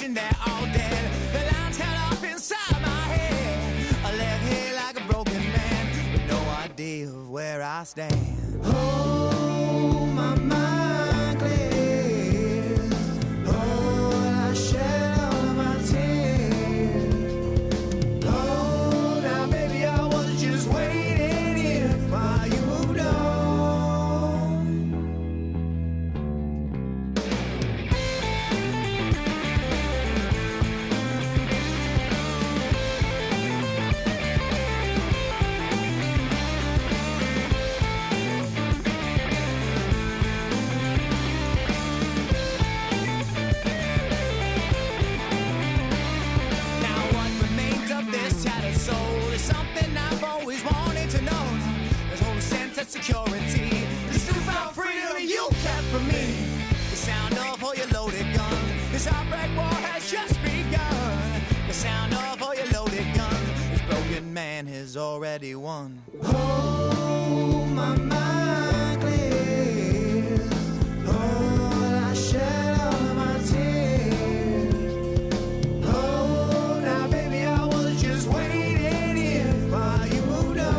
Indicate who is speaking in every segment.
Speaker 1: wishing they're all dead. The lines cut off inside my head. I left here like a broken man with no idea of where I stand. Oh, my mind clears. Oh, I shed all of my tears. Oh, now baby, I was just waiting here while you moved on. Security, this newfound freedom you kept from me. The sound of all your loaded gun. This heartbreak war has just begun. The sound of all your loaded gun. This broken man has already won. Oh, my mind clears. Oh, I shed all of my tears. Oh, now baby, I was just waiting here while you moved on.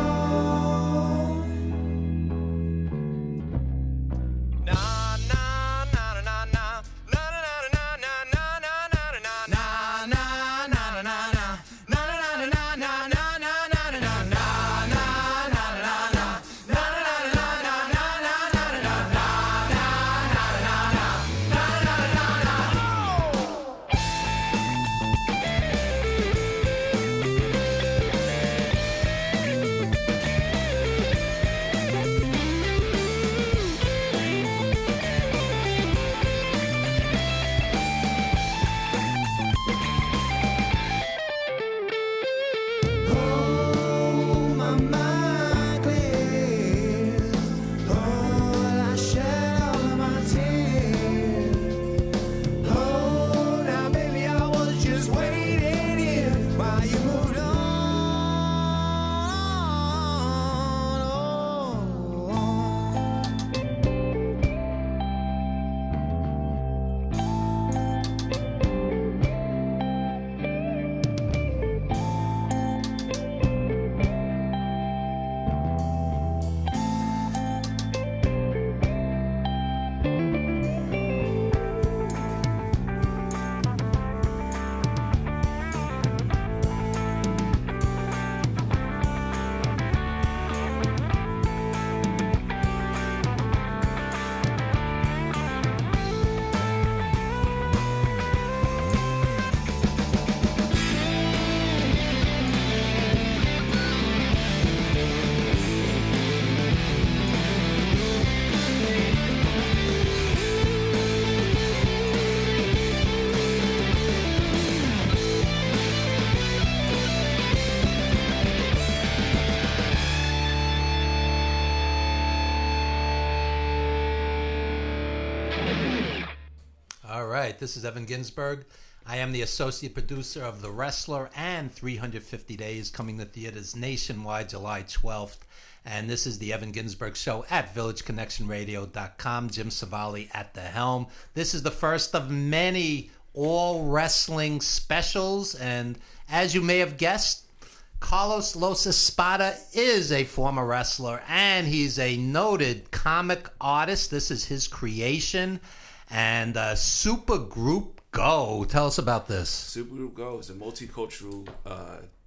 Speaker 2: All right, this is Evan Ginzburg. I am the associate producer of The Wrestler and 350 Days, coming to theaters nationwide July 12th. And this is the Evan Ginzburg Show at villageconnectionradio.com. Jim Savali at the helm. This is the first of many all wrestling specials. And as you may have guessed, Carlos Los Espada is a former wrestler and he's a noted comic artist. This is his creation. And Supergroup Go. Tell us about this.
Speaker 3: Supergroup Go is a multicultural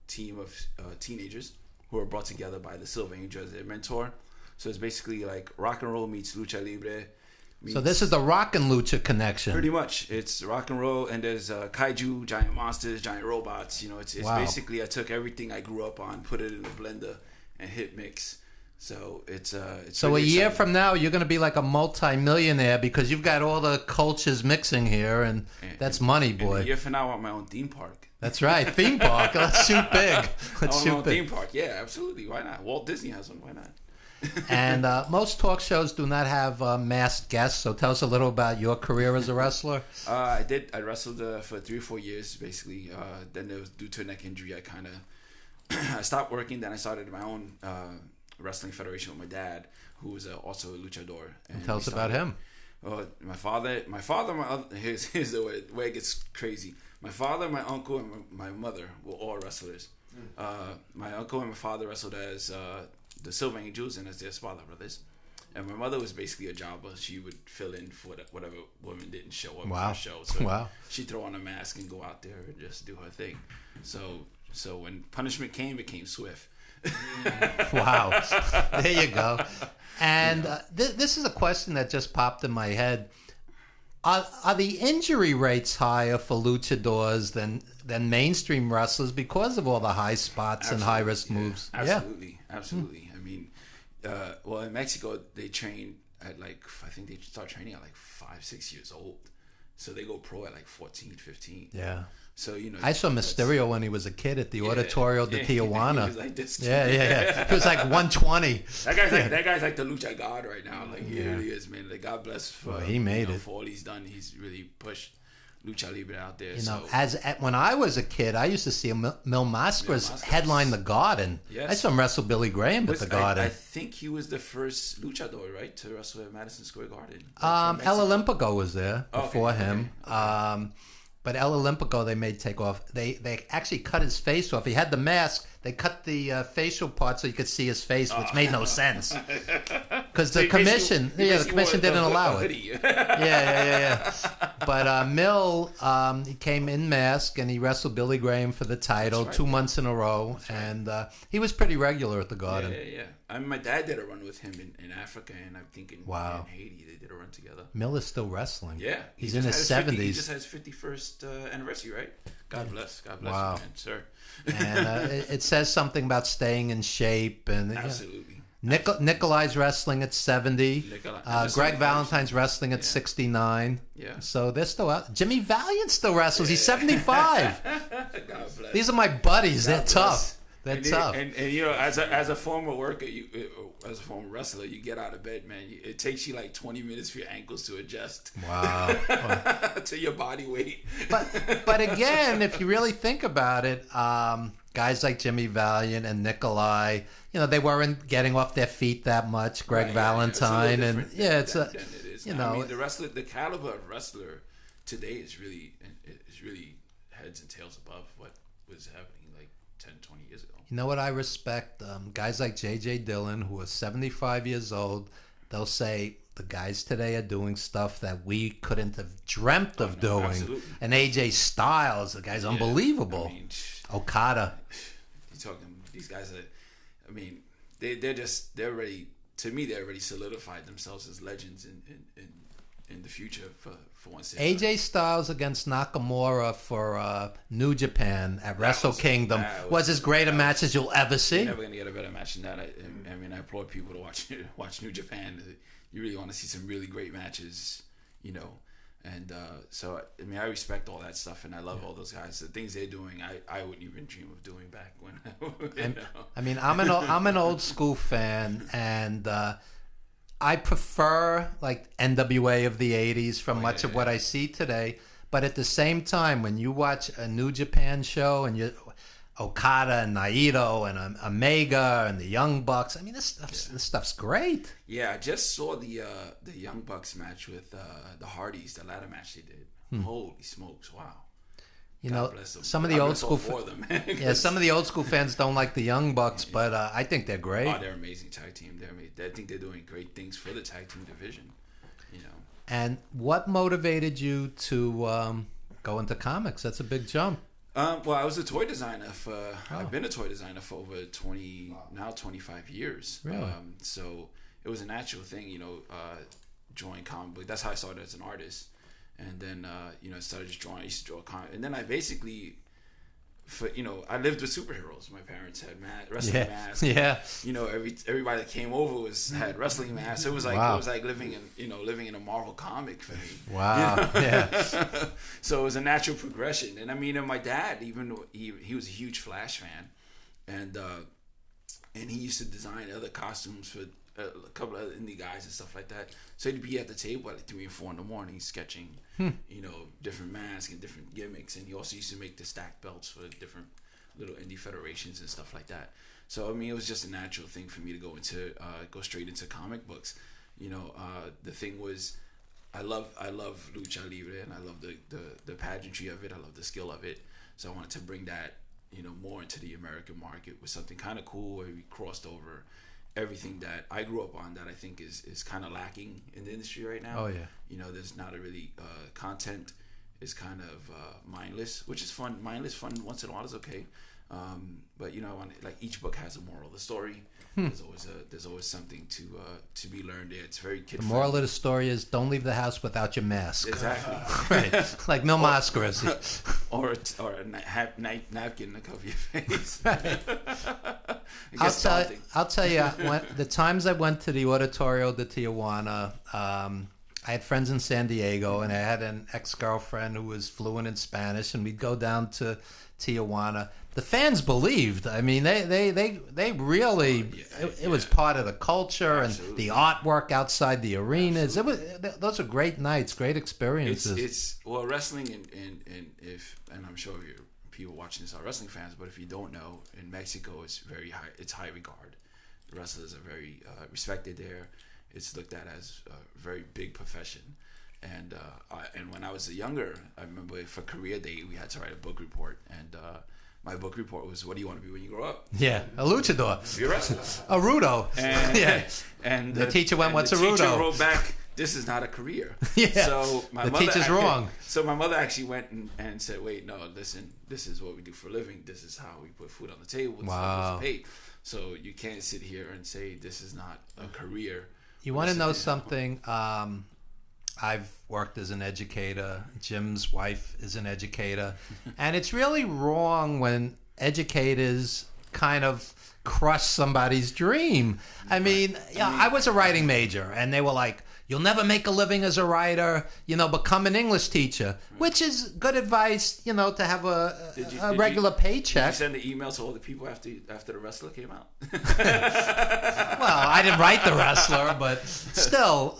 Speaker 3: team of teenagers who are brought together by the Silver Angel as their mentor. So it's basically like rock and roll meets lucha libre.
Speaker 2: So this is the rock and lucha connection.
Speaker 3: Pretty much. It's rock and roll, and there's kaiju, giant monsters, giant robots. You know, it's
Speaker 2: wow.
Speaker 3: Basically I took everything I grew up on, put it in a blender, and hit mix. So it's
Speaker 2: so a year
Speaker 3: exciting.
Speaker 2: from now you're going to be like a multi-millionaire because you've got all the cultures mixing here, and that's money, boy.
Speaker 3: And a year from now I want my own theme park.
Speaker 2: That's right, theme park. Let's shoot big. Let's shoot big.
Speaker 3: Theme park, yeah, absolutely. Why not? Walt Disney has one. Why not?
Speaker 2: And most talk shows do not have masked guests. So tell us a little about your career as a wrestler.
Speaker 3: I wrestled for 3 or 4 years, basically. Then it was due to a neck injury. I stopped working. Then I started my own wrestling federation with my dad, who was also a luchador.
Speaker 2: And tell us about him.
Speaker 3: My father, here's the way it gets crazy. My father, my uncle, and my mother were all wrestlers. My uncle and my father wrestled as the Silver Angels and as their Sparta Brothers. And my mother was basically a jobber. She would fill in for whatever woman didn't show up for the show. So she'd throw on a mask and go out there and just do her thing. So when punishment came, it came swift.
Speaker 2: Wow. There you go. And this is a question that just popped in my head. Are the injury rates higher for luchadors than mainstream wrestlers because of all the high spots and high risk moves?
Speaker 3: Absolutely. I mean, well, in Mexico, they train at I think they start training at 5-6 years old. So they go pro at 14, 15.
Speaker 2: Yeah.
Speaker 3: So,
Speaker 2: I saw Mysterio when he was a kid at the Auditorio de Tijuana.
Speaker 3: He was like this.
Speaker 2: Yeah. He was 120.
Speaker 3: That guy's like the lucha god right now. He really is, man. God bless for
Speaker 2: he made it.
Speaker 3: For all he's done. He's really pushed lucha libre out there.
Speaker 2: When I was a kid, I used to see Mil Mascaras headline the Garden.
Speaker 3: Yes.
Speaker 2: I saw him wrestle Billy Graham at the Garden.
Speaker 3: I think he was the first luchador, right, to wrestle at Madison Square Garden.
Speaker 2: El Olympico was there before him.
Speaker 3: Okay.
Speaker 2: But El Olympico, they made take off. They actually cut his face off. He had the mask. They cut the facial part so you could see his face, which made no sense. Because the commission didn't allow it. Yeah. But Mill, he came in mask and he wrestled Billy Graham for the title 2 months in a row. And he was pretty regular at the Garden.
Speaker 3: Yeah. I mean, my dad did a run with him in Africa, and I think in Haiti they did a run together.
Speaker 2: Mill is still wrestling.
Speaker 3: Yeah.
Speaker 2: He's in his 70s.
Speaker 3: He just had his 51st anniversary, right? God bless you, man, sir.
Speaker 2: And it says something about staying in shape. And
Speaker 3: absolutely.
Speaker 2: Nikolai's wrestling at 70. Greg Valentine's wrestling at 69.
Speaker 3: Yeah.
Speaker 2: So they're still out. Jimmy Valiant still wrestles. He's 75.
Speaker 3: God bless.
Speaker 2: These are my buddies. They're tough. They're tough.
Speaker 3: And as a former worker, as a former wrestler, you get out of bed, man. It takes you 20 minutes for your ankles to adjust.
Speaker 2: Wow.
Speaker 3: To your body weight.
Speaker 2: But again, if you really think about it, guys like Jimmy Valiant and Nikolai, they weren't getting off their feet that much. Greg Valentine,
Speaker 3: the caliber of wrestler today is really heads and tails above what was happening 10, 20 years ago.
Speaker 2: You know what I respect? Guys like J.J. Dillon, who are 75 years old, they'll say the guys today are doing stuff that we couldn't have dreamt of doing.
Speaker 3: Absolutely.
Speaker 2: And AJ Styles, the guy's unbelievable.
Speaker 3: I mean,
Speaker 2: Okada.
Speaker 3: You're talking, these guys are, I mean, they're already, to me, they already solidified themselves as legends in the future for once.
Speaker 2: AJ Styles against Nakamura for New Japan at Wrestle Kingdom was as great a match as you'll ever see.
Speaker 3: You're never gonna get a better match than that. I mean, I applaud people to watch New Japan. You really want to see some really great matches, And so, I mean, I respect all that stuff, and I love all those guys. The things they're doing, I wouldn't even dream of doing back when.
Speaker 2: I mean, I'm an old school fan, and I prefer NWA of the 80s from much of what I see today. But at the same time, when you watch a New Japan show and Okada and Naito and Omega and the Young Bucks, I mean, this stuff's great.
Speaker 3: Yeah, I just saw the Young Bucks match with the Hardys, the ladder match they did. Holy smokes! Wow.
Speaker 2: Some of the old school some of the old school fans don't like the Young Bucks, but I think they're great.
Speaker 3: Oh, they're an amazing tag team. I think they're doing great things for the tag team division.
Speaker 2: And what motivated you to go into comics? That's a big jump.
Speaker 3: Well, I was a toy designer I've been a toy designer for over 25 years.
Speaker 2: Really?
Speaker 3: So it was a natural thing, drawing comic book. That's how I started as an artist. And then, I started just drawing. I used to draw comic. And then I basically, I lived with superheroes. My parents had wrestling masks.
Speaker 2: Yeah.
Speaker 3: Everybody that came over had wrestling masks. It was like living in a Marvel comic for me.
Speaker 2: Wow. Yeah.
Speaker 3: So it was a natural progression. And I mean, my dad, even though he was a huge Flash fan, and he used to design other costumes for a couple of indie guys and stuff like that. So he'd be at the table at 3 and 4 in the morning sketching, different masks and different gimmicks. And he also used to make the stacked belts for different little indie federations and stuff like that. So I mean, it was just a natural thing for me to go straight into comic books. The thing was, love lucha libre, and I love the pageantry of it. I love the skill of it. So I wanted to bring that, more into the American market with something kind of cool where we crossed over everything that I grew up on that I think is kind of lacking in the industry right now.
Speaker 2: Oh yeah.
Speaker 3: There's not a really content is kind of mindless, which is fun. Mindless fun once in a while is okay. But like each book has a moral of the story. There's always something to be learned there. It's very kid.
Speaker 2: The moral of the story is don't leave the house without your mask.
Speaker 3: Exactly.
Speaker 2: Right. Like Mil Mascaras.
Speaker 3: or a napkin to cover your face.
Speaker 2: I'll tell you, the times I went to the Auditorio de Tijuana, I had friends in San Diego, and I had an ex-girlfriend who was fluent in Spanish, and we'd go down to Tijuana. The fans believed. I mean, they really. It was part of the culture. Absolutely. And the artwork outside the arenas. Those are great nights, great experiences.
Speaker 3: It's wrestling and I'm sure people watching this are wrestling fans, but if you don't know, in Mexico it's very high. It's high regard. The wrestlers are very respected there. It's looked at as a very big profession. And when I was younger, I remember for career day we had to write a book report, and my book report was, "What do you want to be when you grow up?"
Speaker 2: Yeah, a luchador,
Speaker 3: be a wrestler,
Speaker 2: a rudo.
Speaker 3: And,
Speaker 2: yeah,
Speaker 3: and
Speaker 2: the teacher went, "What's a rudo?" The
Speaker 3: teacher wrote back, "This is not a career."
Speaker 2: Yeah,
Speaker 3: so
Speaker 2: the teacher's wrong.
Speaker 3: So my mother actually went and said, "Wait, no, listen. This is what we do for a living. This is how we put food on the table. This
Speaker 2: wow.
Speaker 3: is paid. So you can't sit here and say this is not a career."
Speaker 2: You want to know something? I've worked as an educator. Jim's wife is an educator. And it's really wrong when educators kind of crush somebody's dream. I mean, I was a writing major, and they were like, "You'll never make a living as a writer, become an English teacher," which is good advice, to have a regular paycheck.
Speaker 3: Did you send the email to all the people after the wrestler came out?
Speaker 2: Well, I didn't write the wrestler, but still.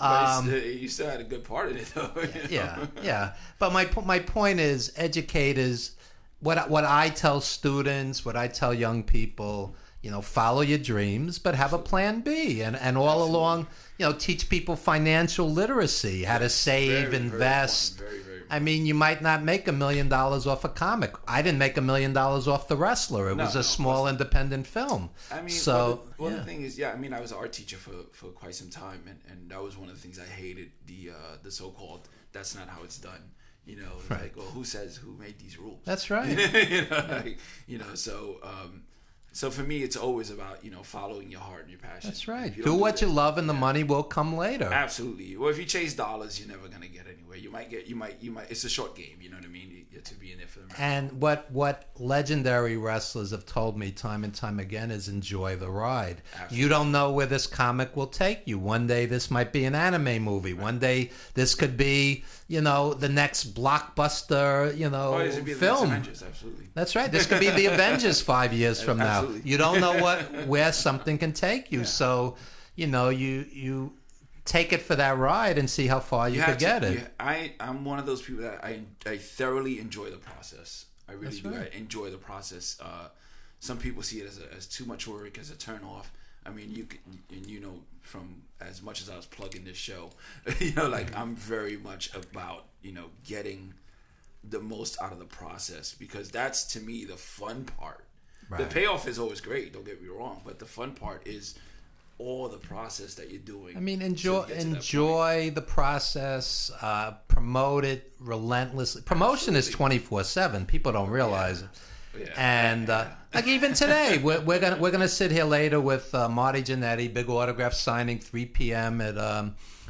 Speaker 3: You still had a good part in it, though.
Speaker 2: Yeah. But my point is, educators, what I tell students, what I tell young people, follow your dreams, but have a plan B, and all along, teach people financial literacy, how to save, invest.
Speaker 3: Very, very
Speaker 2: I mean, you might not make $1 million off a comic. I didn't make $1 million off The Wrestler. It was a small independent film.
Speaker 3: I mean, the thing is, I mean, I was an art teacher for quite some time, and that was one of the things I hated, the so-called, that's not how it's done.
Speaker 2: Right.
Speaker 3: Like, well, who says who made these rules?
Speaker 2: That's right.
Speaker 3: So for me, it's always about, following your heart and your passion.
Speaker 2: That's right. Do what you love, and the money will come later.
Speaker 3: Absolutely. Well, if you chase dollars, you're never going to get anywhere. You might. It's a short game. You know what I mean? You have to be in it for the marathon.
Speaker 2: And what legendary wrestlers have told me time and time again is enjoy the ride. Absolutely. You don't know where this comic will take you. One day this might be an anime movie. Right. One day this could be, the next blockbuster, film.
Speaker 3: The Avengers, absolutely.
Speaker 2: That's right. This could be the Avengers 5 years from now.
Speaker 3: Absolutely.
Speaker 2: You don't know where something can take you. Yeah. So, you take it for that ride and see how far you could get it.
Speaker 3: I'm one of those people that I thoroughly enjoy the process. I really do.
Speaker 2: Right.
Speaker 3: I enjoy the process. Some people see it as too much work, as a turn off. I mean, you could, and from as much as I was plugging this show, I'm very much about getting the most out of the process, because that's, to me, the fun part. Right. The payoff is always great, don't get me wrong, but the fun part is all the process that you're doing.
Speaker 2: I mean, enjoy the process, promote it relentlessly. Promotion is 24/7. People don't realize it. Yeah. And like even today, we're gonna sit here later with Marty Jannetty, big autograph signing, 3 p.m. at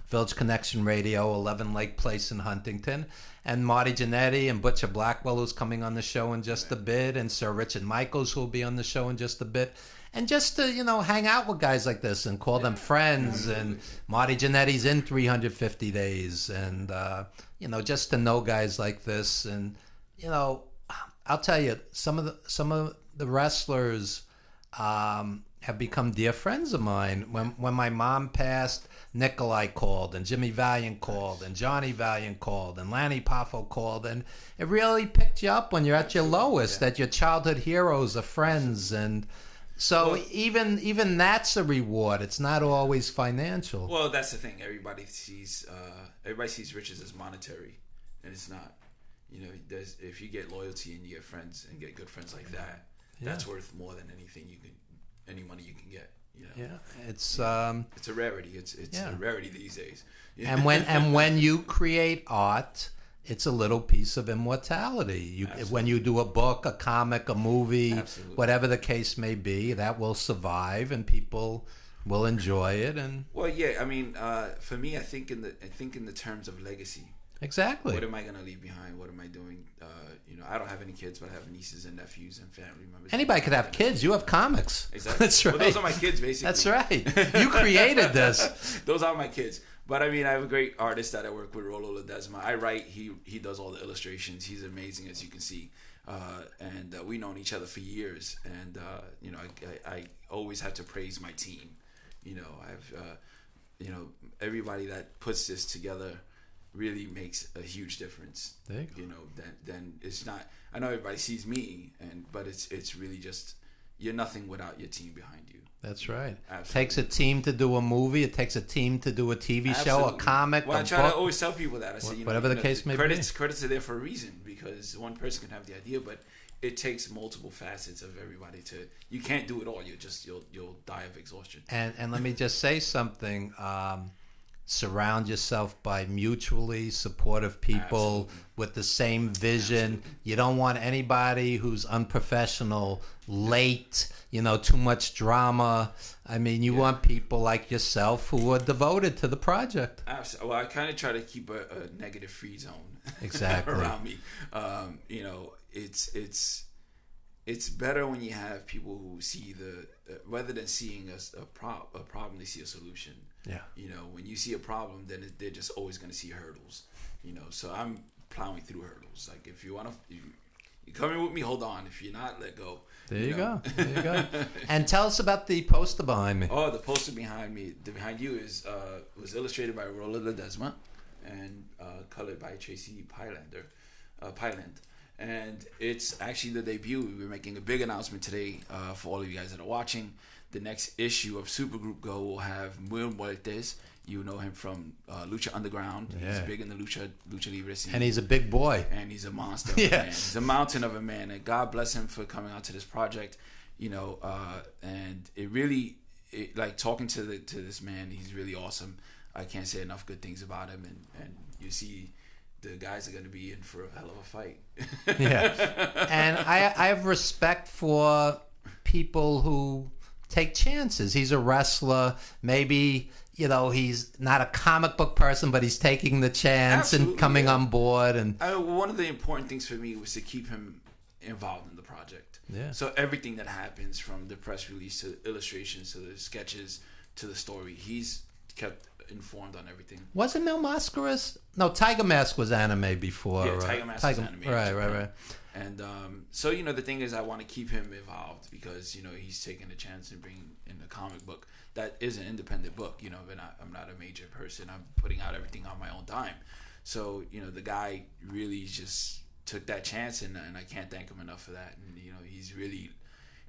Speaker 2: Village Connection Radio, 11 Lake Place in Huntington. And Marty Jannetty and Butcher Blackwell, who's coming on the show in just a bit, and Sir Richard Michaels, who will be on the show in just a bit. And just to, hang out with guys like this and call them friends. And Marty Jannetty's in 350 days. And, just to know guys like this. And, I'll tell you, some of the wrestlers have become dear friends of mine. When my mom passed, Nikolai called, and Jimmy Valiant called, and Johnny Valiant called, and Lanny Poffo called, and it really picked you up when you're at your lowest, that your childhood heroes are friends. And So
Speaker 3: Well,
Speaker 2: even that's a reward. It's not always financial.
Speaker 3: well, that's the thing. Everybody sees riches as monetary, and it's not. You know, if you get loyalty and you get friends and get good friends like that, that's worth more than any money you can get. You know?
Speaker 2: Yeah,
Speaker 3: it's a rarity. It's a rarity these days. Yeah.
Speaker 2: And when you create art, it's a little piece of immortality. When you do a book, a comic, a movie,
Speaker 3: Absolutely.
Speaker 2: whatever the case may be, that will survive and people will enjoy it. And
Speaker 3: Well, yeah. I mean, for me, I think in the terms of legacy.
Speaker 2: exactly.
Speaker 3: What am I going to leave behind? What am I doing? You know, I don't have any kids, but I have nieces and nephews and family members.
Speaker 2: Anybody could have kids. You have comics.
Speaker 3: Exactly.
Speaker 2: That's right.
Speaker 3: Well, those are my kids, basically.
Speaker 2: That's right. You created this.
Speaker 3: Those are my kids. But I mean, I have a great artist that I work with, Rollo Ledesma. I write. He does all the illustrations. He's amazing, as you can see. And we've known each other for years. And you know, I always have to praise my team. You know, everybody that puts this together really makes a huge difference.
Speaker 2: There you go.
Speaker 3: You know, then it's not. I know everybody sees me, but it's really just you're nothing without your team behind you.
Speaker 2: That's right.
Speaker 3: Absolutely.
Speaker 2: It takes a team to do a movie. It takes a team to do a TV show, a
Speaker 3: Absolutely.
Speaker 2: comic,
Speaker 3: Well,
Speaker 2: a
Speaker 3: I try
Speaker 2: book.
Speaker 3: to always tell people that. I say,
Speaker 2: Whatever the case may be.
Speaker 3: Credits are there for a reason, because one person can have the idea, but it takes multiple facets of everybody to. You can't do it all. You'll die of exhaustion.
Speaker 2: And let me just say something. Surround yourself by mutually supportive people with the same vision.
Speaker 3: Absolutely.
Speaker 2: You don't want anybody who's unprofessional, late, too much drama. I mean, you want people like yourself who are devoted to the project.
Speaker 3: Absolutely. Well, I kind of try to keep a negative free zone
Speaker 2: Exactly.
Speaker 3: around me. You know, it's better when you have people who see rather than seeing a problem, they see a solution.
Speaker 2: Yeah.
Speaker 3: You know, when you see a problem, then they're just always going to see hurdles. You know, so I'm plowing through hurdles. Like, if you want to, you come in with me, hold on. If you're not, let go.
Speaker 2: There you go. There you go. And tell us about the poster behind me.
Speaker 3: Oh, the poster behind you was illustrated by Rollo Ledesma and colored by Tracy Pyland. And it's actually the debut. We're making a big announcement today for all of you guys that are watching. The next issue of Supergroup Go will have Mil Muertes. You know him from Lucha Underground.
Speaker 2: Yeah.
Speaker 3: He's big in the Lucha Libre scene.
Speaker 2: And he's a big boy.
Speaker 3: And he's a monster of a
Speaker 2: Yeah.
Speaker 3: man. He's a mountain of a man. And God bless him for coming out to this project. You know, and it really, like, talking to this man, he's really awesome. I can't say enough good things about him. And you see, the guys are going to be in for a hell of a fight.
Speaker 2: Yeah. And I have respect for people who take chances. He's a wrestler. Maybe, he's not a comic book person, but he's taking the chance
Speaker 3: Absolutely,
Speaker 2: and coming
Speaker 3: yeah.
Speaker 2: on board. And
Speaker 3: One of the important things for me was to keep him involved in the project.
Speaker 2: Yeah.
Speaker 3: So everything that happens, from the press release to illustrations to the sketches to the story, he's kept informed on everything.
Speaker 2: wasn't Mil Mascaras? No, Tiger Mask was anime before.
Speaker 3: Yeah, Tiger Mask was anime.
Speaker 2: Right.
Speaker 3: And so, the thing is, I want to keep him involved because, he's taking a chance and bringing in a comic book that is an independent book. But I'm not a major person. I'm putting out everything on my own time. So, the guy really just took that chance, and I can't thank him enough for that. And,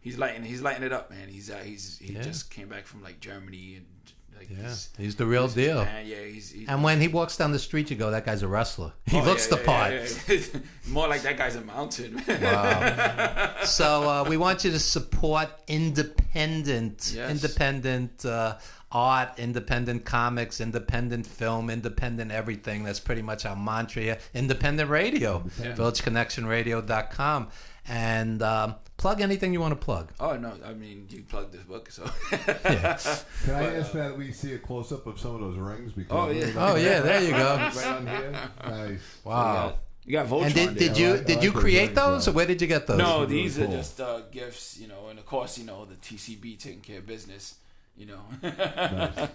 Speaker 3: he's lighting it up, man. He just came back from like Germany and
Speaker 2: he's the real deal.
Speaker 3: Japan. Yeah, he's
Speaker 2: and when he walks down the street, you go, that guy's a wrestler. He looks the part.
Speaker 3: Yeah. More like that guy's a mountain.
Speaker 2: Wow. So we want you to support independent art, independent comics, independent film, independent everything. That's pretty much our mantra here. Independent radio, villageconnectionradio.com. And plug anything you want to plug.
Speaker 3: Oh, no. I mean, you plugged this book, so.
Speaker 2: Yeah.
Speaker 4: Can I ask that we see a close-up of some of those rings? Because
Speaker 3: Oh, yeah.
Speaker 2: Oh, yeah, there you go.
Speaker 4: Right on here. Nice.
Speaker 2: Wow.
Speaker 3: You got Voltron.
Speaker 2: And did
Speaker 4: I
Speaker 2: you
Speaker 4: like
Speaker 2: did you
Speaker 4: those
Speaker 2: create
Speaker 4: rings,
Speaker 2: those,
Speaker 4: though.
Speaker 2: or where did you get those?
Speaker 3: No,
Speaker 4: really
Speaker 3: these
Speaker 4: cool.
Speaker 3: are just gifts, and of course, the TCB taking care of business,
Speaker 4: Nice.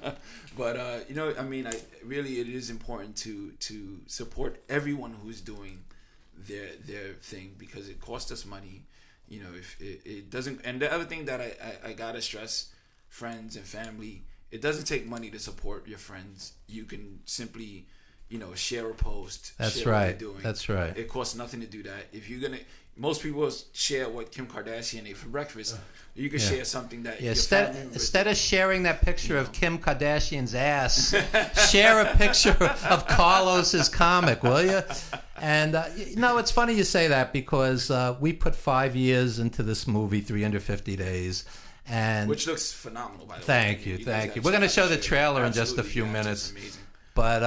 Speaker 3: But I mean, it is important to support everyone who's doing their thing, because it costs us money. If it doesn't, and the other thing that I gotta stress, friends and family, it doesn't take money to support your friends. You can simply, share a post.
Speaker 2: That's
Speaker 3: share
Speaker 2: right.
Speaker 3: What they're doing.
Speaker 2: That's right.
Speaker 3: It costs nothing to do that. If you're gonna, most people share what Kim Kardashian ate for breakfast. You can share something that
Speaker 2: instead of sharing that picture of Kim Kardashian's ass, share a picture of Carlos's comic, will you? And it's funny you say that because we put 5 years into this movie, 350 Days. And
Speaker 3: which looks phenomenal, by the way.
Speaker 2: Thank you. We're going to show the trailer in just a few minutes. But,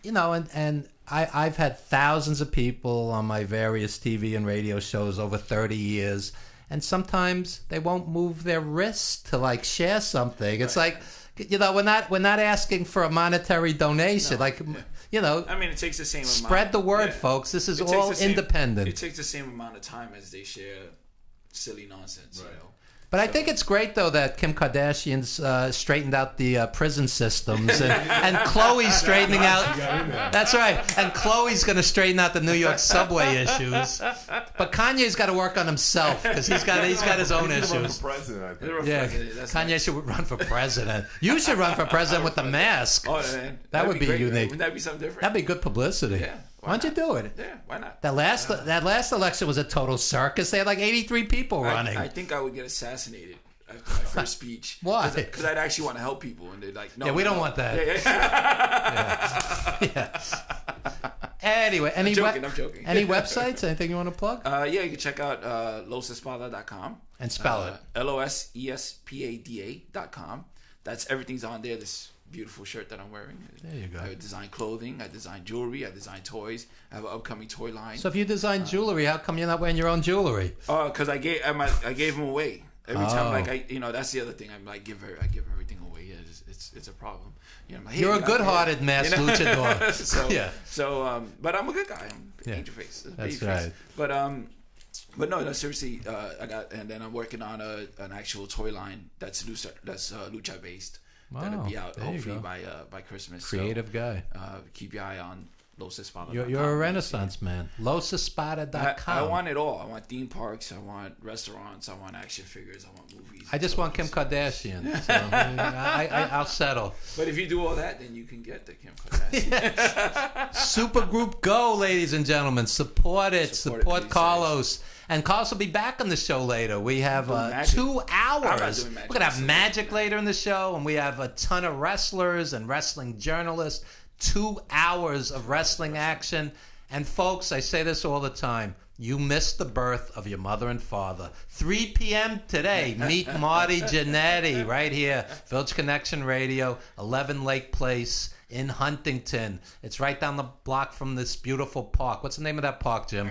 Speaker 2: and I've had thousands of people on my various TV and radio shows over 30 years. And sometimes they won't move their wrist to share something. It's like, we're not asking for a monetary donation. I mean,
Speaker 3: it takes the same amount.
Speaker 2: Spread the word, folks. This is all independent.
Speaker 3: It takes the same amount of time as they share silly nonsense,
Speaker 2: But I think it's great, though, that Kim Kardashian's straightened out the prison systems, and Khloe's straightening out. That's right, and Khloe's going to straighten out the New York subway issues. But Kanye's got to work on himself because he's got his own issues. Kanye should run for president. You should run for president with the mask.
Speaker 3: Oh, man.
Speaker 2: That would be unique.
Speaker 3: Wouldn't that be something different?
Speaker 2: That'd be good publicity.
Speaker 3: Yeah.
Speaker 2: Why don't you do it?
Speaker 3: Yeah, why not?
Speaker 2: That last election was a total circus. They had 83 people running.
Speaker 3: I think I would get assassinated after my first speech.
Speaker 2: Why?
Speaker 3: Because I'd actually want to help people, and they're like, "No,
Speaker 2: we don't want that." Yeah. Anyway,
Speaker 3: I'm joking.
Speaker 2: Any websites? Anything you want to plug?
Speaker 3: You can check out losespada.com.
Speaker 2: And spell it.
Speaker 3: LOSESPADA.com. That's everything's on there. This beautiful shirt that I'm wearing.
Speaker 2: There you go.
Speaker 3: I design clothing. I design jewelry. I design toys. I have an upcoming toy line.
Speaker 2: So if you design jewelry, how come you're not wearing your own jewelry?
Speaker 3: Because I gave them away every time. That's the other thing. I give everything away. Yeah, it's a problem.
Speaker 2: You're a good-hearted mass luchador.
Speaker 3: But I'm a good guy. I'm angel face.
Speaker 2: That's right.
Speaker 3: But no, seriously, and then I'm working on an actual toy line that's lucha based.
Speaker 2: Wow,
Speaker 3: that'll be out hopefully by Christmas.
Speaker 2: Creative guy.
Speaker 3: Keep your eye on LosEspada.com.
Speaker 2: You're a Renaissance man. LosEspada.com.
Speaker 3: I want it all. I want theme parks. I want restaurants. I want action figures. I want movies.
Speaker 2: I just want Kim Kardashian. So I'll settle.
Speaker 3: But if you do all that, then you can get the Kim Kardashian.
Speaker 2: Supergroup Go, ladies and gentlemen. Support it. Support Carlos. And Carlos will be back on the show later. We have 2 hours. We're going to have magic later in the show, and we have a ton of wrestlers and wrestling journalists. 2 hours of wrestling action. And folks, I say this all the time. You missed the birth of your mother and father. 3 p.m. today. Meet Marty Jannetty right here. Village Connection Radio, 11 Lake Place in Huntington. It's right down the block from this beautiful park. What's the name of that park, Jim?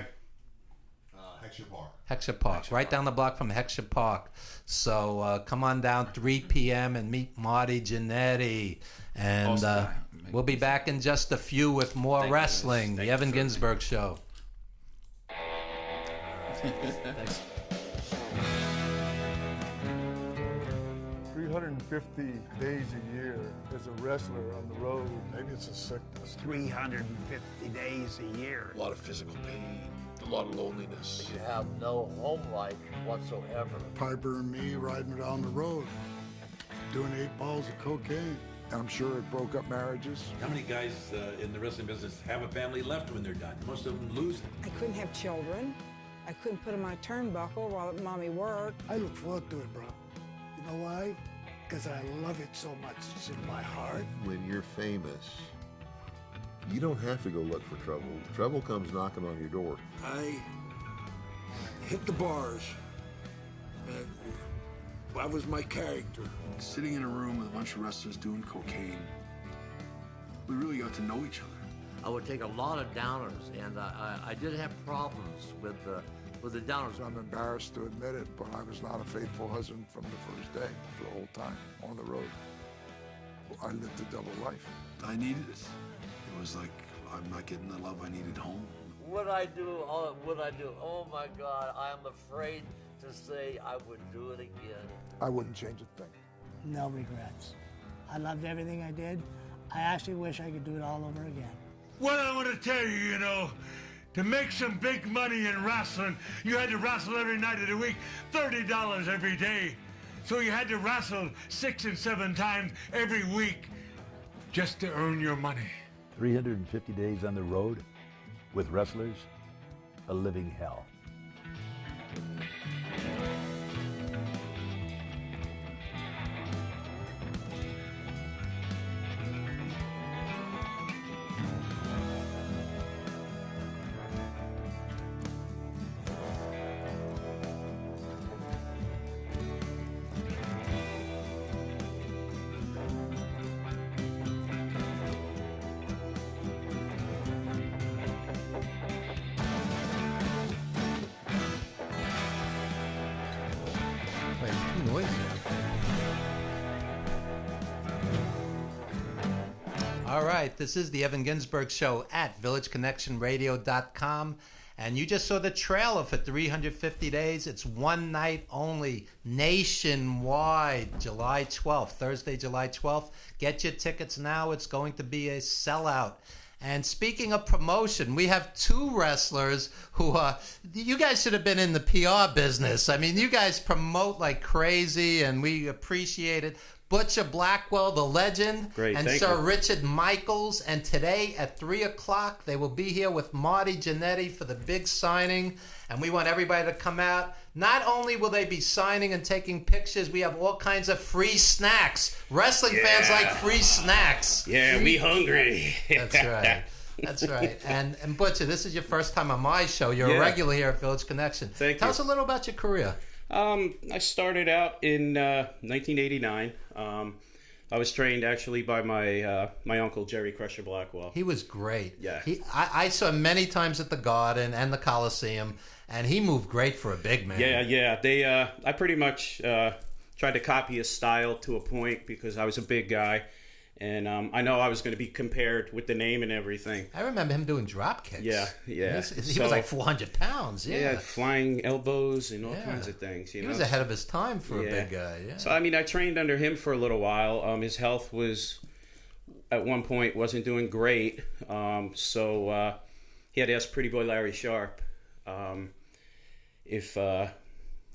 Speaker 2: Heckscher Park. Right down the block from Heckscher Park. So come on down 3 p.m. and meet Marty Jannetty. And we'll be back in just a few with more wrestling. The Evan Ginzburg Show. Thanks.
Speaker 5: 350 days a year as a wrestler on the road. Maybe it's a sickness.
Speaker 6: 350 days a year.
Speaker 7: A lot of physical pain, a lot of loneliness.
Speaker 6: You have no home life whatsoever.
Speaker 5: Piper and me riding down the road, doing 8 balls of cocaine. I'm sure it broke up marriages.
Speaker 8: How many guys in the wrestling business have a family left when they're done? Most of them lose it.
Speaker 9: I couldn't have children. I couldn't put on my turnbuckle while mommy worked.
Speaker 5: I look forward to it, bro. You know why? Because I love it so much. It's in my heart.
Speaker 7: When you're famous, you don't have to go look for trouble. Trouble comes knocking on your door.
Speaker 5: I hit the bars. And that was my character. Sitting in a room with a bunch of wrestlers doing cocaine, we really got to know each other.
Speaker 6: I would take a lot of downers, and I did have problems with the downers.
Speaker 5: I'm embarrassed to admit it, but I was not a faithful husband from the first day, for the whole time on the road. I lived a double life.
Speaker 10: I needed it. It was like, I'm not getting the love I needed home.
Speaker 6: Would I do? Oh my God, I am afraid to say I would do it again.
Speaker 5: I wouldn't change a thing.
Speaker 11: No regrets. I loved everything I did. I actually wish I could do it all over again.
Speaker 12: Well, I want to tell you, to make some big money in wrestling, you had to wrestle every night of the week, $30 every day. So you had to wrestle 6 and 7 times every week just to earn your money.
Speaker 8: 350 days on the road with wrestlers, a living hell.
Speaker 2: All right, this is the Evan Ginzburg Show at VillageConnectionRadio.com. And you just saw the trailer for 350 Days. It's one night only, nationwide, July 12th, Thursday, July 12th. Get your tickets now. It's going to be a sellout. And speaking of promotion, we have two wrestlers who, you guys should have been in the PR business. I mean, you guys promote like crazy, and we appreciate it. Butcher Blackwell, the legend,
Speaker 13: Great,
Speaker 2: and
Speaker 13: thank
Speaker 2: Sir
Speaker 13: you.
Speaker 2: Richard Michaels. And today at 3 o'clock, they will be here with Marty Jannetty for the big signing. And we want everybody to come out. Not only will they be signing and taking pictures, we have all kinds of free snacks. Wrestling fans like free snacks.
Speaker 13: Yeah, we hungry.
Speaker 2: That's right. That's right. And Butcher, this is your first time on my show. You're a
Speaker 13: Yeah.
Speaker 2: regular here at Village Connection. Tell
Speaker 13: you.
Speaker 2: us a little about your career.
Speaker 13: I started out in 1989. I was trained actually by my uncle Jerry Crusher Blackwell.
Speaker 2: He was great.
Speaker 13: Yeah.
Speaker 2: I saw him many times at the Garden and the Coliseum, and he moved great for a big man.
Speaker 13: Yeah. I pretty much tried to copy his style to a point because I was a big guy, and I know I was going to be compared with the name and everything.
Speaker 2: I remember him doing drop kicks.
Speaker 13: Yeah.
Speaker 2: He was like 400 pounds. Yeah.
Speaker 13: Flying elbows and all kinds of things.
Speaker 2: He was ahead of his time for a big guy. Yeah.
Speaker 13: So I mean, I trained under him for a little while. His health was at one point wasn't doing great. So he had asked Pretty Boy Larry Sharp if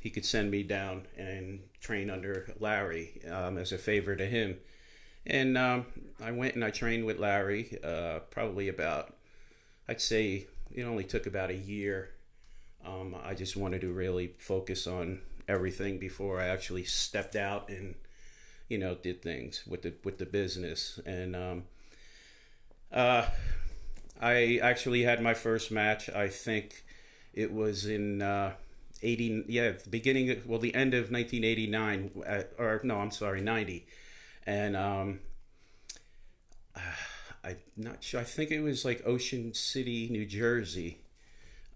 Speaker 13: he could send me down and train under Larry as a favor to him. And I went and I trained with Larry probably about, I'd say it only took about a year. I just wanted to really focus on everything before I actually stepped out and, did things with the business. And I actually had my first match. I think it was in the end of 1989, 90. And I'm not sure. I think it was like Ocean City, New Jersey,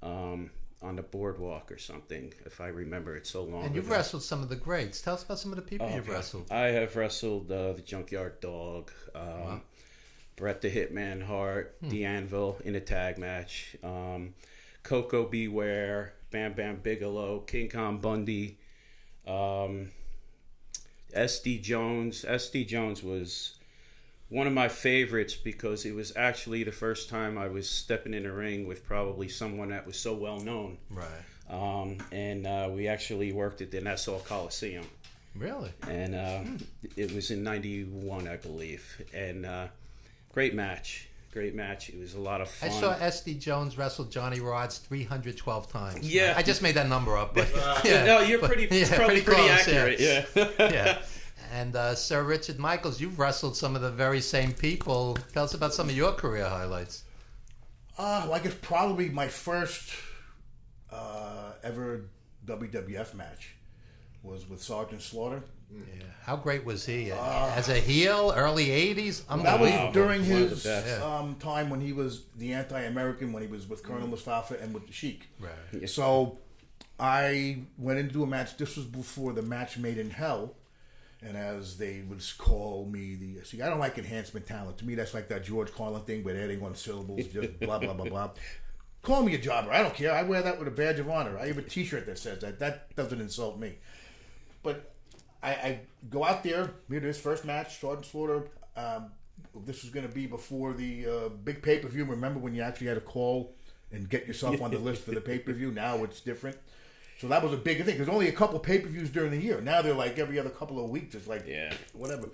Speaker 13: on the boardwalk or something, if I remember it so long.
Speaker 2: And you've wrestled some of the greats. Tell us about some of the people you've wrestled.
Speaker 13: I have wrestled the Junkyard Dog, Bret the Hitman Hart, the Anvil in a tag match, Coco Beware, Bam Bam Bigelow, King Kong Bundy, SD Jones. SD Jones was one of my favorites because it was actually the first time I was stepping in a ring with probably someone that was so well known.
Speaker 2: Right.
Speaker 13: And we actually worked at the Nassau Coliseum.
Speaker 2: Really?
Speaker 13: And it was in 91, I believe. And great match. It was a lot of fun.
Speaker 2: I saw SD Jones wrestle Johnny Rods 312 times.
Speaker 13: Yeah.
Speaker 2: I just made that number up. But
Speaker 13: no, you're pretty
Speaker 2: close,
Speaker 13: accurate. Yeah.
Speaker 2: Yeah. And Sir Richard Michaels, you've wrestled some of the very same people. Tell us about some of your career highlights.
Speaker 14: Well, I guess probably my first ever WWF match was with Sergeant Slaughter.
Speaker 2: Yeah. How great was he? As a heel, early 80s?
Speaker 14: That was
Speaker 2: Unbelievable.
Speaker 14: during his time when he was the anti-American, when he was with Colonel Mustafa and with the Sheik.
Speaker 2: Right.
Speaker 14: So I went into a match. This was before the match Made in Hell. And as they would call me, I don't like enhancement talent. To me, that's like that George Carlin thing with adding on syllables, just blah, blah, blah, blah. Call me a jobber. I don't care. I wear that with a badge of honor. I have a T-shirt that says that. That doesn't insult me. But I go out there, this first match, Sergeant Slaughter. This was going to be before the big pay-per-view. Remember when you actually had to call and get yourself on the list for the pay-per-view? Now it's different. So that was a big thing. There's only a couple pay-per-views during the year. Now they're like every other couple of weeks. It's like, whatever.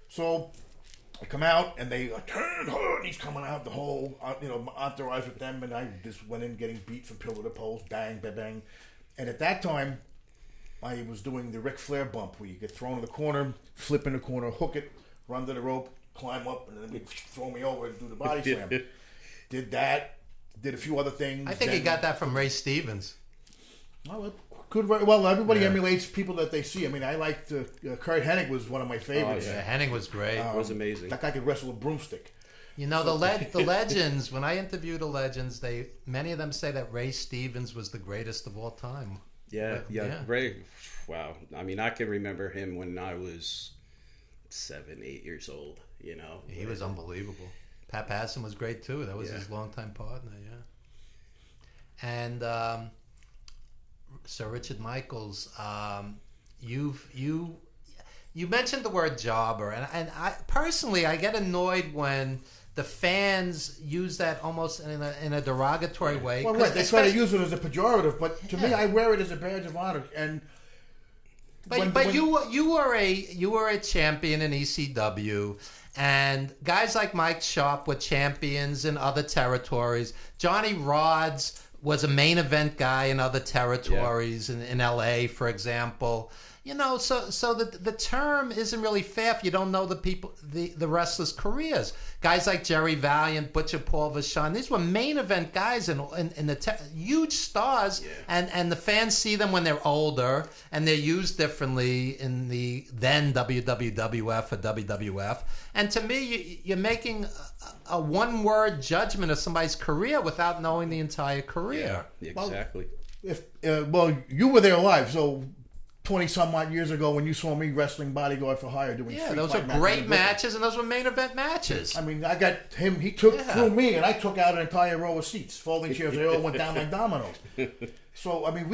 Speaker 14: So I come out and they turn, and he's coming out, the whole entourage with them, and I just went in getting beat from pillar to post, bang, bang, bang. And at that time, I was doing the Ric Flair bump, where you get thrown in the corner, flip in the corner, hook it, run to the rope, climb up, and then throw me over and do the body slam. Did that. Did a few other things.
Speaker 2: I think he got that from Ray Stevens.
Speaker 14: Well, well, everybody emulates people that they see. I mean, I liked Kurt Hennig was one of my favorites.
Speaker 2: Oh, yeah. Hennig was great.
Speaker 13: It was amazing.
Speaker 14: That guy could wrestle a broomstick.
Speaker 2: You know, the legends, when I interview the legends, many of them say that Ray Stevens was the greatest of all time.
Speaker 13: Yeah. Ray, wow. I mean, I can remember him when I was 7, 8 years old, you know.
Speaker 2: He was unbelievable. Pat Patterson was great, too. That was his longtime partner, yeah. And Sir Richard Michaels, you mentioned the word jobber, and I personally, I get annoyed when the fans use that almost in a derogatory way.
Speaker 14: Well, right, they try to use it as a pejorative, but to me, I wear it as a badge of honor. And
Speaker 2: you were a champion in ECW, and guys like Mike Sharp were champions in other territories. Johnny Rods was a main event guy in other territories, in LA, for example. You know, so the term isn't really fair if you don't know the wrestlers' careers. Guys like Jerry Valiant, Butcher Paul Vachon, these were main event guys in the huge stars, and the fans see them when they're older, and they're used differently in the then WWF or WWF. And to me, you're making a one-word judgment of somebody's career without knowing the entire career.
Speaker 13: Yeah, exactly.
Speaker 14: Well, you were there live, so 20-some odd years ago when you saw me wrestling Bodyguard for Hire doing
Speaker 2: those are great matches, and those were main event matches.
Speaker 14: I mean, I got him, he took through me, and I took out an entire row of seats, folding chairs, they all went down like dominoes. So, I mean,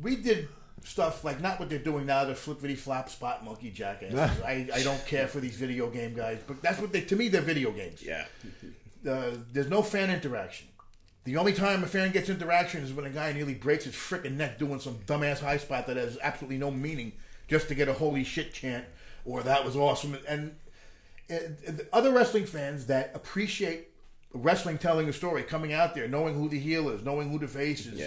Speaker 14: we did stuff like not what they're doing now, the flippity flop spot monkey jackasses. I don't care for these video game guys, but that's what to me, they're video games.
Speaker 13: Yeah.
Speaker 14: There's no fan interaction. The only time a fan gets interaction is when a guy nearly breaks his frickin' neck doing some dumbass high spot that has absolutely no meaning just to get a holy shit chant or that was awesome. And other wrestling fans that appreciate wrestling telling a story, coming out there, knowing who the heel is, knowing who the face is,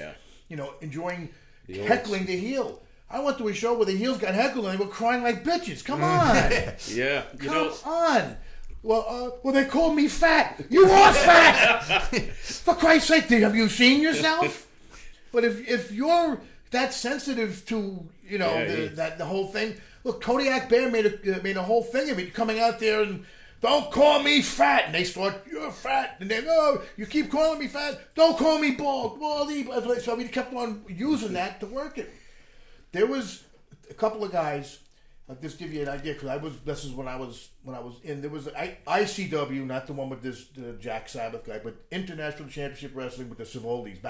Speaker 14: enjoying heckling the heel. I went to a show where the heels got heckled and they were crying like bitches. Come on.
Speaker 13: Yeah.
Speaker 14: Come on. Well, they called me fat. You are fat! For Christ's sake, have you seen yourself? But if you're that sensitive to, the whole thing, look, Kodiak Bear made a whole thing of it, coming out there and, don't call me fat. And they start, you're fat. And then, you keep calling me fat. Don't call me bald. So we kept on using that to work it. There was a couple of guys. I'll just give you an idea because this is when I was in. There was ICW, not the one with this Jack Sabbath guy, but International Championship Wrestling with the Savoldis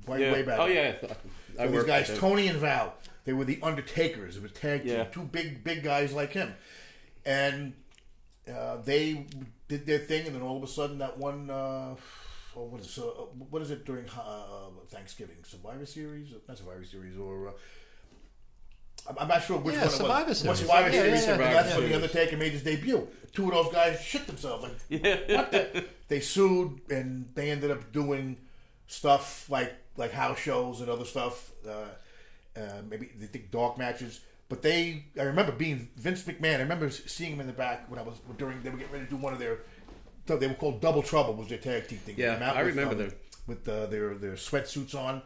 Speaker 14: way back.
Speaker 13: Oh yeah,
Speaker 14: so these guys, Tony and Val, they were the Undertakers. It was tag team, two big guys like him, and they did their thing, and then all of a sudden that one, what is it during Thanksgiving? Survivor Series, not Survivor Series, or. I'm not sure which one it was.
Speaker 2: Survivor Series.
Speaker 14: Survivor Series. That's when the Undertaker made his debut. Two of those guys shit themselves. What the? They sued and they ended up doing stuff like house shows and other stuff. Maybe they think dark matches. But I remember being Vince McMahon. I remember seeing him in the back when they were getting ready to do one of their. They were called Double Trouble. Was their tag team thing?
Speaker 13: Yeah, I remember them
Speaker 14: with their sweatsuits on,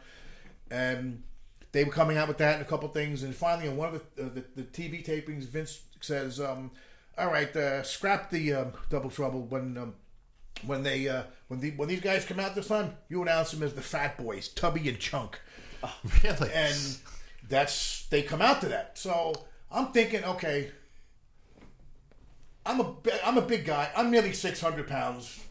Speaker 14: and. They were coming out with that and a couple things, and finally, on one of the TV tapings, Vince says, "All right, scrap the Double Trouble when these guys come out this time. You announce them as the Fat Boys, Tubby and Chunk."
Speaker 2: Oh, really?
Speaker 14: And they come out to that. So I'm thinking, okay, I'm a big guy. I'm nearly 600 pounds.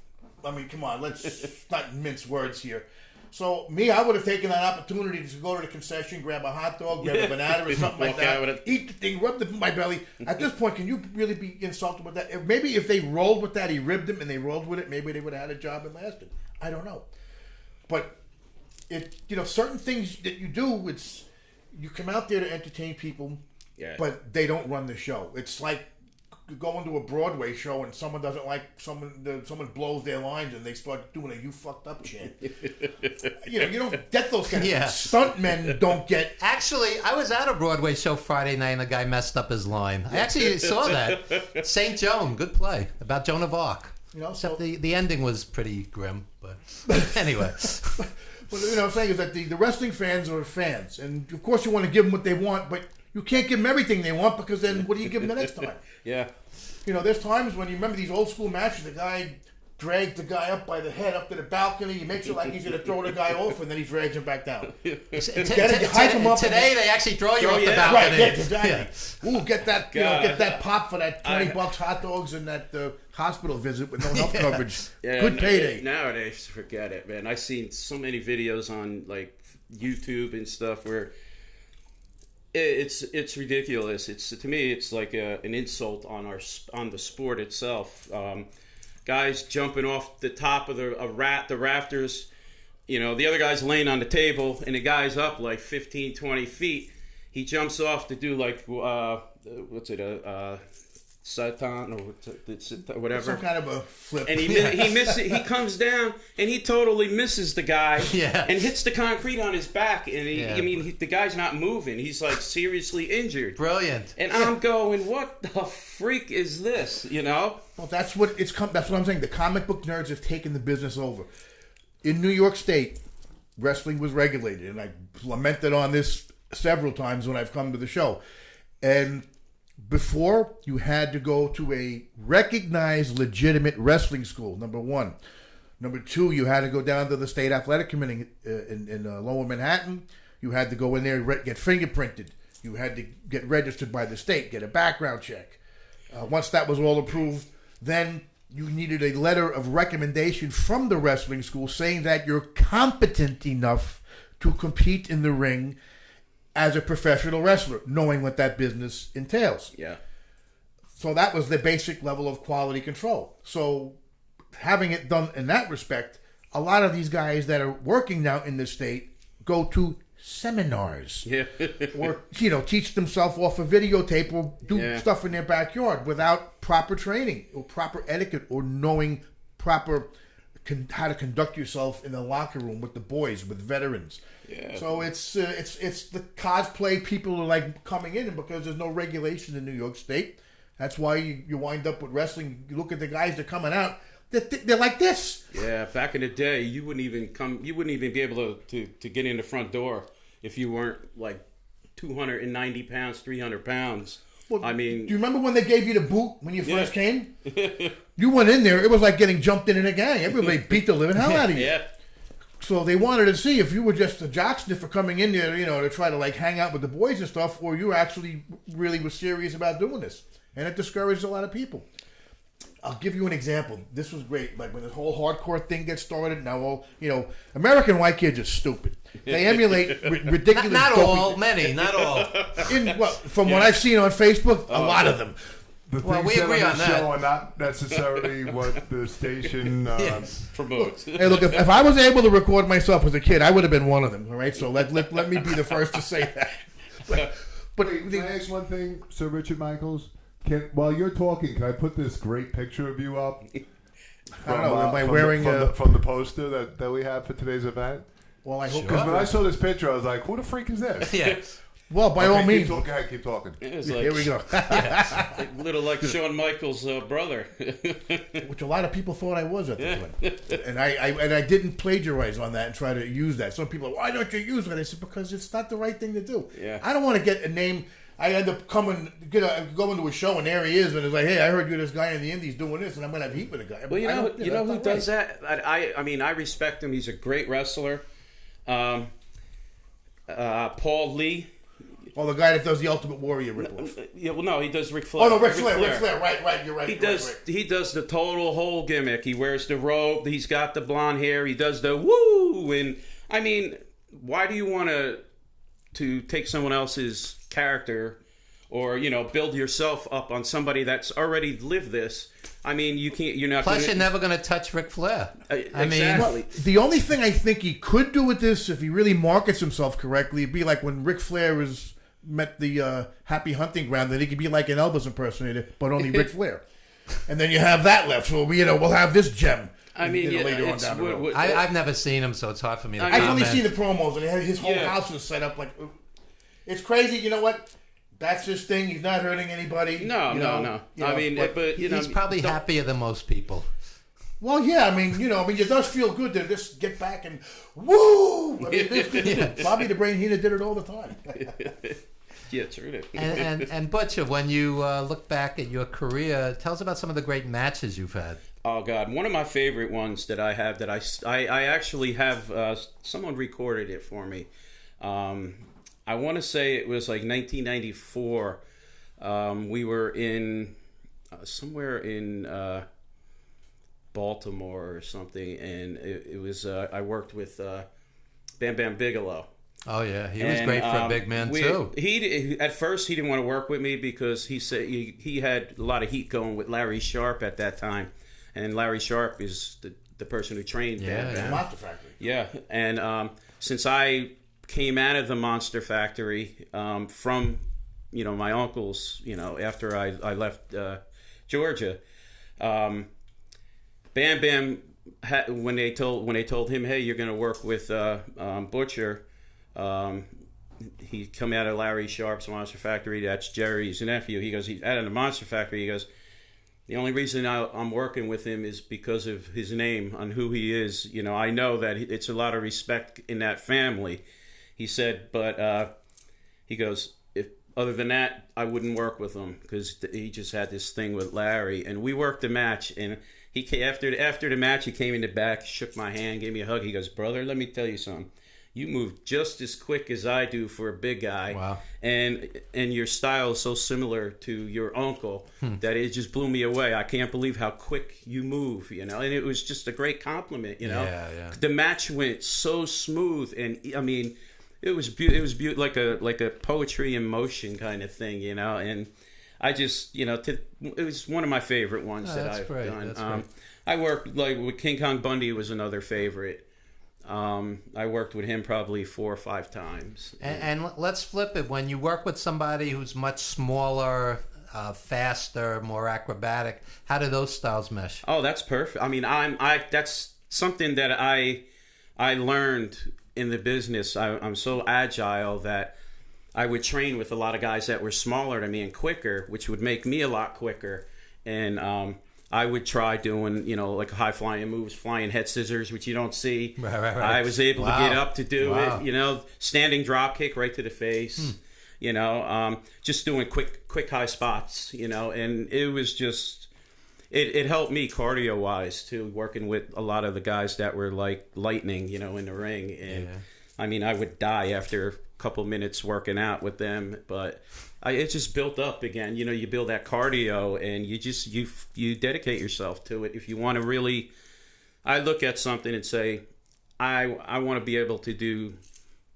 Speaker 14: I mean, come on, let's not mince words here. So, I would have taken that opportunity to go to the concession, grab a hot dog, grab a banana or something like that, eat the thing, rub it in my belly. At this point, can you really be insulted with that? Maybe if they rolled with that, he ribbed them, and they rolled with it, maybe they would have had a job and lasted. I don't know. But, certain things that you do, you come out there to entertain people, but they don't run the show. It's like going to a Broadway show and someone doesn't like someone blows their lines and they start doing a "you fucked up" chant. You don't get those kind of stuntmen. Don't get.
Speaker 2: Actually, I was at a Broadway show Friday night and a guy messed up his line. I actually saw that. Saint Joan, good play about Joan of Arc. Except the ending was pretty grim, but anyway.
Speaker 14: What I'm saying is that the wrestling fans are fans, and of course you want to give them what they want, but you can't give them everything they want because then what do you give them the next time?
Speaker 13: Yeah.
Speaker 14: There's times when you remember these old school matches, the guy drags the guy up by the head up to the balcony, he makes it like he's going to throw the guy off, and then he drags him back down.
Speaker 2: Today they actually throw you off the balcony.
Speaker 14: Right, exactly. Ooh, get that get that pop for that $20 hot dogs and that hospital visit with no health coverage. Good payday.
Speaker 13: Nowadays, forget it, man. I've seen so many videos on like YouTube and stuff where it's ridiculous. To me, it's like an insult on the sport itself. Guys jumping off the top of the rafters. The other guy's laying on the table, and the guy's up like 15, 20 feet. He jumps off to do like what's it, Satan or whatever,
Speaker 14: some kind of a flip,
Speaker 13: and he misses. He comes down and he totally misses the guy, and hits the concrete on his back. And the guy's not moving. He's like seriously injured.
Speaker 2: Brilliant.
Speaker 13: And I'm going, what the freak is this?
Speaker 14: Well, that's what That's what I'm saying. The comic book nerds have taken the business over. In New York State, wrestling was regulated, and I lamented on this several times when I've come to the show. And before, you had to go to a recognized, legitimate wrestling school, number one. Number two, you had to go down to the State Athletic Committee in Lower Manhattan. You had to go in there and get fingerprinted. You had to get registered by the state, get a background check. Once that was all approved, then you needed a letter of recommendation from the wrestling school saying that you're competent enough to compete in the ring as a professional wrestler, knowing what that business entails.
Speaker 13: Yeah.
Speaker 14: So that was the basic level of quality control. So having it done in that respect, a lot of these guys that are working now in the state go to seminars.
Speaker 13: Yeah.
Speaker 14: Or, teach themselves off a videotape or do stuff in their backyard without proper training or proper etiquette or knowing proper how to conduct yourself in the locker room with the boys, with veterans.
Speaker 13: Yeah.
Speaker 14: So it's the cosplay people are like coming in, and because there's no regulation in New York State, that's why you wind up with wrestling. You look at the guys that are coming out, they're like this.
Speaker 13: Yeah, back in the day, you wouldn't even be able to get in the front door if you weren't like 290 pounds, 300 pounds.
Speaker 14: Well,
Speaker 13: I mean,
Speaker 14: do you remember when they gave you the boot when you first came? You went in there, it was like getting jumped in a gang. Everybody beat the living hell out of you.
Speaker 13: Yeah.
Speaker 14: So they wanted to see if you were just a jock sniffer coming in there, to try to like hang out with the boys and stuff, or you actually really were serious about doing this. And it discouraged a lot of people. I'll give you an example. This was great. Like when this whole hardcore thing gets started, now American white kids are stupid. They emulate ridiculous.
Speaker 2: Not all, many, not all.
Speaker 14: From what I've seen on Facebook, a lot of them.
Speaker 4: The things
Speaker 2: we agree
Speaker 4: on the
Speaker 2: on that.
Speaker 4: show are not necessarily what the station
Speaker 13: promotes.
Speaker 14: Hey, look, if I was able to record myself as a kid, I would have been one of them. All right, so let me be the first to say that. But
Speaker 4: can I ask one thing, Sir Richard Michaels? While you're talking, can I put this great picture of you up?
Speaker 14: I don't know. Am I wearing
Speaker 4: from the poster that we have for today's event?
Speaker 14: Well, I hope
Speaker 4: because when I saw this picture, I was like, "Who the freak is this?"
Speaker 2: Yeah.
Speaker 14: Well, by all means,
Speaker 4: keep talking.
Speaker 14: Here we go.
Speaker 13: A little like Shawn Michaels' brother,
Speaker 14: which a lot of people thought I was at the time, and I didn't plagiarize on that and try to use that. Some people are, why don't you use it? I said because it's not the right thing to do.
Speaker 13: Yeah.
Speaker 14: I don't want to get a name. I end up going to a show and there he is, and it's like, hey, I heard you're this guy in the Indies doing this, and I'm gonna have heat with a guy.
Speaker 13: Well, you know who does that? I mean, I respect him. He's a great wrestler. Paul Lee.
Speaker 14: Oh, the guy that does the Ultimate Warrior ripoff.
Speaker 13: Yeah, well, no, he does Ric Flair.
Speaker 14: Oh no, Ric Flair. Right, you're right.
Speaker 13: He does the total whole gimmick. He wears the robe. He's got the blonde hair. He does the woo. And I mean, why do you want to take someone else's character or build yourself up on somebody that's already lived this? I mean, you can't. You're not.
Speaker 2: Plus, you're never going to touch Ric Flair.
Speaker 13: Exactly.
Speaker 14: Well, the only thing I think he could do with this, if he really markets himself correctly, would be like when Ric Flair was met the Happy Hunting Ground, then he could be like an Elvis impersonator, but only Ric Flair. And then you have that left. So we'll have this gem.
Speaker 13: I mean,
Speaker 14: later on down the road.
Speaker 2: I've never seen him, so it's hard for me to
Speaker 14: I've only
Speaker 2: comment.
Speaker 14: seen the promos, and his whole house was set up like. It's crazy. You know what? That's his thing. He's not hurting anybody.
Speaker 13: No. I mean, but
Speaker 2: he's probably happier than most people.
Speaker 14: Well, yeah, I mean, it does feel good to just get back and woo. I mean, Bobby the Brain Heenan did it all the time.
Speaker 13: Yeah, true.
Speaker 2: And Butcher, when you look back at your career, tell us about some of the great matches you've had.
Speaker 13: Oh God, one of my favorite ones that I have that I actually have someone recorded it for me. I want to say it was like 1994. We were in somewhere in Baltimore or something, and it was I worked with Bam Bam Bigelow.
Speaker 2: Oh yeah, he was great for a big man too.
Speaker 13: He at first he didn't want to work with me because he said he had a lot of heat going with Larry Sharp at that time, and Larry Sharp is the person who trained Bam Bam.
Speaker 14: Monster Factory.
Speaker 13: Yeah, and since I came out of the Monster Factory from my uncles, after I left Georgia, Bam Bam when they told him, hey, you're going to work with Butcher. He come out of Larry Sharp's Monster Factory. That's Jerry's nephew. He goes, he's out of the Monster Factory. He goes, the only reason I'm working with him is because of his name, on who he is. I know that it's a lot of respect in that family. He said, but he goes, if other than that, I wouldn't work with him because he just had this thing with Larry. And we worked the match, and he came, after the match, he came in the back, shook my hand, gave me a hug. He goes, brother, let me tell you something. You move just as quick as I do for a big guy.
Speaker 2: Wow.
Speaker 13: And your style is so similar to your uncle that it just blew me away. I can't believe how quick you move, And it was just a great compliment,
Speaker 2: Yeah.
Speaker 13: The match went so smooth, and I mean, it was like a poetry in motion kind of thing, And I just, it was one of my favorite ones that I've done.
Speaker 2: That's great.
Speaker 13: I worked with King Kong Bundy was another favorite. I worked with him probably 4 or 5 times.
Speaker 2: And let's flip it. When you work with somebody who's much smaller, faster, more acrobatic, how do those styles mesh?
Speaker 13: Oh, that's perfect. I mean, that's something that I learned in the business. I'm so agile that I would train with a lot of guys that were smaller than me and quicker, which would make me a lot quicker. And I would try doing, like high flying moves, flying head scissors, which you don't see.
Speaker 2: Right.
Speaker 13: I was able to get up to do it, standing drop kick right to the face, just doing quick high spots, and it was just, it helped me cardio wise too, working with a lot of the guys that were like lightning, in the ring. And I mean, I would die after a couple minutes working out with them, but it just built up again. You build that cardio, and you dedicate yourself to it. If you want to really, I look at something and say, I want to be able to do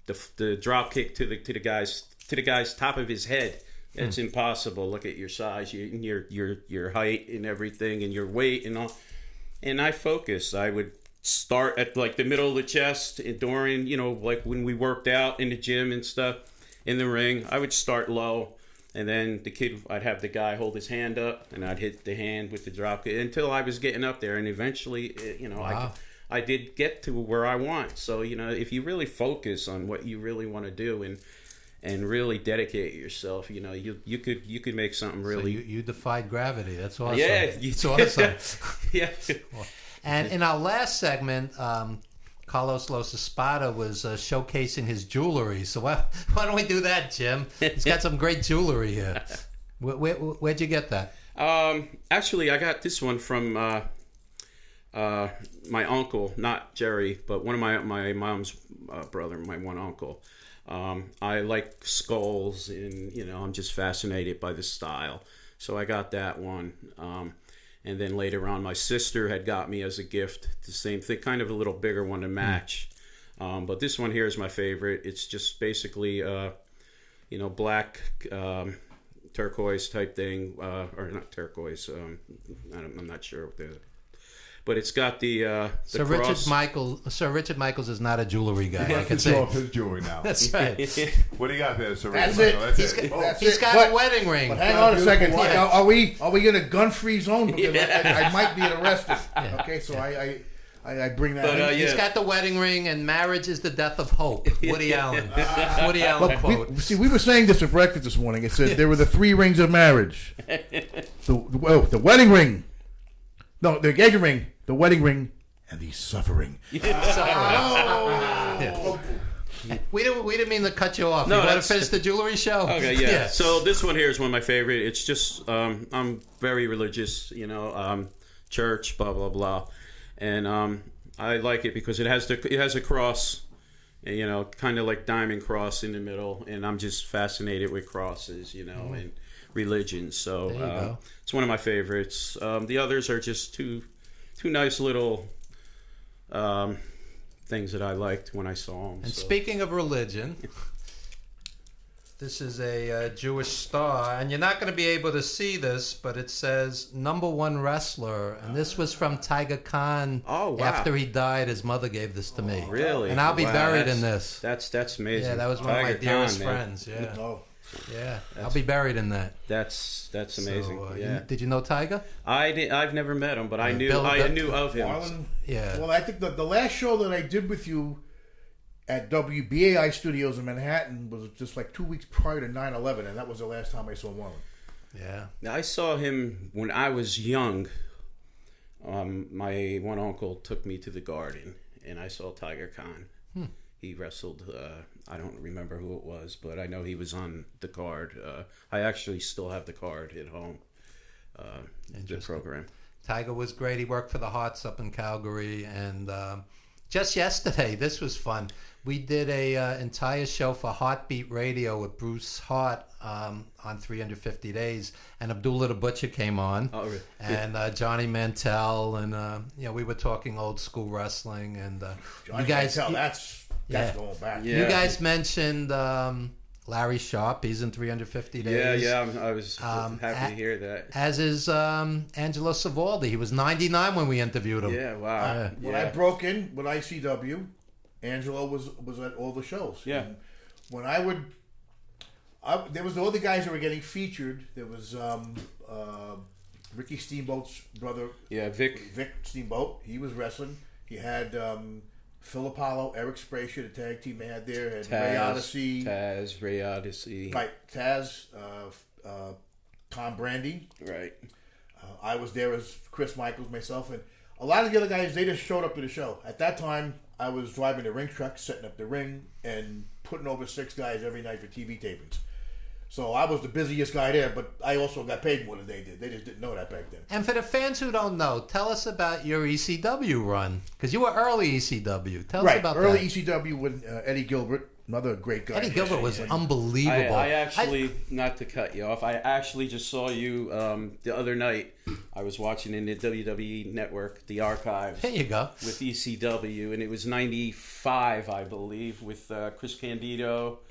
Speaker 13: the drop kick to the guy's top of his head. It's impossible. Look at your size, your height, and everything, and your weight, and all. And I focus. I would start at like the middle of the chest during, like when we worked out in the gym and stuff, in the ring. I would start low, and then I'd have the guy hold his hand up, and I'd hit the hand with the drop kick until I was getting up there, and eventually,
Speaker 2: Wow.
Speaker 13: I did get to where I want. So, if you really focus on what you really want to do and really dedicate yourself, you could make something really.
Speaker 2: So you defied gravity. That's awesome.
Speaker 13: Yeah,
Speaker 2: it's awesome.
Speaker 13: Yeah.
Speaker 2: And in our last segment, Carlos Los Espada was showcasing his jewelry. So why don't we do that, Jim? He's got some great jewelry here. Where'd you get that?
Speaker 13: Actually, I got this one from my uncle, not Jerry, but one of my mom's brother, my one uncle. I like skulls, and I'm just fascinated by the style. So I got that one. And then later on, my sister had got me as a gift the same thing, kind of a little bigger one to match. But this one here is my favorite. It's just basically, black turquoise type thing, or not turquoise. I'm not sure what but it's got the
Speaker 2: Sir
Speaker 13: cross.
Speaker 2: Richard Michaels is not a jewelry guy.
Speaker 4: He
Speaker 2: I
Speaker 4: has
Speaker 2: can
Speaker 4: to
Speaker 2: say
Speaker 4: show off his jewelry now.
Speaker 2: That's right.
Speaker 4: What do you got there, Sir
Speaker 14: That's
Speaker 4: Richard
Speaker 14: it.
Speaker 4: Michael? That's it.
Speaker 2: He's got a wedding ring.
Speaker 14: But hang on a second.
Speaker 2: Yeah.
Speaker 14: Are we in a gun-free zone? Because
Speaker 13: Yeah.
Speaker 14: I might be arrested. Okay, so I bring that.
Speaker 13: But,
Speaker 14: in.
Speaker 2: He's got the wedding ring, and marriage is the death of hope. Woody Allen. Woody Allen quote.
Speaker 14: We were saying this at breakfast this morning. It said there were the 3 rings of marriage: the wedding ring, no, the engagement ring, the wedding ring, and the suffering.
Speaker 2: We didn't mean to cut you off.
Speaker 13: No,
Speaker 2: you want to
Speaker 13: that's-
Speaker 2: finish the jewelry show?
Speaker 13: Okay, yeah. So this one here is one of my favorite. It's just I'm very religious, church, blah blah blah, and I like it because it has a cross, kind of like diamond cross in the middle, and I'm just fascinated with crosses, and religion. So
Speaker 2: There you go.
Speaker 13: it's one of my favorites. The others are just two nice little things that I liked when I saw them.
Speaker 2: And speaking of religion, this is a Jewish star, and you're not going to be able to see this, but it says #1 wrestler, and this was from Tiger Khan.
Speaker 13: Oh, wow.
Speaker 2: After he died, his mother gave this to me.
Speaker 13: Really?
Speaker 2: And I'll be
Speaker 13: Wow,
Speaker 2: buried
Speaker 13: that's-
Speaker 2: in this.
Speaker 13: That's amazing.
Speaker 2: Yeah, that was one of my
Speaker 13: Tiger
Speaker 2: dearest
Speaker 13: Khan, man.
Speaker 2: friends. Yeah.
Speaker 14: Oh.
Speaker 2: Yeah, I'll be buried in that.
Speaker 13: That's amazing.
Speaker 2: So,
Speaker 13: yeah.
Speaker 2: Did you know Tiger?
Speaker 13: I've never met him, but I knew
Speaker 2: Bill-
Speaker 13: I knew of him.
Speaker 14: Marlon,
Speaker 2: Yeah.
Speaker 14: Well, I think the last show that I did with you at WBAI Studios in Manhattan was just like 2 weeks prior to 9/11, and that was the last time I saw Marlon.
Speaker 2: Yeah.
Speaker 13: I saw him when I was young. My one uncle took me to the Garden, and I saw Tiger Khan. He wrestled. I don't remember who it was, but I know he was on the card. I actually still have the card at home. The program.
Speaker 2: Tiger was great. He worked for the Hearts up in Calgary, and just yesterday, this was fun. We did a entire show for Heartbeat Radio with Bruce Hart on 350 Days, and Abdullah the Butcher came on, and Johnny Mantell, and we were talking old school wrestling, and
Speaker 14: Johnny
Speaker 2: you guys,
Speaker 14: Mantell, that's going back.
Speaker 2: You guys mentioned Larry Sharp. He's in 350 Days.
Speaker 13: Yeah. I was happy to hear that.
Speaker 2: As is Angelo Savaldi. He was 99 when we interviewed him.
Speaker 13: Yeah, wow.
Speaker 14: When I broke in with ICW, Angelo was at all the shows.
Speaker 13: Yeah.
Speaker 14: And when there was all the guys that were getting featured. There was Ricky Steamboat's brother.
Speaker 13: Yeah, Vic
Speaker 14: Steamboat. He was wrestling. He had Phil Apollo, Eric Spracher, the tag team they had there. Had Ray Odyssey.
Speaker 13: Ray Odyssey.
Speaker 14: Right, Taz, Tom Brandy.
Speaker 13: Right.
Speaker 14: I was there as Chris Michaels, myself, and a lot of the other guys, they just showed up to the show. At that time, I was driving the ring truck, setting up the ring, and putting over 6 guys every night for TV tapings. So I was the busiest guy there, but I also got paid more than they did. They just didn't know that back then.
Speaker 2: And for the fans who don't know, tell us about your ECW run. Because you were early ECW. Tell us about
Speaker 14: early
Speaker 2: that.
Speaker 14: ECW with Eddie Gilbert, another great guy.
Speaker 2: Eddie Gilbert was unbelievable.
Speaker 13: I actually, not to cut you off, I actually just saw you the other night. I was watching in the WWE Network, the archives.
Speaker 2: There you go.
Speaker 13: With ECW, and it was 95, I believe, with Chris Candido.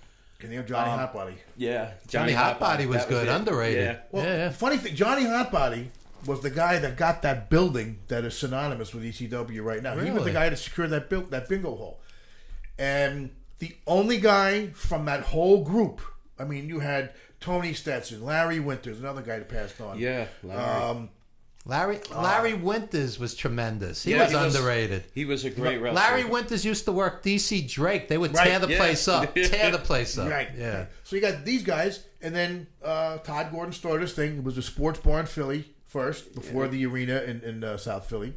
Speaker 14: Johnny Hotbody.
Speaker 13: Yeah.
Speaker 2: Johnny Hotbody was good, underrated.
Speaker 13: Yeah.
Speaker 14: Well, funny thing, Johnny Hotbody was the guy that got that building that is synonymous with ECW right now. He was the guy that secured that bingo hall. And the only guy from that whole group, I mean, you had Tony Stetson, Larry Winters, another guy that passed on.
Speaker 13: Yeah,
Speaker 2: Larry Winters was tremendous. He was underrated.
Speaker 13: He was a great wrestler.
Speaker 2: Larry Winters used to work DC Drake. They would tear the place up. Tear the place up.
Speaker 14: Right.
Speaker 2: Yeah.
Speaker 14: So you got these guys, and then Todd Gordon started his thing. It was a sports bar in Philly first, before the arena in South Philly.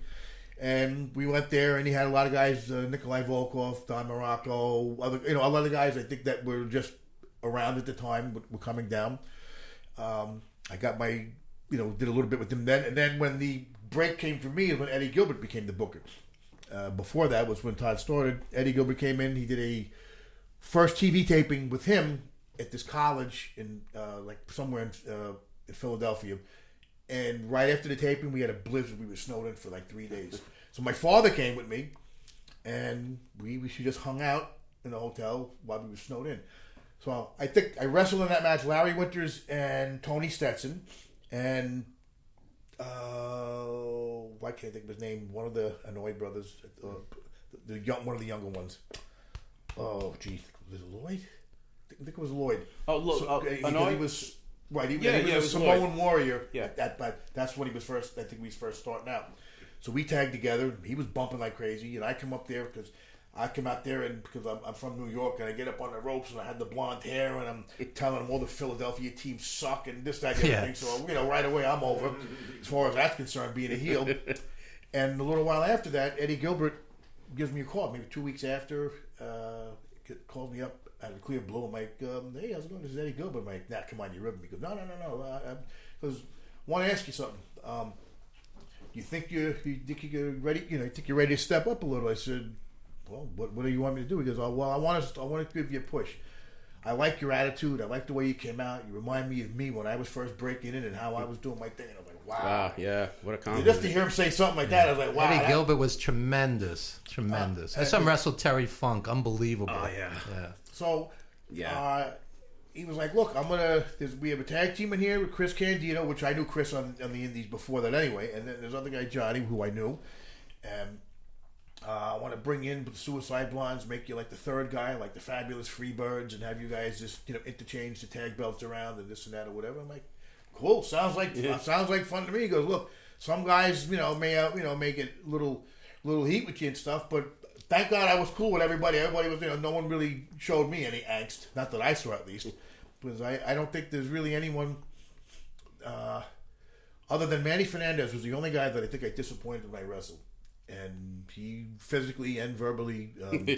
Speaker 14: And we went there, and he had a lot of guys, Nikolai Volkov, Don Morocco, a lot of guys I think that were just around at the time were coming down. I got my, did a little bit with them then. And then when the break came for me is when Eddie Gilbert became the booker. Before that was when Todd started. Eddie Gilbert came in. He did a first TV taping with him at this college in somewhere in Philadelphia. And right after the taping, we had a blizzard. We were snowed in for like 3 days. So my father came with me, and we just hung out in the hotel while we were snowed in. So I think I wrestled in that match Larry Winters and Tony Stetson. And why can't I think of his name? One of the Annoyed brothers, one of the younger ones. Oh, gee, was it Lloyd? I think it was Lloyd.
Speaker 13: Oh, look,
Speaker 14: Annoyed? He was right. He was a Samoan warrior. Yeah, that's when he was first. I think he was first starting out. So we tagged together. He was bumping like crazy, and I come up there because I come out there and because I'm from New York, and I get up on the ropes and I had the blonde hair, and I'm telling them all the Philadelphia teams suck and this, that, and everything. So right away I'm over as far as that's concerned, being a heel. And a little while after that, Eddie Gilbert gives me a call, maybe 2 weeks after. Calls me up out of the clear blue. I'm like, hey, how's it going? This is Eddie Gilbert. I'm like, nah, come on, you're ripping me. He goes, no. Because I want to ask you something. You think you're ready? You think you're ready to step up a little? I said, well, what do you want me to do? He goes, oh, well, I want to give you a push. I like your attitude. I like the way you came out. You remind me of me when I was first breaking in and how I was doing my thing. And I'm like, wow.
Speaker 13: Yeah, what a compliment.
Speaker 14: Just to hear him say something like that, I was like, wow.
Speaker 2: Eddie Gilbert was tremendous. I saw him wrestle Terry Funk. Unbelievable.
Speaker 13: Oh, yeah.
Speaker 14: So, he was like, look, we have a tag team in here with Chris Candido, which I knew Chris on the Indies before that anyway. And then there's other guy, Johnny, who I knew. And I want to bring in the Suicide Blondes, make you like the third guy, like the Fabulous Freebirds, and have you guys just, interchange the tag belts around and this and that or whatever. I'm like, cool, sounds like fun to me. He goes, look, some guys, may get little heat with you and stuff, but thank God I was cool with everybody. Everybody was, no one really showed me any angst. Not that I saw, at least. Because I don't think there's really anyone, other than Manny Fernandez was the only guy that I think I disappointed when I wrestled. And he physically and verbally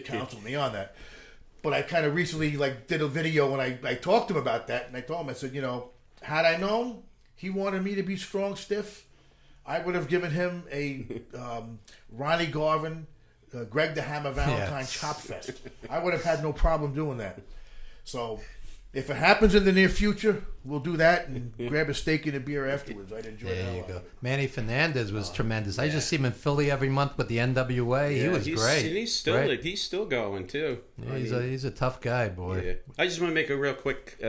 Speaker 14: counseled me on that. But I kind of recently did a video when I talked to him about that. And I told him, I said, had I known he wanted me to be strong, stiff, I would have given him a Ronnie Garvin, Greg the Hammer Valentine chop fest. I would have had no problem doing that. So if it happens in the near future, we'll do that and grab a steak and a beer afterwards. I'd enjoy that.
Speaker 2: There you go. Manny Fernandez was tremendous. I just see him in Philly every month with the NWA. He was great.
Speaker 13: And he's still going too.
Speaker 2: Yeah, he's a tough guy, boy.
Speaker 13: Yeah. I just want to make a real quick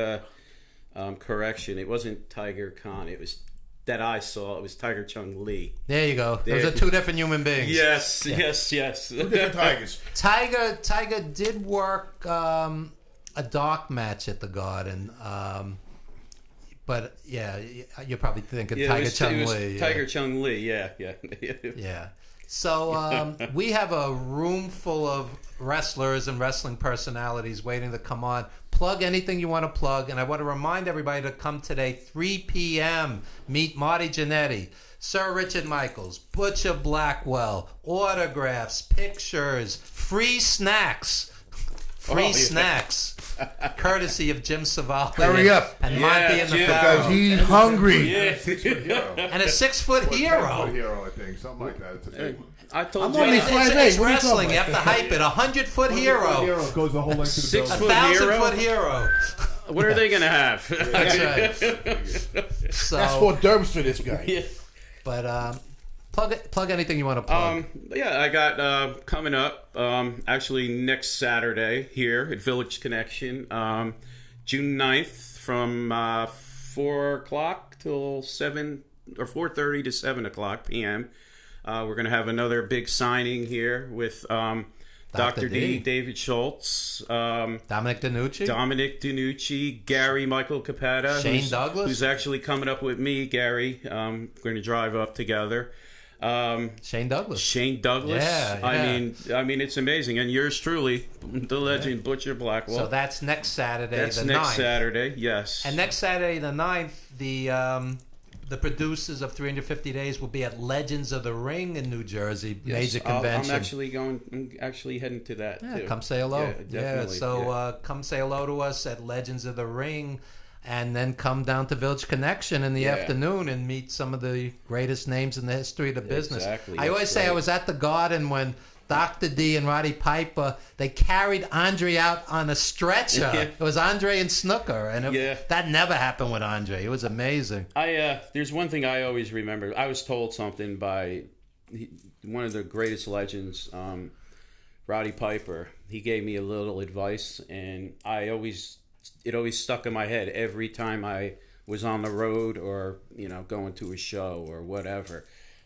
Speaker 13: correction. It wasn't Tiger Khan. It was that I saw. It was Tiger Chung Lee.
Speaker 2: There you go. Those are two different human beings.
Speaker 13: Yes.
Speaker 14: Two different tigers.
Speaker 2: Tiger did work a dark match at the Garden. But yeah, you're probably thinking Tiger Chung Lee.
Speaker 13: Tiger Chung Lee, yeah.
Speaker 2: Yeah. So we have a room full of wrestlers and wrestling personalities waiting to come on. Plug anything you want to plug, and I want to remind everybody to come today, 3 p.m. Meet Marty Jannetty, Sir Richard Michaels, Butcher Blackwell, autographs, pictures, free snacks. Snacks. Courtesy of Jim Savali.
Speaker 14: Hurry up.
Speaker 2: And Monty and the
Speaker 14: Jim,
Speaker 2: Pharaoh.
Speaker 14: because he's hungry.
Speaker 4: Yeah. 6 foot hero.
Speaker 2: And a 6 foot hero.
Speaker 4: 10 foot hero, I think. Something like that. It's a big one.
Speaker 13: I told
Speaker 14: I'm
Speaker 13: you.
Speaker 14: only 5'8".
Speaker 2: It's wrestling. You have to hype it. 100-foot hero.
Speaker 4: Hero goes the whole length of the
Speaker 13: 6
Speaker 4: building.
Speaker 13: foot hero.
Speaker 2: 1,000-foot hero.
Speaker 13: What are they going to have?
Speaker 2: That's right. So,
Speaker 14: That's for derbs for this guy.
Speaker 13: Yeah.
Speaker 2: But plug anything you want to plug.
Speaker 13: I got coming up actually next Saturday here at Village Connection, June 9th from 4 o'clock till 7 or 4:30 to 7 o'clock p.m. We're going to have another big signing here with Dr. D, David Schultz,
Speaker 2: Dominic
Speaker 13: DiNucci, Gary Michael Capetta,
Speaker 2: Shane Douglas,
Speaker 13: who's actually coming up with me, Gary. We're going to drive up together.
Speaker 2: Shane Douglas.
Speaker 13: Yeah. I mean, it's amazing. And yours truly, the legend, Butcher Blackwell.
Speaker 2: So that's next Saturday, the 9th.
Speaker 13: Next Saturday, yes.
Speaker 2: And next Saturday, the 9th, the producers of 350 Days will be at Legends of the Ring in New Jersey, major convention.
Speaker 13: I'm actually heading to that, too.
Speaker 2: Come say hello.
Speaker 13: Yeah, definitely.
Speaker 2: Come say hello to us at Legends of the Ring. And then come down to Village Connection in the afternoon and meet some of the greatest names in the history of the business.
Speaker 13: Exactly.
Speaker 2: I always say I was at the Garden when Dr. D and Roddy Piper, they carried Andre out on a stretcher. It was Andre and Snooker, and that never happened with Andre. It was amazing.
Speaker 13: There's one thing I always remember. I was told something by one of the greatest legends, Roddy Piper. He gave me a little advice, and it always stuck in my head every time I was on the road or, going to a show or whatever.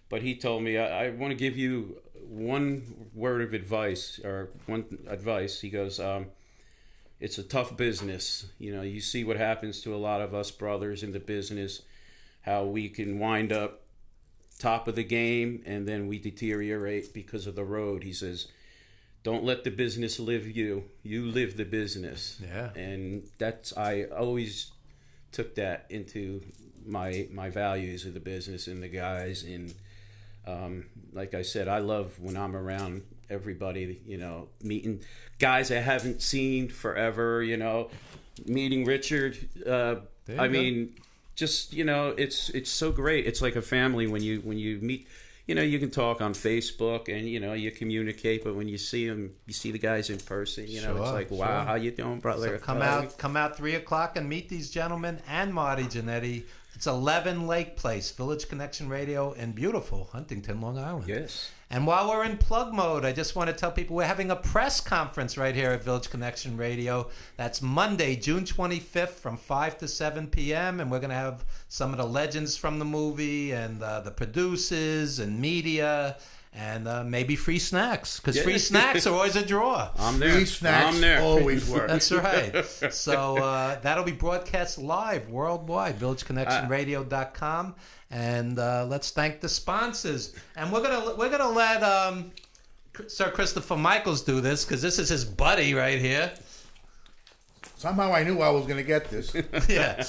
Speaker 13: But he told me, I want to give you one word of advice, or one advice. He goes, it's a tough business. You know, you see what happens to a lot of us brothers in the business, how we can wind up top of the game and then we deteriorate because of the road. He says, don't let the business live you. You live the business.
Speaker 2: Yeah.
Speaker 13: And I always took that into my values of the business and the guys. And like I said, I love when I'm around everybody, you know, meeting guys I haven't seen forever, you know, meeting Richard. I mean, just, you know, it's so great. It's like a family when you meet. You know, you can talk on Facebook and, you know, you communicate, but when you see them, you see the guys in person, you know, it's like, wow, how you doing, brother?
Speaker 2: So come out 3 o'clock and meet these gentlemen and Marty Jannetty. It's 11 Lake Place, Village Connection Radio in beautiful Huntington, Long Island.
Speaker 13: Yes.
Speaker 2: And while we're in plug mode, I just want to tell people we're having a press conference right here at Village Connection Radio. That's Monday, June 25th from 5 to 7 p.m. And we're going to have some of the legends from the movie and the producers and media and maybe free snacks, because free snacks are always a draw.
Speaker 13: I'm there.
Speaker 14: Free snacks always work.
Speaker 2: That's right. So that'll be broadcast live worldwide, villageconnectionradio.com. And let's thank the sponsors. And we're gonna let Sir Christopher Michaels do this, because this is his buddy right here.
Speaker 14: Somehow I knew I was going to get this.
Speaker 2: Yeah.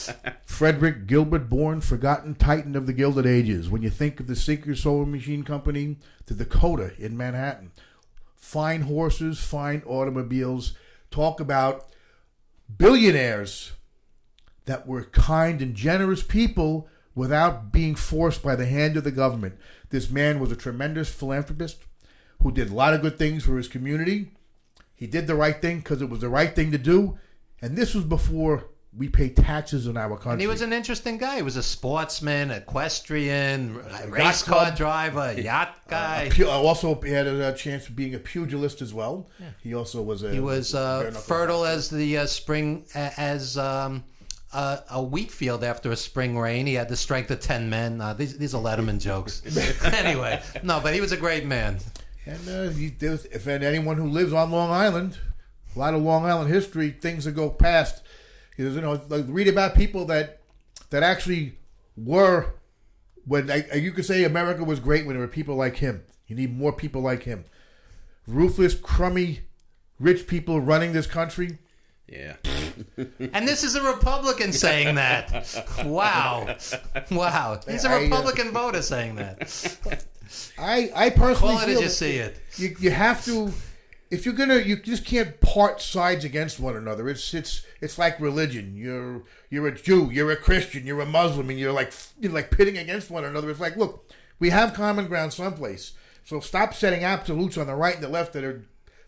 Speaker 14: Frederick Gilbert Bourne, forgotten titan of the Gilded Ages. When you think of the Secret Sewing Machine Company, the Dakota in Manhattan. Fine horses, fine automobiles. Talk about billionaires that were kind and generous people without being forced by the hand of the government. This man was a tremendous philanthropist who did a lot of good things for his community. He did the right thing because it was the right thing to do. And this was before we pay taxes in our country.
Speaker 2: And he was an interesting guy. He was a sportsman, equestrian, race car driver, yacht guy.
Speaker 14: Also, he had a chance of being a pugilist as well. Yeah. He also was
Speaker 2: He was fertile as the spring, as a wheat field after a spring rain. He had the strength of 10 men. These are Letterman jokes. Anyway, no, but he was a great man.
Speaker 14: And if anyone who lives on Long Island, a lot of Long Island history, things that go past. You know, like read about people that actually were, when you could say America was great when there were people like him. You need more people like him. Ruthless, crummy, rich people running this country.
Speaker 13: Yeah.
Speaker 2: And this is a Republican saying that. Wow. He's a Republican voter saying that.
Speaker 14: I personally
Speaker 2: Call it
Speaker 14: feel
Speaker 2: as you see it.
Speaker 14: You have to. If you're gonna, you just can't part sides against one another. It's like religion. You're a Jew, you're a Christian, you're a Muslim, and you're like pitting against one another. It's like, look, we have common ground someplace. So stop setting absolutes on the right and the left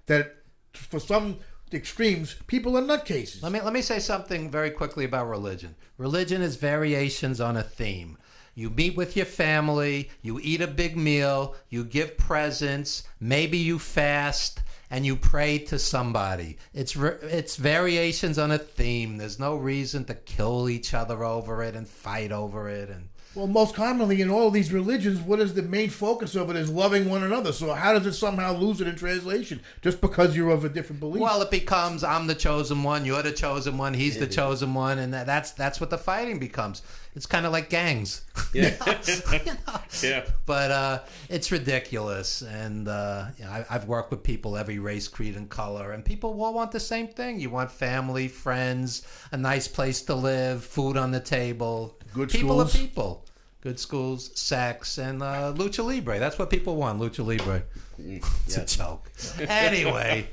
Speaker 14: that for some extremes, people are nutcases.
Speaker 2: Let me say something very quickly about religion. Religion is variations on a theme. You meet with your family, you eat a big meal, you give presents, maybe you fast, and you pray to somebody. It's variations on a theme. There's no reason to kill each other over it and fight over it. And
Speaker 14: well, most commonly in all these religions, what is the main focus of it is loving one another. So how does it somehow lose it in translation just because you're of a different belief?
Speaker 2: Well, it becomes I'm the chosen one, you're the chosen one, he's the chosen one, and that's what the fighting becomes. It's kind of like gangs.
Speaker 13: Yeah.
Speaker 2: Yeah. But it's ridiculous. And I've worked with people, every race, creed, and color, and people all want the same thing. You want family, friends, a nice place to live, food on the table.
Speaker 14: Good
Speaker 2: people
Speaker 14: schools.
Speaker 2: Are people. Good schools, sex, and lucha libre. That's what people want, lucha libre. It's a joke. Anyway,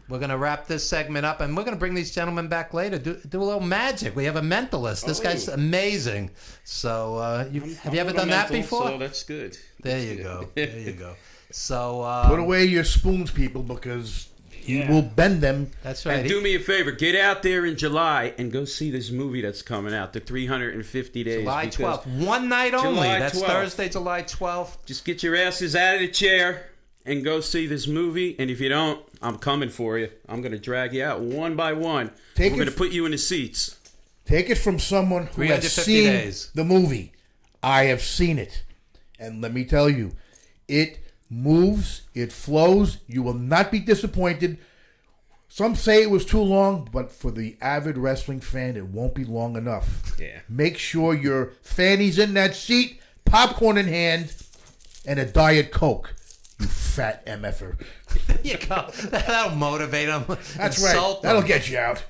Speaker 2: we're going to wrap this segment up, and we're going to bring these gentlemen back later. Do a little magic. We have a mentalist. This guy's amazing. So have you ever done that before?
Speaker 13: So that's good.
Speaker 2: There you go. So
Speaker 14: put away your spoons, people, because you will bend them.
Speaker 2: That's right.
Speaker 13: And do me a favor. Get out there in July and go see this movie that's coming out, the 350 Days.
Speaker 2: July 12th. One night only. That's
Speaker 13: 12th.
Speaker 2: Thursday, July 12th.
Speaker 13: Just get your asses out of the chair and go see this movie. And if you don't, I'm coming for you. I'm going to drag you out one by one. We're going to put you in the seats.
Speaker 14: Take it from someone who has
Speaker 2: 350
Speaker 14: seen
Speaker 2: days.
Speaker 14: the movie. I have seen it. And let me tell you, it moves, it flows. You will not be disappointed. Some say it was too long, but for the avid wrestling fan, it won't be long enough.
Speaker 13: Yeah.
Speaker 14: Make sure your fanny's in that seat, popcorn in hand, and a Diet Coke. You fat MFer.
Speaker 2: There you go. That'll motivate them.
Speaker 14: That's right. That'll get you out.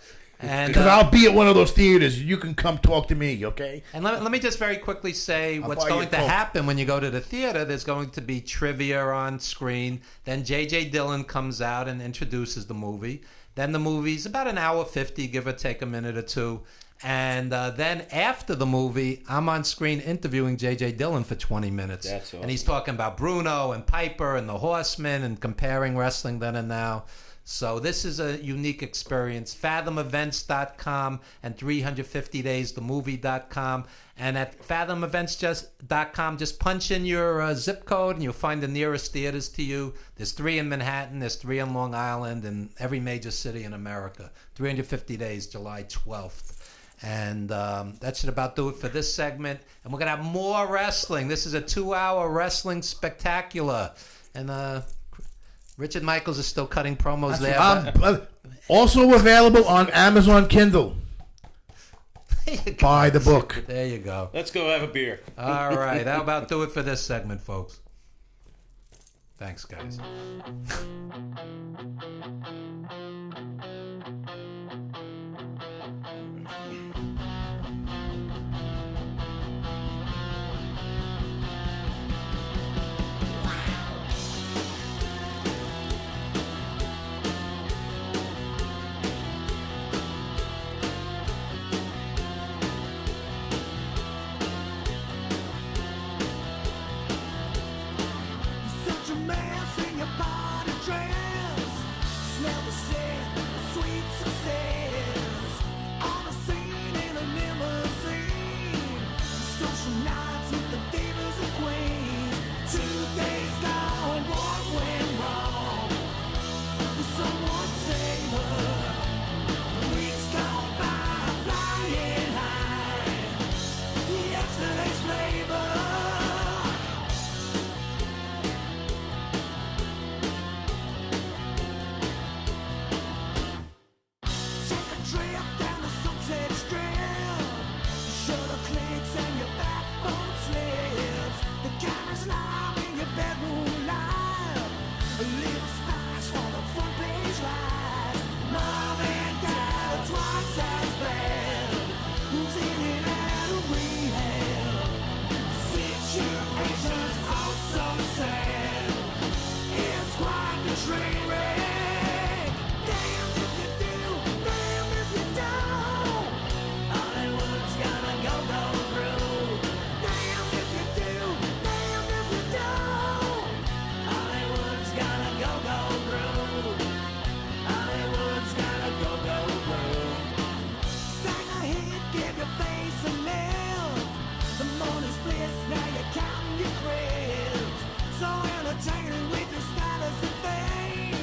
Speaker 2: And,
Speaker 14: because I'll be at one of those theaters. You can come talk to me, okay?
Speaker 2: And let me just very quickly say what's
Speaker 14: buy you
Speaker 2: going
Speaker 14: a
Speaker 2: to
Speaker 14: Coke.
Speaker 2: happen when you go to the theater. There's going to be trivia on screen. Then J.J. Dillon comes out and introduces the movie. Then the movie's about an hour 50, give or take a minute or two. And then after the movie, I'm on screen interviewing J.J. Dillon for 20 minutes.
Speaker 13: That's awesome.
Speaker 2: And he's talking about Bruno and Piper and the Horsemen and comparing wrestling then and now. So this is a unique experience. FathomEvents.com and 350daysthemovie.com. And at FathomEvents.com, just punch in your zip code and you'll find the nearest theaters to you. There's 3 in Manhattan, there's 3 in Long Island, and every major city in America. 350 Days, July 12th. And that should about do it for this segment. And we're going to have more wrestling. This is a 2-hour wrestling spectacular. And Richard Michaels is still cutting promos there.
Speaker 14: Also available on Amazon Kindle. Buy the book.
Speaker 2: There you go.
Speaker 13: Let's go have a beer.
Speaker 2: All right. How about do it for this segment, folks? Thanks, guys.
Speaker 1: Such a mess in your body dress. Smell the scent, sweet success. On the scene in a limousine. Social nights with the divas and queens. 2 days gone, what went wrong? Will someone save her? Weeks gone by, flying high. Yesterday's flavor. Take a trip down the Sunset Strip. Shutter clicks and your backbone slips. The camera's live in your bedroom live. A little spice for the front page lies. Mom and dad are twice as bad. Who's in and out of rehab? Situation's oh so sad. It's quite the train wreck. Damn if you do, damn if you don't. Hollywood's gonna go through. Damn if you do, damn if you don't. Hollywood's gonna go through. Hollywood's gonna go through. Sang a hit, give your face a lift. The morning's bliss, now you're counting your cribs. So entertaining with your status and fame.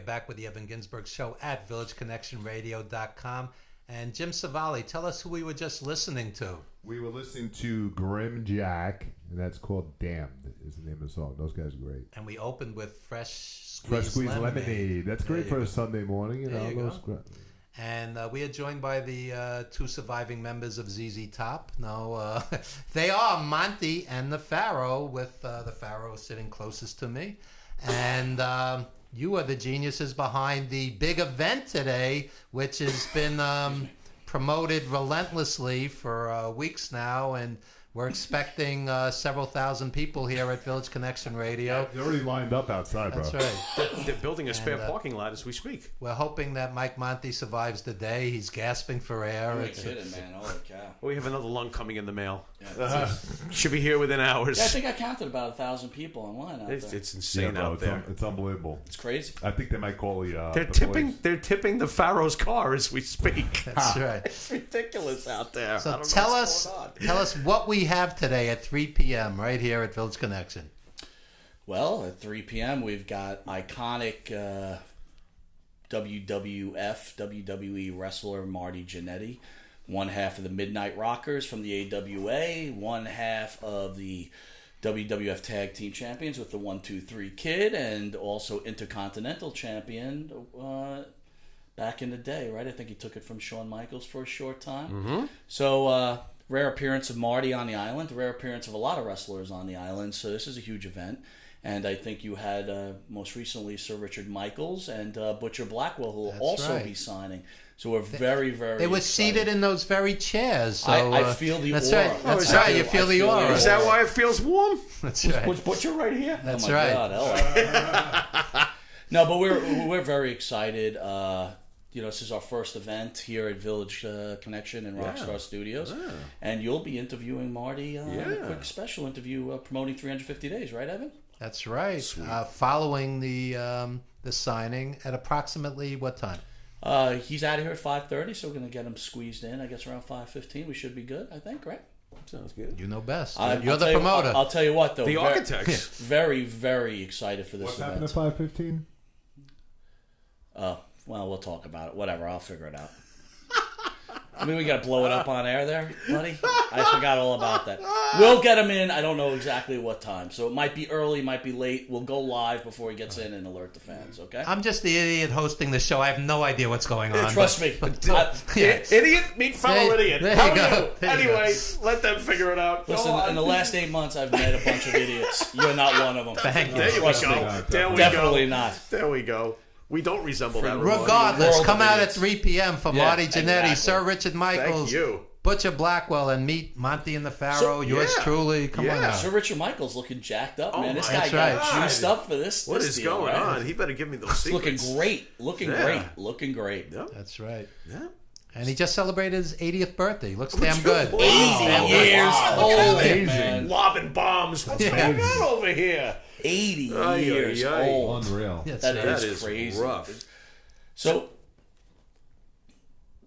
Speaker 2: back with the Evan Ginzburg Show at villageconnectionradio.com. And Jim Savali, tell us who we were just listening to.
Speaker 4: We were listening to Grim Jack, and that's called Damned is the name of the song. Those guys are great.
Speaker 2: And we opened with Fresh Squeezed
Speaker 4: Lemonade. That's great for a Sunday morning.
Speaker 2: There you go. And we are joined by the two surviving members of ZZ Top. No, they are Monty and the Pharaoh, with the Pharaoh sitting closest to me. And you are the geniuses behind the big event today, which has been promoted relentlessly for weeks now. And we're expecting several thousand people here at Village Connection Radio.
Speaker 4: They're already lined up outside, bro.
Speaker 2: That's right.
Speaker 15: They're building a spare parking lot as we speak.
Speaker 2: We're hoping that Mike Monty survives the day. He's gasping for air.
Speaker 16: You're kidding, man. Holy cow.
Speaker 15: We have another lung coming in the mail.
Speaker 16: Yeah,
Speaker 15: Should be here within hours.
Speaker 16: Yeah, I think I counted about 1,000 people online out there.
Speaker 15: It's insane out there.
Speaker 4: It's unbelievable.
Speaker 16: It's crazy.
Speaker 4: I think they might call the.
Speaker 15: They're tipping the Pharaoh's car as we speak.
Speaker 2: That's right.
Speaker 15: It's ridiculous out there.
Speaker 2: So tell us what we have today at 3 p.m. right here at Village Connection.
Speaker 16: Well, at 3 p.m. we've got iconic WWE wrestler Marty Jannetty, one half of the Midnight Rockers from the AWA, one half of the WWF Tag Team Champions with the 1-2-3 Kid, and also Intercontinental Champion back in the day, right? I think he took it from Shawn Michaels for a short time.
Speaker 15: Mm-hmm.
Speaker 16: So, rare appearance of Marty on the island, rare appearance of a lot of wrestlers on the island, so this is a huge event. And I think you had most recently Sir Richard Michaels and Butcher Blackwell, who will also be signing. So we're very, very
Speaker 2: They were
Speaker 16: excited.
Speaker 2: seated in those very chairs. So,
Speaker 16: I feel the
Speaker 2: that's
Speaker 16: aura.
Speaker 2: Right. That's right. You feel the aura.
Speaker 15: Is that why it feels warm?
Speaker 2: That's right.
Speaker 15: Was Butcher right here?
Speaker 2: That's
Speaker 16: oh my
Speaker 2: right.
Speaker 16: God, no, but we're very excited. This is our first event here at Village Connection and Rockstar Studios, and you'll be interviewing Marty. A quick special interview promoting 350 Days, right, Evan?
Speaker 2: That's right. Following the signing at approximately what time?
Speaker 16: He's out of here at 5:30, so we're going to get him squeezed in. I guess around 5:15. We should be good, I think, right?
Speaker 15: Sounds good.
Speaker 2: You know best.
Speaker 16: You're
Speaker 2: You're the promoter.
Speaker 16: I'll tell you what, though.
Speaker 15: The architects.
Speaker 16: Very, very excited for this
Speaker 4: What's
Speaker 16: event.
Speaker 4: happened at 5:15?
Speaker 16: Well, we'll talk about it. Whatever, I'll figure it out. I mean, we got to blow it up on air there, buddy. I forgot all about that. We'll get him in. I don't know exactly what time. So it might be early, might be late. We'll go live before he gets in and alert the fans, okay?
Speaker 2: I'm just the idiot hosting the show. I have no idea what's going on.
Speaker 16: Trust me.
Speaker 15: Idiot meet fellow idiot.
Speaker 2: There
Speaker 15: How
Speaker 2: you
Speaker 15: are
Speaker 2: go.
Speaker 15: you?
Speaker 2: There you
Speaker 15: Anyway,
Speaker 2: go.
Speaker 15: let them figure it out.
Speaker 16: Listen, in the last 8 months, I've met a bunch of idiots. You're not one of them.
Speaker 2: Thank you.
Speaker 15: There we
Speaker 16: Trust
Speaker 15: go.
Speaker 16: me.
Speaker 15: There we
Speaker 16: Definitely
Speaker 15: go.
Speaker 16: not.
Speaker 15: There we go. We don't resemble that.
Speaker 2: Regardless,
Speaker 16: World
Speaker 2: come
Speaker 16: of
Speaker 2: out at
Speaker 16: idiots.
Speaker 2: 3 p.m. for Marty Jannetty,
Speaker 16: exactly.
Speaker 2: Sir Richard Michaels,
Speaker 15: Thank you.
Speaker 2: Butcher Blackwell, and meet Monty and the Pharaoh. Yours truly. Come on out.
Speaker 16: Sir Richard Michael's looking jacked up,
Speaker 15: Oh
Speaker 16: man. This
Speaker 15: my
Speaker 16: guy got
Speaker 2: God.
Speaker 16: juiced up for this.
Speaker 15: What
Speaker 16: this
Speaker 15: is
Speaker 16: deal,
Speaker 15: going
Speaker 16: right?
Speaker 15: on? He better give me those
Speaker 16: He's looking
Speaker 15: secrets.
Speaker 16: great. Looking great.
Speaker 15: Yep.
Speaker 2: That's right.
Speaker 15: Yeah.
Speaker 2: And he just celebrated his 80th birthday. He looks damn good.
Speaker 16: 80 years old, man.
Speaker 15: Lobbing bombs. What's going on over here?
Speaker 16: 80 years
Speaker 15: ay, ay.
Speaker 16: old.
Speaker 4: Unreal.
Speaker 16: That is crazy.
Speaker 15: Rough.
Speaker 16: So,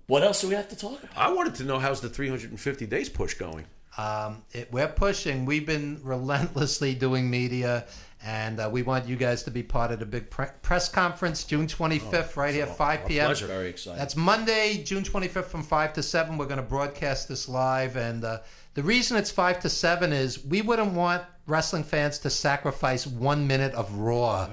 Speaker 16: what else do we have to talk about?
Speaker 15: I wanted to know how's the 350 days push going.
Speaker 2: We're pushing. We've been relentlessly doing media, and we want you guys to be part of the big press conference June 25th, right here, 5 p.m.
Speaker 16: Pleasure. Very excited.
Speaker 2: That's Monday, June 25th from 5 to 7. We're going to broadcast this live, and the reason it's 5 to 7 is we wouldn't want wrestling fans to sacrifice 1 minute of Raw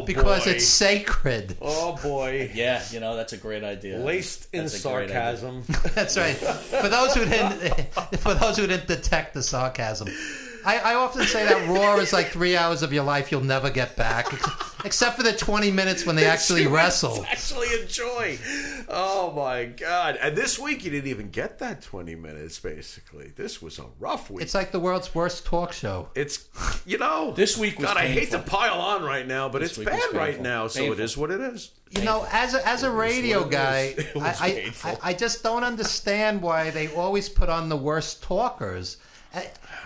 Speaker 2: because it's sacred.
Speaker 15: Oh boy!
Speaker 16: Yeah, that's a great idea.
Speaker 15: Laced in
Speaker 16: That's a great idea.
Speaker 15: sarcasm.
Speaker 2: That's right. For those who didn't detect the sarcasm, I often say that Raw is like 3 hours of your life you'll never get back, except for the 20 minutes when they actually wrestle.
Speaker 15: Actually enjoy. Oh my God! And this week you didn't even get that 20 minutes. Basically, this was a rough week.
Speaker 2: It's like the world's worst talk show.
Speaker 15: It's
Speaker 16: this week was
Speaker 15: God, I hate to
Speaker 16: painful.
Speaker 15: pile on right now, but
Speaker 16: This
Speaker 15: it's
Speaker 16: week was
Speaker 15: bad right
Speaker 16: painful.
Speaker 15: now. So
Speaker 16: Painful.
Speaker 15: it is what it is.
Speaker 2: As a radio guy, I just don't understand why they always put on the worst talkers.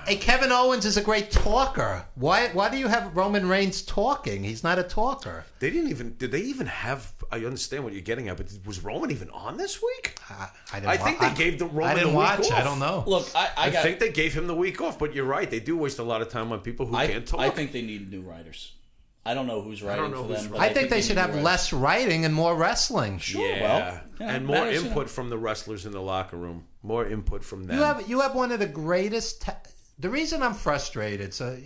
Speaker 2: Hey, Kevin Owens is a great talker. Why do you have Roman Reigns talking? He's not a talker.
Speaker 15: Did they even have? I understand what you're getting at, but was Roman even on this week? I think they gave the Roman.
Speaker 2: I didn't
Speaker 15: the week
Speaker 2: watch.
Speaker 15: off.
Speaker 2: I don't know.
Speaker 16: Look,
Speaker 15: I think they gave him the week off, but you're right. They do waste a lot of time on people who can't talk.
Speaker 16: I think they need new writers. I don't know who's writing for them. But
Speaker 2: I think they should have less writing and more wrestling.
Speaker 15: Yeah, and more input from the wrestlers in the locker room. More input from them.
Speaker 2: You have one of the greatest. The reason I'm frustrated, so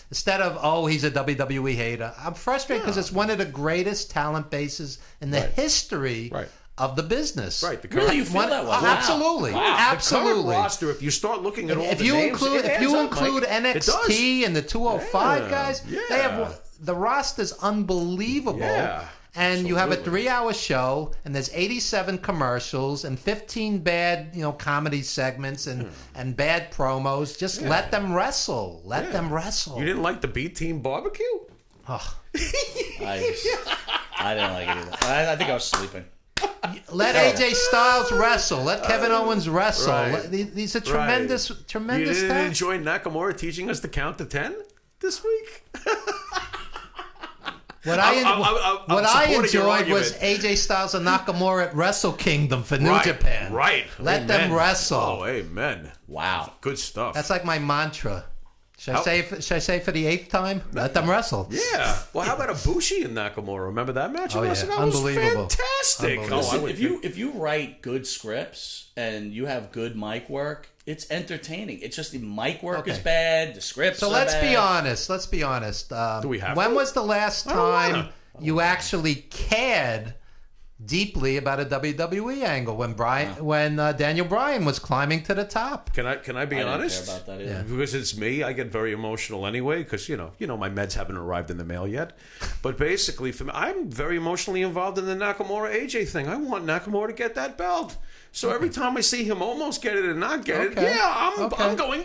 Speaker 2: instead of he's a WWE hater, I'm frustrated because it's one of the greatest talent bases in the history of the business.
Speaker 15: Right.
Speaker 16: Really, you feel that way?
Speaker 2: Absolutely, absolutely.
Speaker 15: The current roster, if you start looking at all
Speaker 2: if
Speaker 15: the
Speaker 2: you
Speaker 15: names,
Speaker 2: include
Speaker 15: it
Speaker 2: if you
Speaker 15: adds up,
Speaker 2: include
Speaker 15: Mike.
Speaker 2: NXT and the 205 guys,
Speaker 15: Yeah.
Speaker 2: they have the roster's unbelievable.
Speaker 15: Yeah.
Speaker 2: And you have a 3-hour show, and there's 87 commercials and 15 bad, comedy segments and bad promos. Just let them wrestle. Let them wrestle.
Speaker 15: You didn't like the B Team barbecue?
Speaker 2: Oh.
Speaker 16: I didn't like it either. I think I was sleeping.
Speaker 2: Let AJ Styles wrestle. Let Kevin Owens wrestle.
Speaker 15: Right.
Speaker 2: These are tremendous
Speaker 15: You
Speaker 2: talents.
Speaker 15: didn't enjoy Nakamura teaching us to count to 10 this week?
Speaker 2: What I
Speaker 15: supporting your
Speaker 2: enjoyed was
Speaker 15: argument.
Speaker 2: AJ Styles and Nakamura at Wrestle Kingdom for New Japan.
Speaker 15: Right.
Speaker 2: Let them wrestle.
Speaker 15: Oh, amen.
Speaker 16: Wow.
Speaker 15: Good stuff.
Speaker 2: That's like my mantra. Should I say it for the 8th time? Let them wrestle.
Speaker 15: Yeah. Well, how about Ibushi and Nakamura? Remember that match?
Speaker 2: Oh, yeah.
Speaker 15: That
Speaker 2: Unbelievable.
Speaker 15: was fantastic.
Speaker 2: Unbelievable.
Speaker 16: Listen, if you write good scripts and you have good mic work, it's entertaining. It's just the mic work is bad, the scripts
Speaker 2: So
Speaker 16: are
Speaker 2: let's
Speaker 16: bad.
Speaker 2: be honest. Let's be honest.
Speaker 15: Do we have
Speaker 2: when
Speaker 15: to?
Speaker 2: was the last time you actually cared deeply about a WWE angle? When Daniel Bryan was climbing to the top.
Speaker 15: Can I be
Speaker 16: I didn't
Speaker 15: honest?
Speaker 16: care about that either.
Speaker 2: Yeah.
Speaker 15: Because it's me, I get very emotional anyway. Because you know, my meds haven't arrived in the mail yet. But basically, for me, I'm very emotionally involved in the Nakamura AJ thing. I want Nakamura to get that belt. So every time I see him almost get it and not get it, I'm going.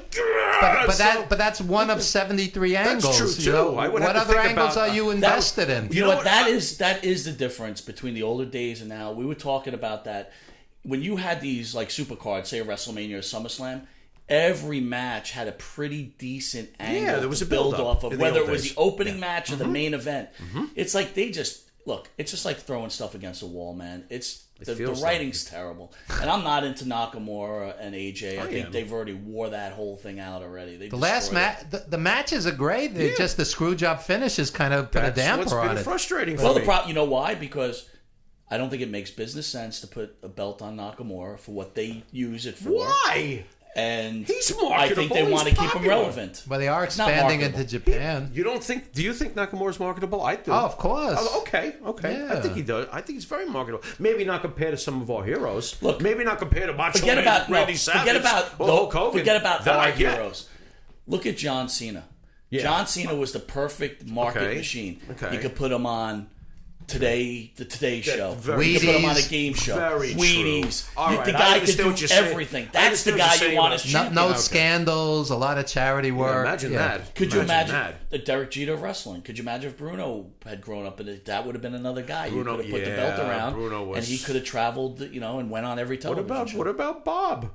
Speaker 2: But that's one of 73 angles.
Speaker 15: That's true too. I would
Speaker 2: what
Speaker 15: have to
Speaker 2: other
Speaker 15: think
Speaker 2: angles
Speaker 15: about,
Speaker 2: are you invested in?
Speaker 16: You know what? That is the difference between the older days and now. We were talking about that when you had these like supercards, say a WrestleMania or SummerSlam. Every match had a pretty decent angle.
Speaker 15: Yeah, there was
Speaker 16: to
Speaker 15: a
Speaker 16: build
Speaker 15: build-up
Speaker 16: off of,
Speaker 15: in the
Speaker 16: whether
Speaker 15: old
Speaker 16: it was
Speaker 15: days.
Speaker 16: the opening match or the
Speaker 15: Mhm.
Speaker 16: main event. It's like they just look. It's just like throwing stuff against a wall, man. The
Speaker 15: feels
Speaker 16: writing's terrible, and I'm not into Nakamura and AJ. I think
Speaker 15: am.
Speaker 16: they've already wore that whole thing out already.
Speaker 2: The last match, the matches are great. They're just the screw job finishes kind of put a damper on it.
Speaker 15: Frustrating.
Speaker 16: Well, the problem, you know why? Because I don't think it makes business sense to put a belt on Nakamura for what they use it for.
Speaker 15: Why?
Speaker 16: And
Speaker 15: He's
Speaker 16: I think they
Speaker 15: marketable.
Speaker 16: want to
Speaker 15: He's
Speaker 16: keep him
Speaker 15: popular.
Speaker 16: relevant.
Speaker 2: Well, they are
Speaker 16: It's not
Speaker 2: expanding
Speaker 16: marketable.
Speaker 2: into Japan.
Speaker 15: You don't think? Do you think Nakamura's marketable? I do.
Speaker 2: Oh, of course.
Speaker 15: Oh, okay.
Speaker 2: Yeah.
Speaker 15: I think he does. I think he's very marketable. Maybe not compared to some of our heroes. Look, maybe not compared to Macho
Speaker 16: Forget
Speaker 15: Man,
Speaker 16: about
Speaker 15: Randy Savage,
Speaker 16: forget about
Speaker 15: or Hulk Hogan.
Speaker 16: forget about
Speaker 15: That
Speaker 16: our
Speaker 15: I get.
Speaker 16: heroes. Look at John Cena.
Speaker 15: Yeah.
Speaker 16: John Cena was the perfect market
Speaker 15: Okay.
Speaker 16: machine.
Speaker 15: Okay.
Speaker 16: You could put him on the Today Show.
Speaker 15: very
Speaker 16: You could put him on a
Speaker 2: Wheaties.
Speaker 16: game show.
Speaker 15: Very
Speaker 16: Wheaties.
Speaker 15: true. All right,
Speaker 16: The
Speaker 15: I
Speaker 16: guy could
Speaker 15: understand
Speaker 16: do
Speaker 15: what you're saying.
Speaker 16: everything.
Speaker 15: I
Speaker 16: That's the
Speaker 15: understand what
Speaker 16: guy
Speaker 15: you're
Speaker 16: you
Speaker 15: saying
Speaker 16: want
Speaker 15: about-
Speaker 16: as
Speaker 2: No,
Speaker 16: champion.
Speaker 2: no scandals, a lot of charity work.
Speaker 15: Imagine that.
Speaker 16: Could you imagine
Speaker 15: that?
Speaker 16: the Derek Jeter of wrestling? Could you imagine if Bruno had grown up in it? That would have been another guy.
Speaker 15: Bruno-
Speaker 16: You could have put the
Speaker 15: yeah,
Speaker 16: belt around,
Speaker 15: Bruno was-
Speaker 16: and he could have traveled, and went on every television show.
Speaker 15: What about Bob?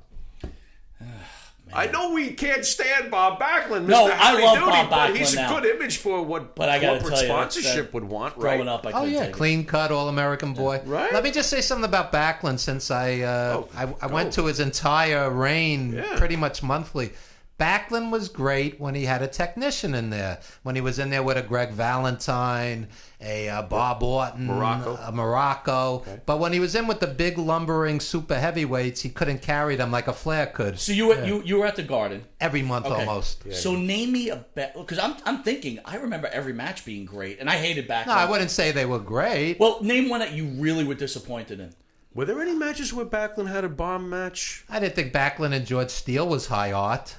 Speaker 15: I know we can't stand Bob Backlund, Mr.
Speaker 16: No, I
Speaker 15: Harry
Speaker 16: love
Speaker 15: Duty,
Speaker 16: Bob
Speaker 15: but he's
Speaker 16: Backlund
Speaker 15: a
Speaker 16: now.
Speaker 15: good image for what
Speaker 16: But I gotta
Speaker 15: corporate
Speaker 16: tell you,
Speaker 15: sponsorship
Speaker 16: that
Speaker 15: would want, right?
Speaker 16: growing up, I
Speaker 2: Oh
Speaker 16: couldn't
Speaker 2: yeah,
Speaker 16: take it.
Speaker 2: clean cut, all American boy.
Speaker 15: Right.
Speaker 2: Let me just say something about Backlund since I went to his entire reign
Speaker 15: Yeah.
Speaker 2: pretty much monthly. Backlund was great when he had a technician in there. When he was in there with a Greg Valentine, a Bob Orton, a Morocco.
Speaker 15: Okay.
Speaker 2: But when he was in with the big lumbering super heavyweights, he couldn't carry them like a Flair could.
Speaker 16: So you were at the Garden
Speaker 2: Every month
Speaker 16: Okay.
Speaker 2: almost.
Speaker 16: So name me a because I'm thinking I remember every match being great, and I hated Backlund.
Speaker 2: No, I wouldn't say they were great.
Speaker 16: Well, name one that you really were disappointed in.
Speaker 15: Were there any matches where Backlund had a bomb match?
Speaker 2: I didn't think Backlund and George Steele was high art.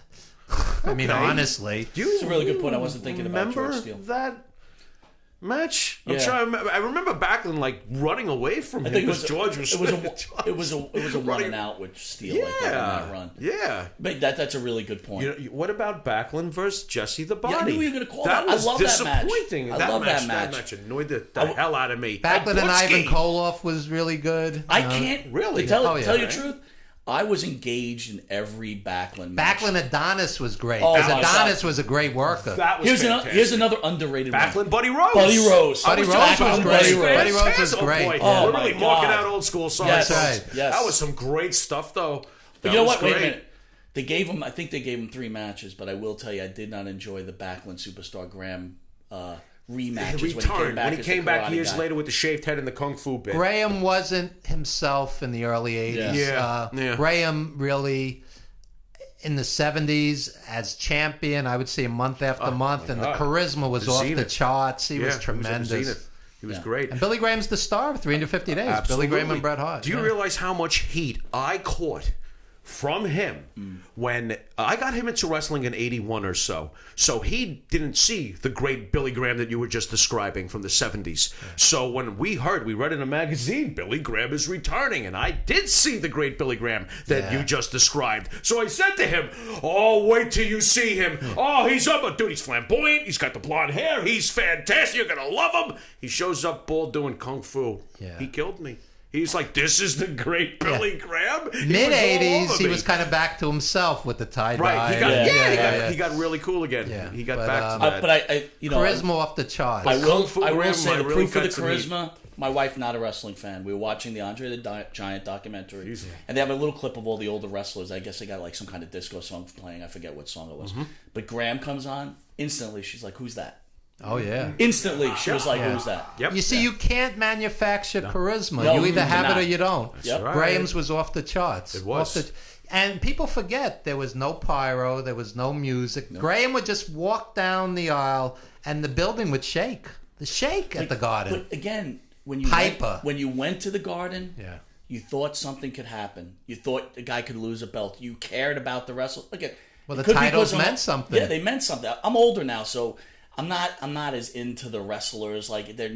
Speaker 2: I mean,
Speaker 15: Okay.
Speaker 2: honestly.
Speaker 15: Do you
Speaker 16: It's a really good point. I wasn't thinking about
Speaker 15: remember
Speaker 16: George Steele.
Speaker 15: that match?
Speaker 16: Yeah.
Speaker 15: I remember Backlund like running away from
Speaker 16: I
Speaker 15: him
Speaker 16: think
Speaker 15: because George was.
Speaker 16: it was a one and out with Steele. I think, on that run.
Speaker 15: Yeah.
Speaker 16: But that's a really good point.
Speaker 15: What about Backlund versus Jesse the Body?
Speaker 16: Yeah, I knew you were gonna call
Speaker 15: that.
Speaker 16: that. I
Speaker 15: Was
Speaker 16: love that match.
Speaker 15: disappointing.
Speaker 16: I love that match.
Speaker 15: That match annoyed the hell out of me.
Speaker 2: Backlund and
Speaker 15: Butski.
Speaker 2: Ivan Koloff was really good.
Speaker 16: I can't
Speaker 15: really
Speaker 16: to tell
Speaker 2: Oh, yeah.
Speaker 16: you the truth. I was engaged in every Backlund match.
Speaker 2: Backlund Adonis was great.
Speaker 16: Oh,
Speaker 2: Because
Speaker 16: my
Speaker 2: Adonis was a great worker.
Speaker 15: That was fantastic.
Speaker 16: Here's another underrated one.
Speaker 15: Backlund, Buddy Rose.
Speaker 16: Buddy Rose.
Speaker 2: Buddy Rose was great. Buddy Rose was great.
Speaker 15: Boy.
Speaker 16: Oh,
Speaker 15: We're
Speaker 16: my
Speaker 15: really
Speaker 16: God.
Speaker 15: marking out old school songs.
Speaker 16: Yes.
Speaker 15: folks.
Speaker 2: Right.
Speaker 16: Yes.
Speaker 15: That was some great stuff, though.
Speaker 16: But
Speaker 15: That
Speaker 16: you know
Speaker 15: was
Speaker 16: what? Wait a
Speaker 15: great.
Speaker 16: minute. They gave him. I think they gave him 3 matches, but I will tell you, I did not enjoy the Backlund Superstar Graham rematches
Speaker 15: He returned when he came back years later with the shaved head and the kung fu bit.
Speaker 2: Graham wasn't himself in the early 80s.
Speaker 15: Yeah.
Speaker 2: Graham really, in the 70s, as champion, I would say month after month, and the charisma was off the charts. He was tremendous.
Speaker 15: He was great.
Speaker 2: And Billy Graham's the star of 350 Days.
Speaker 15: Absolutely.
Speaker 2: Billy Graham and Bret Hart.
Speaker 15: Do you realize how much heat I caught from him when I got him into wrestling in 81 or so? So he didn't see the great Billy Graham that you were just describing from the 70s. So when we read in a magazine, Billy Graham is returning. And I did see the great Billy Graham that you just described. So I said to him, oh, wait till you see him. Oh, he's up. Dude, he's flamboyant. He's got the blonde hair. He's fantastic. You're going to love him. He shows up bald doing kung fu.
Speaker 2: Yeah.
Speaker 15: He killed me. He's like, this is the great Billy Graham.
Speaker 2: Mid-80s, he was kind of back to himself with the tie-dye.
Speaker 15: Right, he got really cool again.
Speaker 2: Yeah.
Speaker 15: He got back to that.
Speaker 16: But I
Speaker 2: charisma off the charts.
Speaker 16: I will
Speaker 15: Graham
Speaker 16: say the
Speaker 15: really
Speaker 16: proof of the
Speaker 15: got some heat.
Speaker 16: charisma. My wife, not a wrestling fan. We were watching the Andre the Giant documentary, and they have a little clip of all the older wrestlers. I guess they got like some kind of disco song playing. I forget what song it was. But Graham comes on instantly. She's like, "Who's that?"
Speaker 2: Oh, yeah.
Speaker 16: Instantly, she was like, "Who's that?"
Speaker 15: Yep.
Speaker 2: You see, you can't manufacture charisma.
Speaker 16: No,
Speaker 2: you either
Speaker 16: you
Speaker 2: have
Speaker 16: cannot.
Speaker 2: it or you don't.
Speaker 16: Yep.
Speaker 15: right.
Speaker 2: Graham's was off the charts.
Speaker 15: It was.
Speaker 2: And people forget there was no pyro, there was no music. Graham would just walk down the aisle and the building would shake. The shake at the Garden.
Speaker 16: But again, when you went to the Garden, you thought something could happen. You thought a guy could lose a belt. You cared about the wrestler. Again,
Speaker 2: Well, the titles meant something.
Speaker 16: Yeah, they meant something. I'm older now, so I'm not as into the wrestlers. Like they're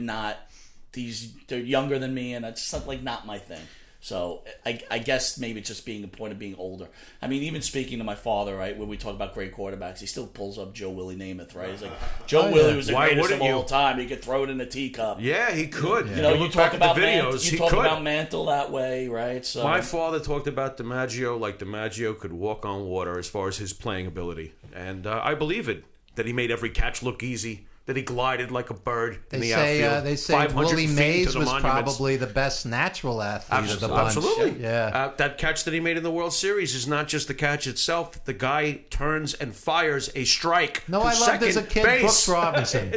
Speaker 16: younger than me, and it's like not my thing. So I guess maybe it's just being a point of being older. I mean, even speaking to my father, right, when we talk about great quarterbacks, he still pulls up Joe Willie Namath, right? He's like, Joe Willie was the greatest of all time. He could throw it in a teacup.
Speaker 15: Yeah, he could.
Speaker 16: You know, you talk about
Speaker 15: videos.
Speaker 16: you talk about Mantle that way, right? So
Speaker 15: my father talked about DiMaggio like DiMaggio could walk on water as far as his playing ability, and I believe it. That he made every catch look easy. That he glided like a bird in the outfield.
Speaker 2: They say Willie Mays was probably the best natural athlete of the bunch.
Speaker 15: Absolutely.
Speaker 2: Yeah.
Speaker 15: That catch that he made in the World Series is not just the catch itself. The guy turns and fires a strike.
Speaker 2: No,
Speaker 15: to
Speaker 2: I loved as a kid
Speaker 15: base.
Speaker 2: Brooks Robinson.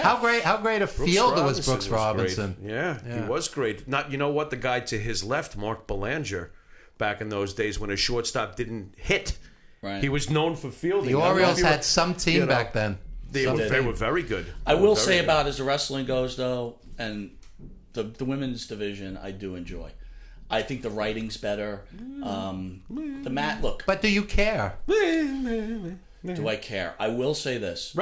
Speaker 2: How great a fielder was Brooks Robinson.
Speaker 15: Yeah, he was great. You know what? The guy to his left, Mark Belanger, back in those days when a shortstop didn't hit.
Speaker 16: Right.
Speaker 15: He was known for fielding.
Speaker 2: The Orioles had some team back then.
Speaker 15: They were very good.
Speaker 16: I will say about as the wrestling goes, though, and the women's division, I do enjoy. I think the writing's better. The mat look.
Speaker 2: But do you care?
Speaker 16: Do I care? I will say this.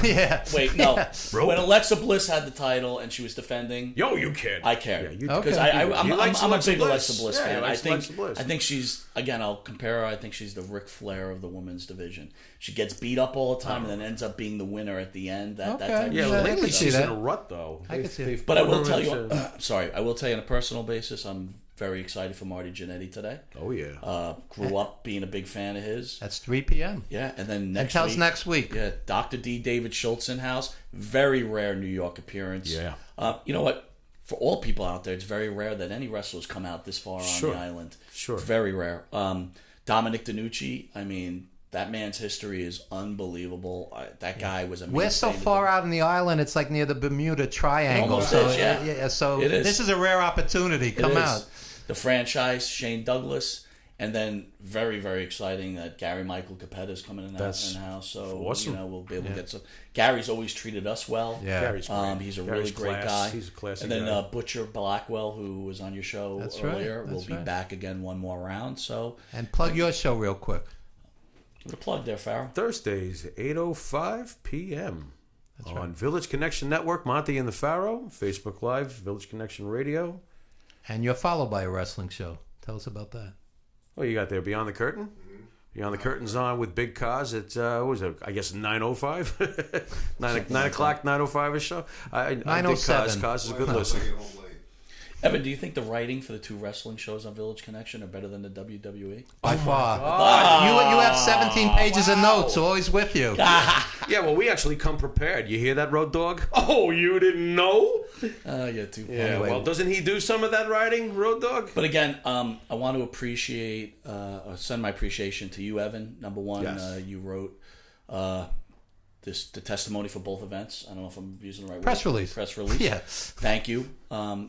Speaker 2: Yeah.
Speaker 16: Wait, no. When Alexa Bliss had the title and she was defending,
Speaker 15: you cared.
Speaker 16: I cared
Speaker 15: Yeah,
Speaker 16: because I'm a big Alexa Bliss
Speaker 15: Yeah,
Speaker 16: fan.
Speaker 15: you
Speaker 16: I
Speaker 15: like
Speaker 16: think
Speaker 15: Alexa Bliss.
Speaker 16: I think she's I'll compare her. I think she's the Ric Flair of the women's division. She gets beat up all the time and then ends up being the winner at the end. That type of
Speaker 15: Yeah,
Speaker 16: shit.
Speaker 15: lately she's in a rut though.
Speaker 2: I can see it.
Speaker 16: But I will tell you, sorry, I will tell you on a personal basis, I'm very excited for Marty Jannetty today.
Speaker 15: Oh yeah.
Speaker 16: Grew up being a big fan of his.
Speaker 2: That's 3 p.m.
Speaker 16: Yeah, and then
Speaker 2: next week.
Speaker 16: Yeah, Dr. D. David Schultz in house. Very rare New York appearance.
Speaker 15: Yeah.
Speaker 16: You know what? For all people out there, it's very rare that any wrestlers come out this far on the island.
Speaker 15: Sure.
Speaker 16: It's very rare. Dominic DiNucci, I mean, that man's history is unbelievable. That guy was amazing.
Speaker 2: We're so far out on the island, it's like near the Bermuda Triangle.
Speaker 16: Almost
Speaker 2: So,
Speaker 16: is, yeah.
Speaker 2: So
Speaker 16: It is.
Speaker 2: this is a rare opportunity. Come out.
Speaker 16: The franchise, Shane Douglas, and then very, very exciting that Gary Michael Capetta is coming in the house. So
Speaker 15: awesome.
Speaker 16: we'll be able to get some. Gary's always treated us well.
Speaker 2: Yeah.
Speaker 15: Gary's great.
Speaker 16: He's a
Speaker 15: Gary's
Speaker 16: really great
Speaker 15: class.
Speaker 16: guy.
Speaker 15: He's a classy
Speaker 16: And then
Speaker 15: guy.
Speaker 16: Butcher Blackwell, who was on your show earlier, will be back again one more round. So
Speaker 2: And plug your show real quick.
Speaker 16: the plug there, Farrell.
Speaker 15: Thursdays, 8:05 p.m. on Village Connection Network, Monty and the Pharaoh, Facebook Live, Village Connection Radio.
Speaker 2: And you're followed by a wrestling show. Tell us about that.
Speaker 15: Oh, you got there Beyond the Curtain? Beyond the Curtain's on with Big Cause at, what was it, I guess 9:05? 9 o'clock, 9:05 or so? I dig
Speaker 2: 9:07.
Speaker 15: Cause is a good listen.
Speaker 16: Evan, do you think the writing for the two wrestling shows on Village Connection are better than the WWE?
Speaker 2: By far. You have 17 pages of notes always with you.
Speaker 15: Yeah, well, we actually come prepared. You hear that, Road Dog? Oh, you didn't know?
Speaker 16: Yeah, too funny.
Speaker 15: Yeah,
Speaker 2: Anyway.
Speaker 15: well, doesn't he do some of that writing, Road Dog?
Speaker 16: But again, I want to appreciate, send my appreciation to you, Evan. Number one,
Speaker 15: Yes.
Speaker 16: you wrote the testimony for both events. I don't know if I'm using the right
Speaker 2: Press
Speaker 16: word.
Speaker 2: release.
Speaker 16: Press release.
Speaker 2: Yeah.
Speaker 16: Thank you.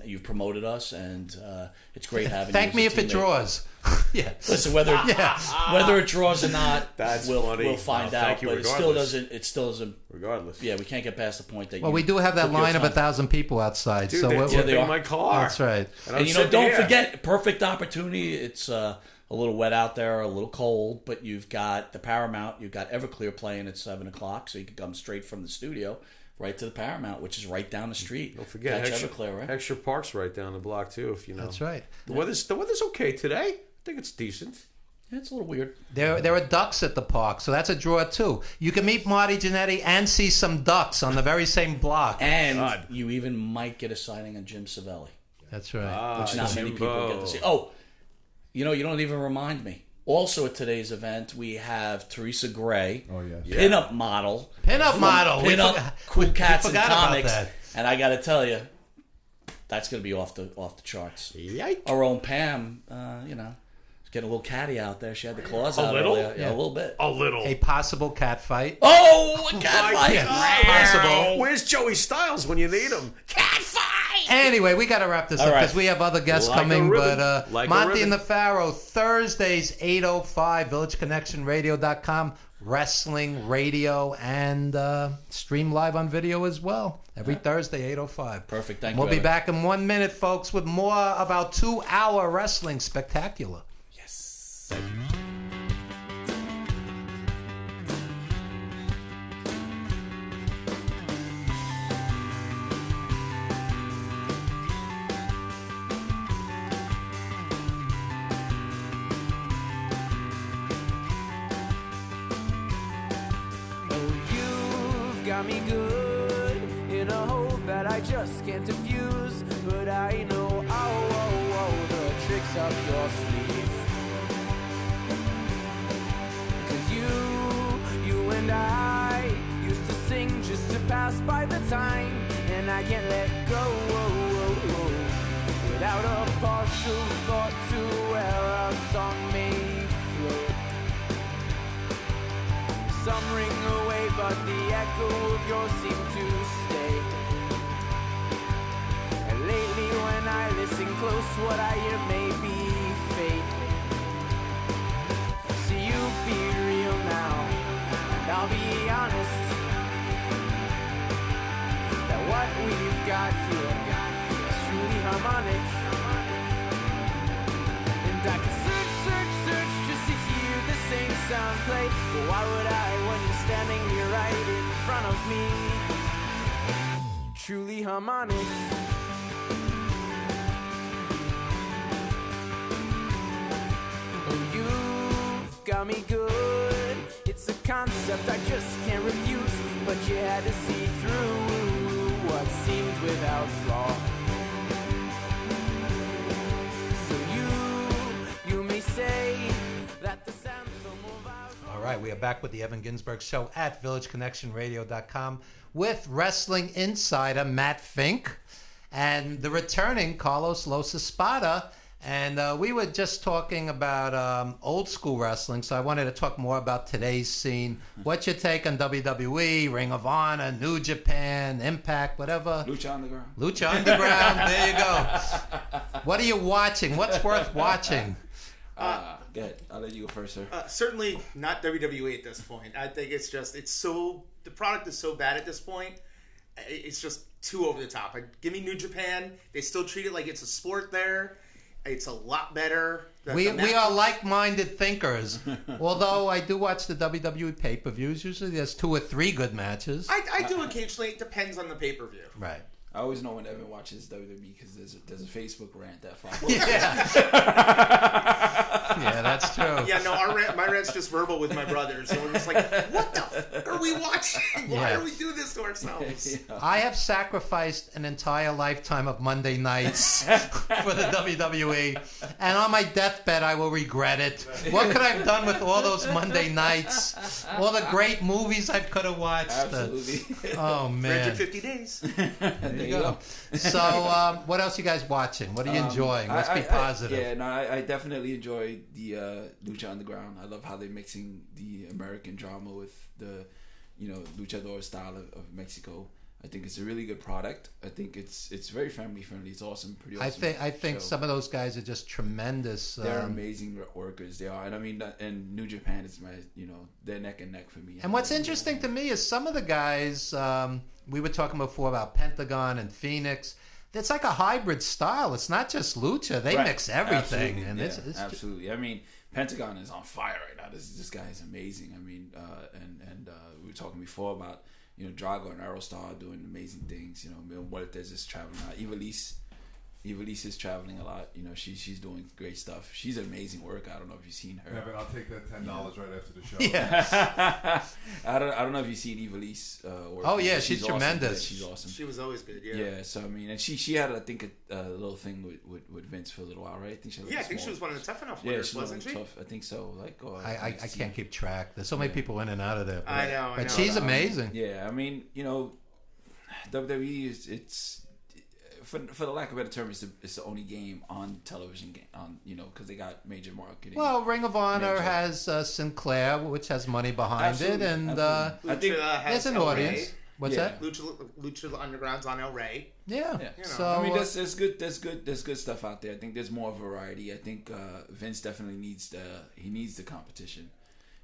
Speaker 16: You've promoted us, and it's great having
Speaker 2: Thank
Speaker 16: you.
Speaker 2: me
Speaker 16: as a
Speaker 2: if it
Speaker 16: teammate.
Speaker 2: draws. Yeah.
Speaker 16: Listen, whether it draws or not,
Speaker 15: That's
Speaker 16: we'll
Speaker 15: funny.
Speaker 16: find
Speaker 15: No,
Speaker 16: out.
Speaker 15: thank you
Speaker 16: But
Speaker 15: regardless.
Speaker 16: it still doesn't.
Speaker 15: Regardless.
Speaker 16: Yeah, we can't get past the point that.
Speaker 2: Well,
Speaker 16: you
Speaker 2: we do have that
Speaker 16: took your
Speaker 2: line of
Speaker 16: time.
Speaker 2: 1,000 people outside.
Speaker 15: Dude,
Speaker 2: so
Speaker 15: they're
Speaker 2: we're
Speaker 15: tipping my car.
Speaker 2: That's right.
Speaker 16: And don't forget, perfect opportunity. It's a little wet out there, a little cold, but you've got the Paramount. You've got Everclear playing at 7:00, so you can come straight from the studio right to the Paramount, which is right down the street.
Speaker 15: Don't forget,
Speaker 16: Catch
Speaker 15: Extra,
Speaker 16: Everclear, right?
Speaker 15: Extra Park's right down the block too. If you know.
Speaker 2: That's right.
Speaker 15: The weather's okay today. I think it's decent.
Speaker 16: Yeah, it's a little weird.
Speaker 2: There are ducks at the park, so that's a draw too. You can meet Marty Jannetty and see some ducks on the very same block.
Speaker 16: And you even might get a sighting on Jim Savelli.
Speaker 2: That's right.
Speaker 16: Which not many people get to see. Oh, you don't even remind me. Also at today's event, we have Teresa Gray, pinup model.
Speaker 2: Pinup model.
Speaker 16: Pinup Cool Cats and
Speaker 2: forgot about
Speaker 16: Comics.
Speaker 2: that.
Speaker 16: And I got to tell you, that's going to be off the charts. Our own Pam, is getting a little catty out there. She had the claws out earlier. Yeah, a little bit.
Speaker 15: A little.
Speaker 2: A possible cat fight.
Speaker 16: Oh, a cat fight.
Speaker 2: Yeah, possible.
Speaker 15: Where's Joey Styles when you need him?
Speaker 16: Cat fight.
Speaker 2: Anyway, we got to wrap this
Speaker 16: All
Speaker 2: up
Speaker 16: right.
Speaker 2: because we have other guests
Speaker 15: Like a
Speaker 2: coming.
Speaker 15: ribbon.
Speaker 2: But
Speaker 15: Like a
Speaker 2: Monty
Speaker 15: ribbon.
Speaker 2: and the Pharaoh, Thursdays, 8:05, VillageConnectionRadio.com, wrestling radio, and stream live on video as well. Every Thursday, 8:05.
Speaker 16: Perfect. Thank you.
Speaker 2: We'll be
Speaker 16: Evan.
Speaker 2: back in 1 minute, folks, with more of our 2-hour wrestling spectacular.
Speaker 16: Yes.
Speaker 1: You've got me good in a hole that I just can't diffuse. But I know, the tricks up your sleeve. 'Cause you and I used to sing just to pass by the time. And I can't let go without a partial thought to where our song may float. Some ring away, but the echo of yours seem to stay. And lately when I listen close, what I hear may be fake. See, you be real now, and I'll be honest, that what we've got here is truly harmonic. And I can search just to hear the same sound play. But why would I when you're standing here right in front of me? Truly harmonic. Oh, you've got me good. It's a concept I just can't refuse. But you had to see through what seemed without flaw. So you may say that the anthem of ours.
Speaker 2: All right, we are back with the Evan Ginzburg Show at VillageConnectionRadio.com with wrestling insider Matt Fink and the returning Carlos Los Espada. And we were just talking about old school wrestling, so I wanted to talk more about today's scene. What's your take on WWE, Ring of Honor, New Japan, Impact, whatever?
Speaker 3: Lucha Underground.
Speaker 2: Lucha Underground, there you go. What are you watching? What's worth watching?
Speaker 3: Go ahead. I'll let you go first, sir.
Speaker 17: Certainly not WWE at this point. I think the product is so bad at this point. It's just too over the top. Give me New Japan. They still treat it like it's a sport there. It's a lot better.
Speaker 2: We are like-minded thinkers. Although I do watch the WWE pay-per-views. Usually there's 2 or 3 good matches.
Speaker 17: I do occasionally. It depends on the pay-per-view.
Speaker 2: Right.
Speaker 3: I always know when Evan watches WWE because there's a Facebook rant that follows.
Speaker 2: Yeah. Yeah, that's true.
Speaker 17: Yeah, no, my rant's just verbal with my brother. So we're just like, what the f are we watching? Why are we doing this to ourselves?
Speaker 2: I have sacrificed an entire lifetime of Monday nights for the WWE, and on my deathbed I will regret it. What could I have done with all those Monday nights? All the great movies I could have watched.
Speaker 3: Absolutely.
Speaker 2: Oh, man.
Speaker 17: 350 days.
Speaker 2: There you go. So, what else you guys watching? What are you enjoying? Let's be positive.
Speaker 3: I definitely enjoy the Lucha Underground. I love how they're mixing the American drama with the luchador style of Mexico. I think it's a really good product. I think it's very family friendly. It's awesome, pretty awesome.
Speaker 2: I think some of those guys are just tremendous.
Speaker 3: They're amazing workers. They are, and I mean, and New Japan is they're neck and neck for me.
Speaker 2: And what's interesting to me is some of the guys we were talking before about Pentagon and Phoenix. It's like a hybrid style. It's not just lucha. They mix everything,
Speaker 3: absolutely.
Speaker 2: and it's
Speaker 3: absolutely. I mean, Pentagon is on fire right now. This guy is amazing. I mean, and we were talking before about Drago and Aerostar doing amazing things. Muertes is traveling out. Ivelisse is traveling a lot. She's doing great stuff. She's an amazing worker. I don't know if you've seen her.
Speaker 4: Yeah, but I'll take that $10 right after the show.
Speaker 3: Yeah. I don't know if you've seen Ivelisse work.
Speaker 2: Oh yeah, she's tremendous.
Speaker 3: Awesome. She's awesome.
Speaker 17: She was always good. Yeah.
Speaker 3: Yeah. So I mean, and she had I think a little thing with Vince for a little while, right? I think she.
Speaker 17: I think she was one of the Tough Enough winners, wasn't she?
Speaker 3: I think so.
Speaker 2: I can't keep track. There's so many people in and out of there.
Speaker 17: I know.
Speaker 2: But she's amazing.
Speaker 3: Yeah. I mean, WWE is for the lack of a better term, it's the only game on television because they got major marketing.
Speaker 2: Well, Ring of Honor has Sinclair, which has money behind it, and
Speaker 3: I think
Speaker 2: there's an audience. What's that?
Speaker 17: Lucha Underground's on El Rey.
Speaker 2: Yeah.
Speaker 3: So I mean, there's good stuff out there. I think there's more variety. I think Vince definitely needs the competition.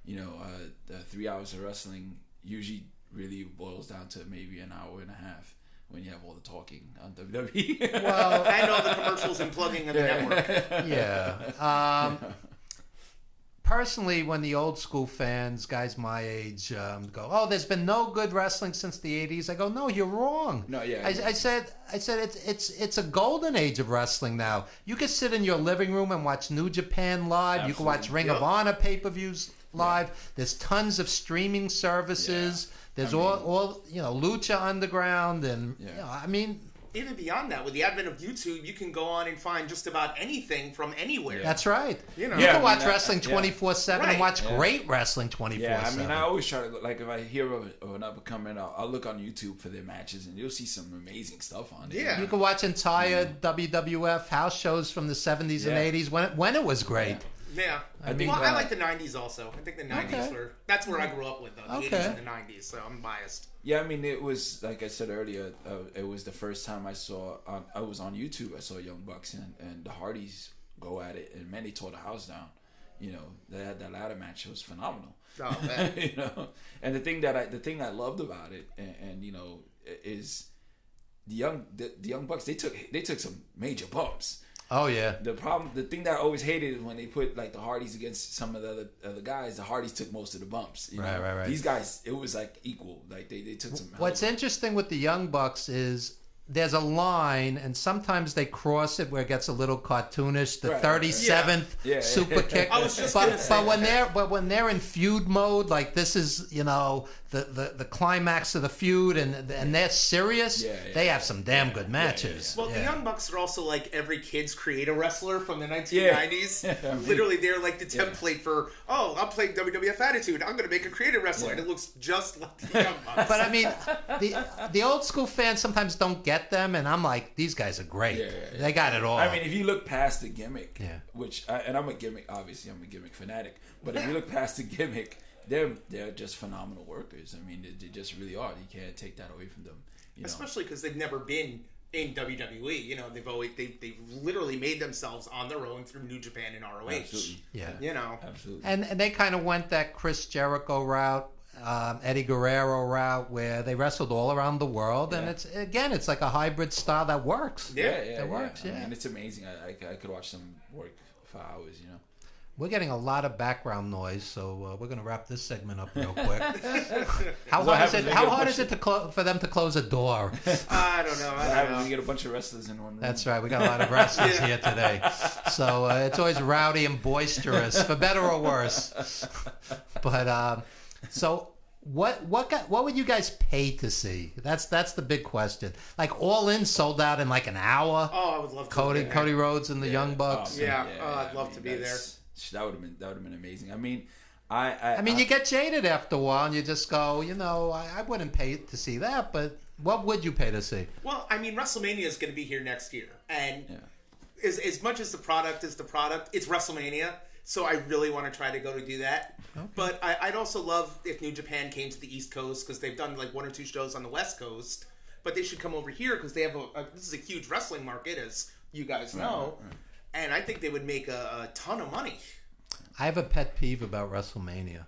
Speaker 3: The 3 hours of wrestling usually really boils down to maybe an hour and a half when you have all the talking on WWE.
Speaker 17: Well, and all the commercials and plugging of the network.
Speaker 2: Yeah. Personally, when the old school fans, guys my age, go, "Oh, there's been no good wrestling since the '80s," I go, "No, you're wrong."
Speaker 3: No, yeah.
Speaker 2: I said it's a golden age of wrestling now. You can sit in your living room and watch New Japan live.
Speaker 3: Absolutely.
Speaker 2: You can watch Ring of Honor pay-per-views live. There's tons of streaming services. There's all Lucha Underground, and I mean.
Speaker 17: Even beyond that, with the advent of YouTube, you can go on and find just about anything from anywhere.
Speaker 2: That's right. You can watch wrestling 24/7 and watch great wrestling 24/7.
Speaker 3: Yeah, I mean, I always try to if I hear of an up and coming, I'll look on YouTube for their matches, and you'll see some amazing stuff on there.
Speaker 2: Yeah, you can watch entire WWF house shows from the 70s and 80s when it was great.
Speaker 17: Yeah. I like the 90s also. I think the 90s that's where I grew up with, though. The 80s and the 90s, so I'm biased.
Speaker 3: Yeah, I mean, it was, like I said earlier, it was the first time I was on YouTube, I saw Young Bucks and the Hardys go at it, and man, they tore the house down. They had that ladder match. It was phenomenal.
Speaker 17: Oh, man.
Speaker 3: And the thing I loved about it, and is the Young Bucks, they took some major bumps.
Speaker 2: Oh yeah.
Speaker 3: The thing that I always hated is when they put the Hardys against some of the other guys. The Hardys took most of the bumps.
Speaker 2: Right.
Speaker 3: These guys, it was equal. They took some.
Speaker 2: What's interesting with the Young Bucks is there's a line, and sometimes they cross it where it gets a little cartoonish. The 37th super kick.
Speaker 17: I was just gonna say
Speaker 2: but when they're in feud mode, like this is the climax of the feud, and they're serious. They have some damn good matches.
Speaker 17: Well, the Young Bucks are also like every kid's create a wrestler from the 1990s. Literally, they're like the template for I'm playing WWF Attitude. I'm going to make a creative wrestler, and it looks just like the Young Bucks.
Speaker 2: But I mean, the old school fans sometimes don't get them, and I'm like, these guys are great. They got it all.
Speaker 3: I mean, if you look past the gimmick, and I'm a gimmick fanatic, but if you look past the gimmick, they're just phenomenal workers. I mean, they just really are. You can't take that away from them.
Speaker 17: Especially because they've never been in WWE. They've literally made themselves on their own through New Japan and ROH.
Speaker 3: Absolutely.
Speaker 2: Yeah.
Speaker 3: Absolutely.
Speaker 2: And they kind of went that Chris Jericho route. Eddie Guerrero route where they wrestled all around the world, and it's like a hybrid style that works. It works.
Speaker 3: I mean, it's amazing. I could watch them work for hours.
Speaker 2: We're getting a lot of background noise, so we're going to wrap this segment up real quick. How hard is it for them to close a door?
Speaker 17: I don't know.
Speaker 3: We get a bunch of wrestlers in one room.
Speaker 2: That's right. We got a lot of wrestlers here today, so it's always rowdy and boisterous, for better or worse. But so what would you guys pay to see? That's the big question. Like All In sold out in like an hour.
Speaker 17: Oh, I would love to.
Speaker 2: Cody Rhodes and the Young Bucks.
Speaker 17: I'd love to be there.
Speaker 3: That would have been amazing. I mean,
Speaker 2: you get jaded after a while, and you just go, I wouldn't pay to see that, but what would you pay to see?
Speaker 17: Well, I mean, WrestleMania is going to be here next year, and as much as the product is the product, it's WrestleMania. So I really want to try to go to do that. But I'd also love if New Japan came to the East Coast, because they've done like 1 or 2 shows on the West Coast. But they should come over here because they have this is a huge wrestling market, as you guys know, and I think they would make a ton of money.
Speaker 2: I have a pet peeve about WrestleMania.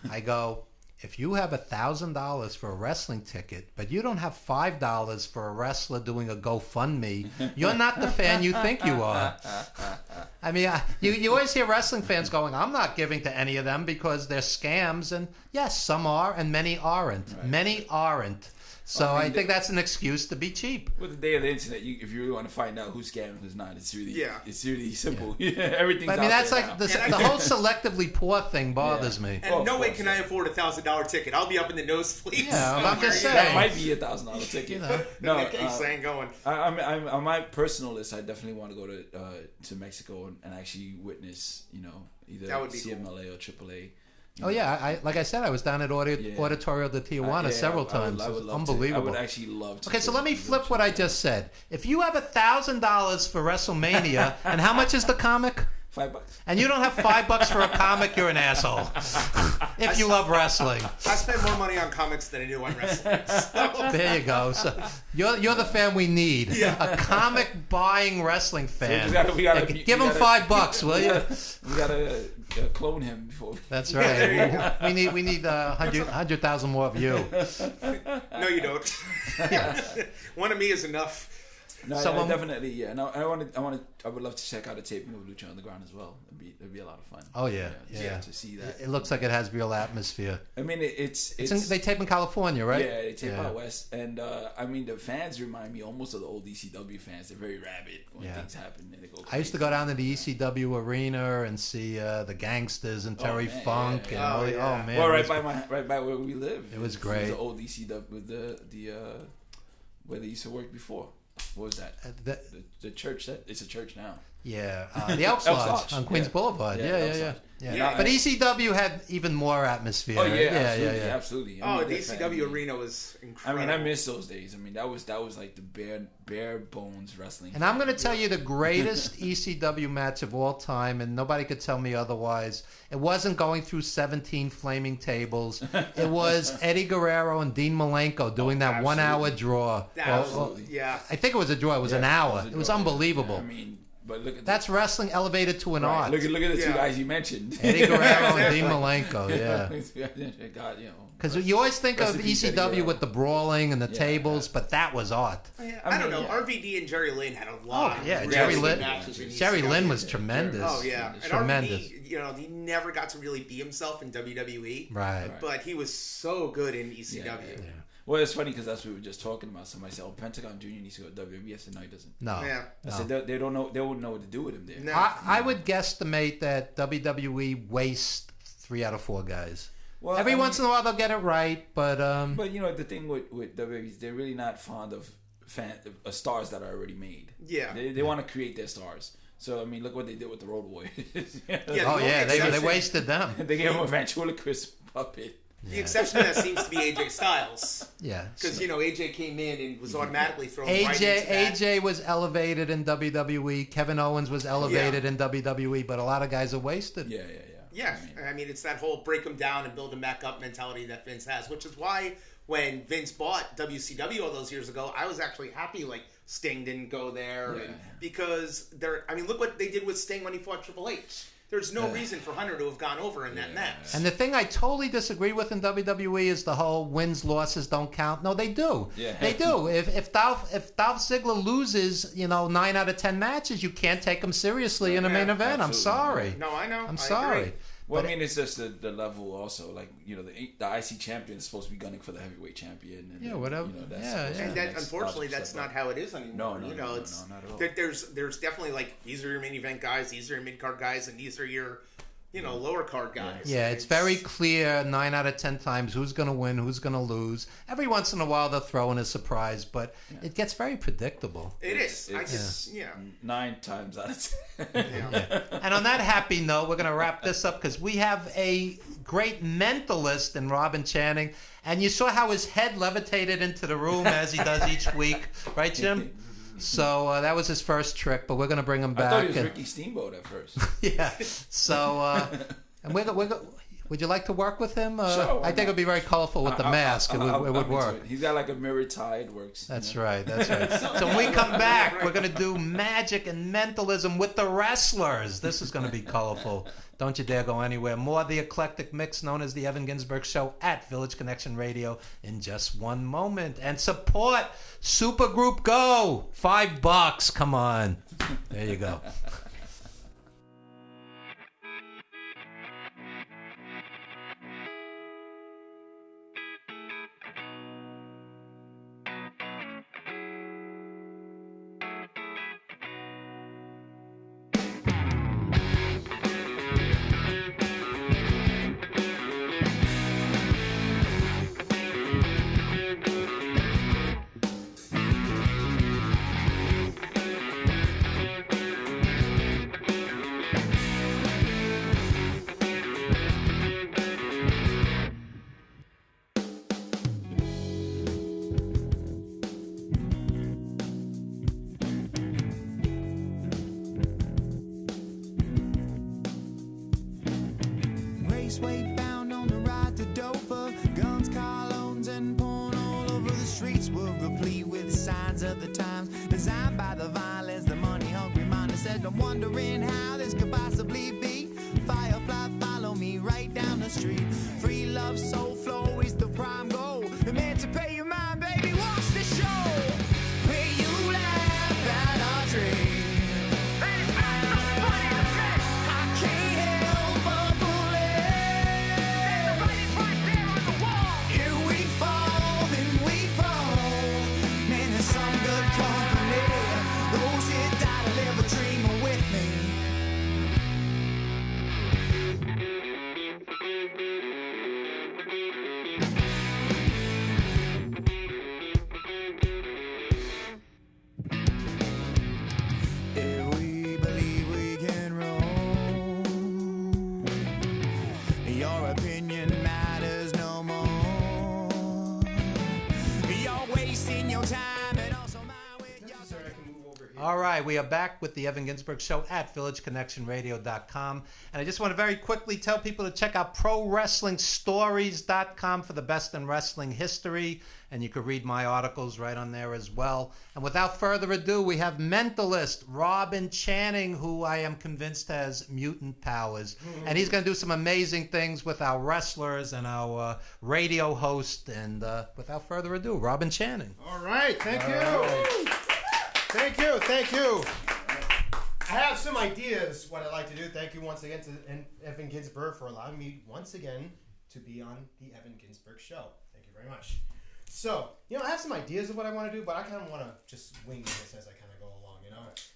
Speaker 2: I go, if you have $1,000 for a wrestling ticket, but you don't have $5 for a wrestler doing a GoFundMe, you're not the fan you think you are. I mean, you always hear wrestling fans going, I'm not giving to any of them because they're scams. And yes, some are, and many aren't. Right. Many aren't. So I think that's an excuse to be cheap.
Speaker 3: With the day of the internet, if you really want to find out who's scamming and who's not, it's really simple. Everything's
Speaker 2: I mean,
Speaker 3: out
Speaker 2: that's
Speaker 3: there
Speaker 2: like
Speaker 3: now.
Speaker 2: the whole selectively poor thing bothers me.
Speaker 17: And no way can I afford $1,000 ticket. I'll be up in the nosebleeds.
Speaker 2: Yeah, I'm just saying.
Speaker 3: That might be $1,000 ticket. No,
Speaker 17: in that case, I ain't going.
Speaker 3: I'm on my personal list. I definitely want to go to Mexico and actually witness, either CMLA or AAA.
Speaker 2: Oh yeah, like I said, I was down at Auditorio de Tijuana several times.
Speaker 3: I would love
Speaker 2: Unbelievable.
Speaker 3: I would actually love to.
Speaker 2: Okay, so let me flip what I just said. If you have $1,000 for WrestleMania, and how much is the comic?
Speaker 3: $5.
Speaker 2: And you don't have $5 for a comic, you're an asshole. If you love wrestling.
Speaker 17: I spend more money on comics than I do on wrestling. So.
Speaker 2: There you go. So you're the fan we need. Yeah. A comic buying wrestling fan.
Speaker 3: So we gotta,
Speaker 2: give him $5, will you?
Speaker 3: We gotta clone him before.
Speaker 2: That's right. We need 100,000 more of you.
Speaker 17: No, you don't. One of me is enough.
Speaker 3: No, definitely, yeah. No, I would love to check out a taping of Lucha Underground as well. It'd be a lot of fun.
Speaker 2: Oh yeah.
Speaker 3: To see that.
Speaker 2: It looks like it has real atmosphere.
Speaker 3: I mean, it's
Speaker 2: they tape in California, right?
Speaker 3: Yeah, they tape out west, and I mean the fans remind me almost of the old ECW fans. They're very rabid when things happen. And they go crazy.
Speaker 2: I used to go down to the ECW arena and see the Gangsters and Terry Funk. And oh man,
Speaker 3: well, right by where we live.
Speaker 2: It was great.
Speaker 3: It was the old ECW with the where they used to work before. What was that? The church. It's a church now.
Speaker 2: Yeah, the Elks Lodge on Queens Boulevard. Yeah. But ECW had even more atmosphere.
Speaker 3: Oh yeah, absolutely.
Speaker 17: I mean, the ECW arena was incredible.
Speaker 3: I mean, I miss those days. I mean, that was like the bare bones wrestling.
Speaker 2: And I'm going to tell you the greatest ECW match of all time, and nobody could tell me otherwise. It wasn't going through 17 flaming tables. It was Eddie Guerrero and Dean Malenko doing that 1 hour draw.
Speaker 17: Yeah.
Speaker 2: I think it was a draw. It was an hour. It was unbelievable.
Speaker 3: I mean, but look at
Speaker 2: that's wrestling elevated to an art.
Speaker 3: Look at the two guys you mentioned.
Speaker 2: Eddie Guerrero and Dean Malenko.
Speaker 3: God,
Speaker 2: because you always think of ECW with the brawling and the tables, but that was art.
Speaker 17: I don't know. RVD and Jerry Lynn had a lot.
Speaker 2: Jerry Lynn was tremendous.
Speaker 17: Oh yeah,
Speaker 2: tremendous.
Speaker 17: And RVD, he never got to really be himself in WWE.
Speaker 2: Right.
Speaker 17: But he was so good in ECW.
Speaker 3: Yeah. Well, it's funny because that's what we were just talking about. Somebody said, Pentagon Jr. needs to go to WWE. I said, no, he doesn't.
Speaker 2: No.
Speaker 17: Yeah.
Speaker 3: I said, they don't know. They wouldn't know what to do with him there.
Speaker 17: No.
Speaker 2: I would guesstimate that WWE wastes 3 out of 4 guys.
Speaker 3: Well,
Speaker 2: Every once in a while they'll get it right, but
Speaker 3: the thing with WWE is they're really not fond of stars that are already made.
Speaker 17: Yeah.
Speaker 3: They want to create their stars. So I mean, look what they did with the Road Warriors.
Speaker 2: They wasted them.
Speaker 3: They gave him a ventriloquist puppet.
Speaker 17: The exception to that seems to be AJ Styles.
Speaker 2: Yeah.
Speaker 17: Because, AJ came in and was automatically thrown right into that.
Speaker 2: AJ was elevated in WWE. Kevin Owens was elevated in WWE, but a lot of guys are wasted.
Speaker 17: Yeah. I mean, it's that whole break them down and build them back up mentality that Vince has, which is why when Vince bought WCW all those years ago, I was actually happy, Sting didn't go there.
Speaker 3: Yeah.
Speaker 17: Because look what they did with Sting when he fought Triple H. There's no reason for Hunter to have gone over in that match.
Speaker 2: And the thing I totally disagree with in WWE is the whole wins, losses don't count. No, they do.
Speaker 3: Yeah.
Speaker 2: They do. If Dolph Ziggler loses, 9 out of 10 matches, you can't take him seriously in a main event. Absolutely. I'm sorry.
Speaker 17: No, I know.
Speaker 2: I'm sorry.
Speaker 17: Agree.
Speaker 3: Well, I mean, it's just the level also. The IC champion is supposed to be gunning for the heavyweight champion. And
Speaker 2: whatever.
Speaker 17: And unfortunately, that's not how it is anymore.
Speaker 3: No, not at all.
Speaker 17: There's definitely these are your main event guys, these are your mid card guys, and these are your lower card guys.
Speaker 2: Yeah, it's very clear 9 out of 10 times who's going to win, who's going to lose. Every once in a while they'll throw in a surprise, but it gets very predictable.
Speaker 17: It is.
Speaker 3: 9 times out of 10.
Speaker 2: And on that happy note, we're going to wrap this up because we have a great mentalist in Robin Channing, and you saw how his head levitated into the room as he does each week, right, Jim? So that was his first trick, but we're going to bring him back.
Speaker 3: I thought he was Ricky Steamboat at first.
Speaker 2: Yeah. So, and we're Would you like to work with him?
Speaker 3: Sure,
Speaker 2: I think it would be very colorful with the mask. It would work.
Speaker 3: He's got like a mirror tie. It works.
Speaker 2: That's right. That's right. So when we come back, we're going to do magic and mentalism with the wrestlers. This is going to be colorful. Don't you dare go anywhere. More of the eclectic mix known as the Evan Ginzburg Show at Village Connection Radio in just one moment. And support Supergroup Go. $5. Come on. There you go.
Speaker 1: Raceway bound on the ride to Dover. Guns, car loans, and porn all over the streets were replete with signs of the times, designed by the violence, the money-hungry mind that said, I'm wondering how this could possibly be. Firefly, follow me right down the street. Free love, soul flow is the prime goal. Emancipate your mind, baby, watch the show. Where you laugh at our dreams.
Speaker 2: All right, we are back with the Evan Ginzburg Show at villageconnectionradio.com. And I just want to very quickly tell people to check out ProWrestlingStories.com for the best in wrestling history. And you can read my articles right on there as well. And without further ado, we have mentalist Robin Channing, who I am convinced has mutant powers. And he's going to do some amazing things with our wrestlers and our radio host. And without further ado, Robin Channing.
Speaker 18: All right, thank you. Thank you, thank you. I have some ideas what I'd like to do. Thank you once again to Evan Ginzburg for allowing me once again to be on the Evan Ginzburg Show. Thank you very much. So, I have some ideas of what I want to do, but I kind of want to just wing this as I kind of go along,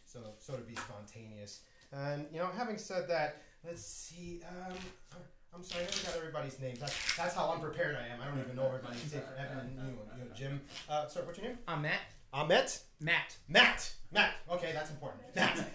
Speaker 18: so sort of be spontaneous. And, having said that, let's see. I'm sorry, I never got everybody's names. That's how unprepared I am. I don't even know everybody's name for Evan and Jim. Sorry, what's your name?
Speaker 17: I'm Matt.
Speaker 18: Ahmet?
Speaker 17: Matt.
Speaker 18: Okay, that's important. Matt.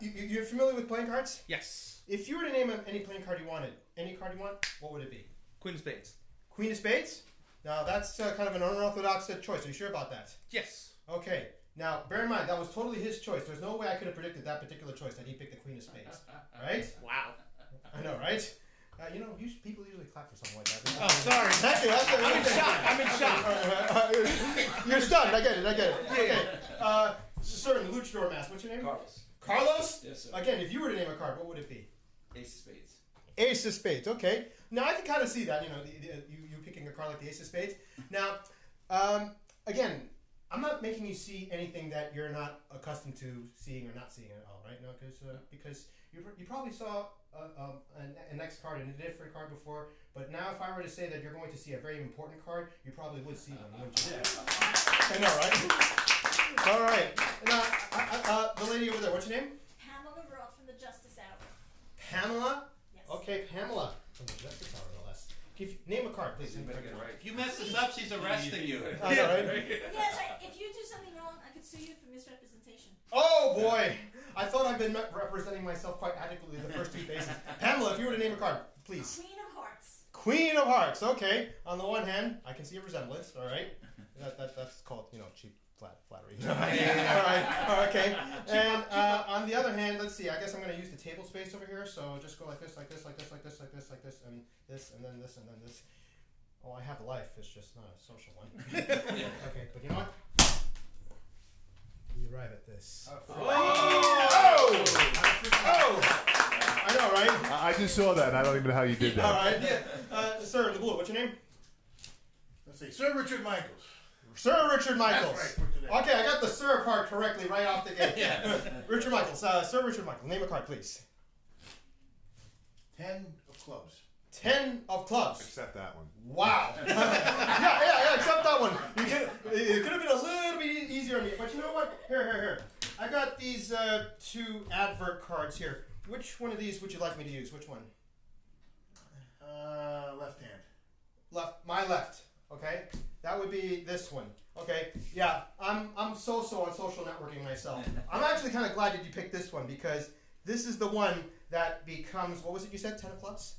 Speaker 18: You're familiar with playing cards?
Speaker 17: Yes.
Speaker 18: If you were to name any playing card you wanted, any card you want, what would it be?
Speaker 17: Queen of Spades.
Speaker 18: Queen of Spades? Now, that's kind of an unorthodox choice. Are you sure about that?
Speaker 17: Yes.
Speaker 18: Okay. Now, bear in mind, that was totally his choice. There's no way I could have predicted that particular choice, that he picked the Queen of Spades. Right?
Speaker 17: Wow.
Speaker 18: I know, right? People usually clap for something like that.
Speaker 17: Oh, sorry.
Speaker 18: Thank you.
Speaker 17: I'm in shock.
Speaker 18: You're stunned. I get it. Okay. Sir, in the luchador mask, what's your name? Carlos?
Speaker 3: Yes, sir.
Speaker 18: Again, if you were to name a card, what would it be?
Speaker 3: Ace of Spades.
Speaker 18: Ace of Spades. Okay. Now, I can kind of see that, you picking a card like the Ace of Spades. Now, again, I'm not making you see anything that you're not accustomed to seeing or not seeing at all, right? No, because you probably saw an X card and a different card before, but now if I were to say that you're going to see a very important card, you probably would see one, wouldn't you? I know, right? All right. Now, the lady over there, what's your name?
Speaker 19: Pamela Roth from the Justice Hour.
Speaker 18: Pamela?
Speaker 19: Yes.
Speaker 18: Okay, Pamela from the Justice Hour, no less. Name a card, please.
Speaker 2: If you mess this up, she's arresting you.
Speaker 18: I know, right?
Speaker 19: Yes, if you do something wrong, I could sue you for misrepresentation.
Speaker 18: Oh, boy. I thought I've been representing myself quite adequately the first two phases. Pamela, if you were to name a card, please.
Speaker 19: Queen of Hearts.
Speaker 18: Queen of Hearts. Okay. On the one hand, I can see a resemblance. All right. That's called, she flattery. All right. Okay. And on the other hand, let's see. I guess I'm going to use the table space over here. So just go like this, like this, like this, like this, like this, like this, and this, and then this, and then this. Oh, I have a life. It's just not a social one. Okay, but you know what? You arrive at this. Oh! I know, right?
Speaker 4: I just saw that, and I don't even know how you did that.
Speaker 18: All right. Yeah. Sir in the blue, what's your name?
Speaker 14: Let's see, Sir Richard Michaels.
Speaker 18: Sir Richard Michaels.
Speaker 14: That's right, for today.
Speaker 18: Okay, I got the sir part correctly right off the gate. Yeah. Richard Michaels. Sir Richard Michaels. Name a card, please.
Speaker 14: 10 of clubs.
Speaker 18: 10 of clubs.
Speaker 4: Except that one.
Speaker 18: Wow. yeah, except that one. It could have been a little bit easier on me. But you know what? Here. I got these 2 advert cards here. Which one of these would you like me to use? Which one?
Speaker 14: Left hand.
Speaker 18: Left. My left. Okay. That would be this one. Okay. Yeah. I'm so on social networking myself. I'm actually kind of glad that you picked this one because this is the one that becomes, what was it you said? 10 of clubs?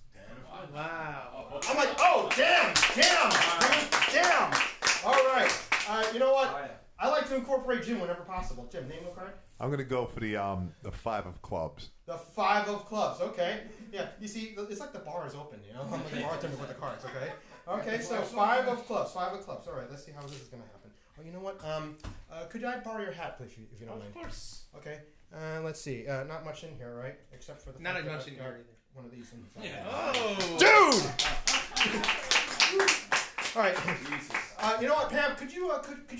Speaker 18: Wow. I'm like, oh, damn. All right. You know what? I like to incorporate Jim whenever possible. Jim, name a card.
Speaker 4: I'm going to go for the 5 of clubs.
Speaker 18: The 5 of clubs. Okay. Yeah. You see, it's like the bar is open. You know, I'm like the bartender with the cards. Okay. Okay. So 5 of clubs. 5 of clubs. All right. Let's see how this is going to happen. Oh, you know what? Could I borrow your hat, please, if you don't mind?
Speaker 17: Of course.
Speaker 18: Okay. Let's see. Not much in here, right? Except for the
Speaker 17: not
Speaker 18: fact
Speaker 17: much
Speaker 18: that
Speaker 17: in
Speaker 18: I've
Speaker 17: here
Speaker 18: got
Speaker 17: either.
Speaker 18: One of these.
Speaker 17: Yeah.
Speaker 18: Oh, dude! All right. You know what, Pam? Could you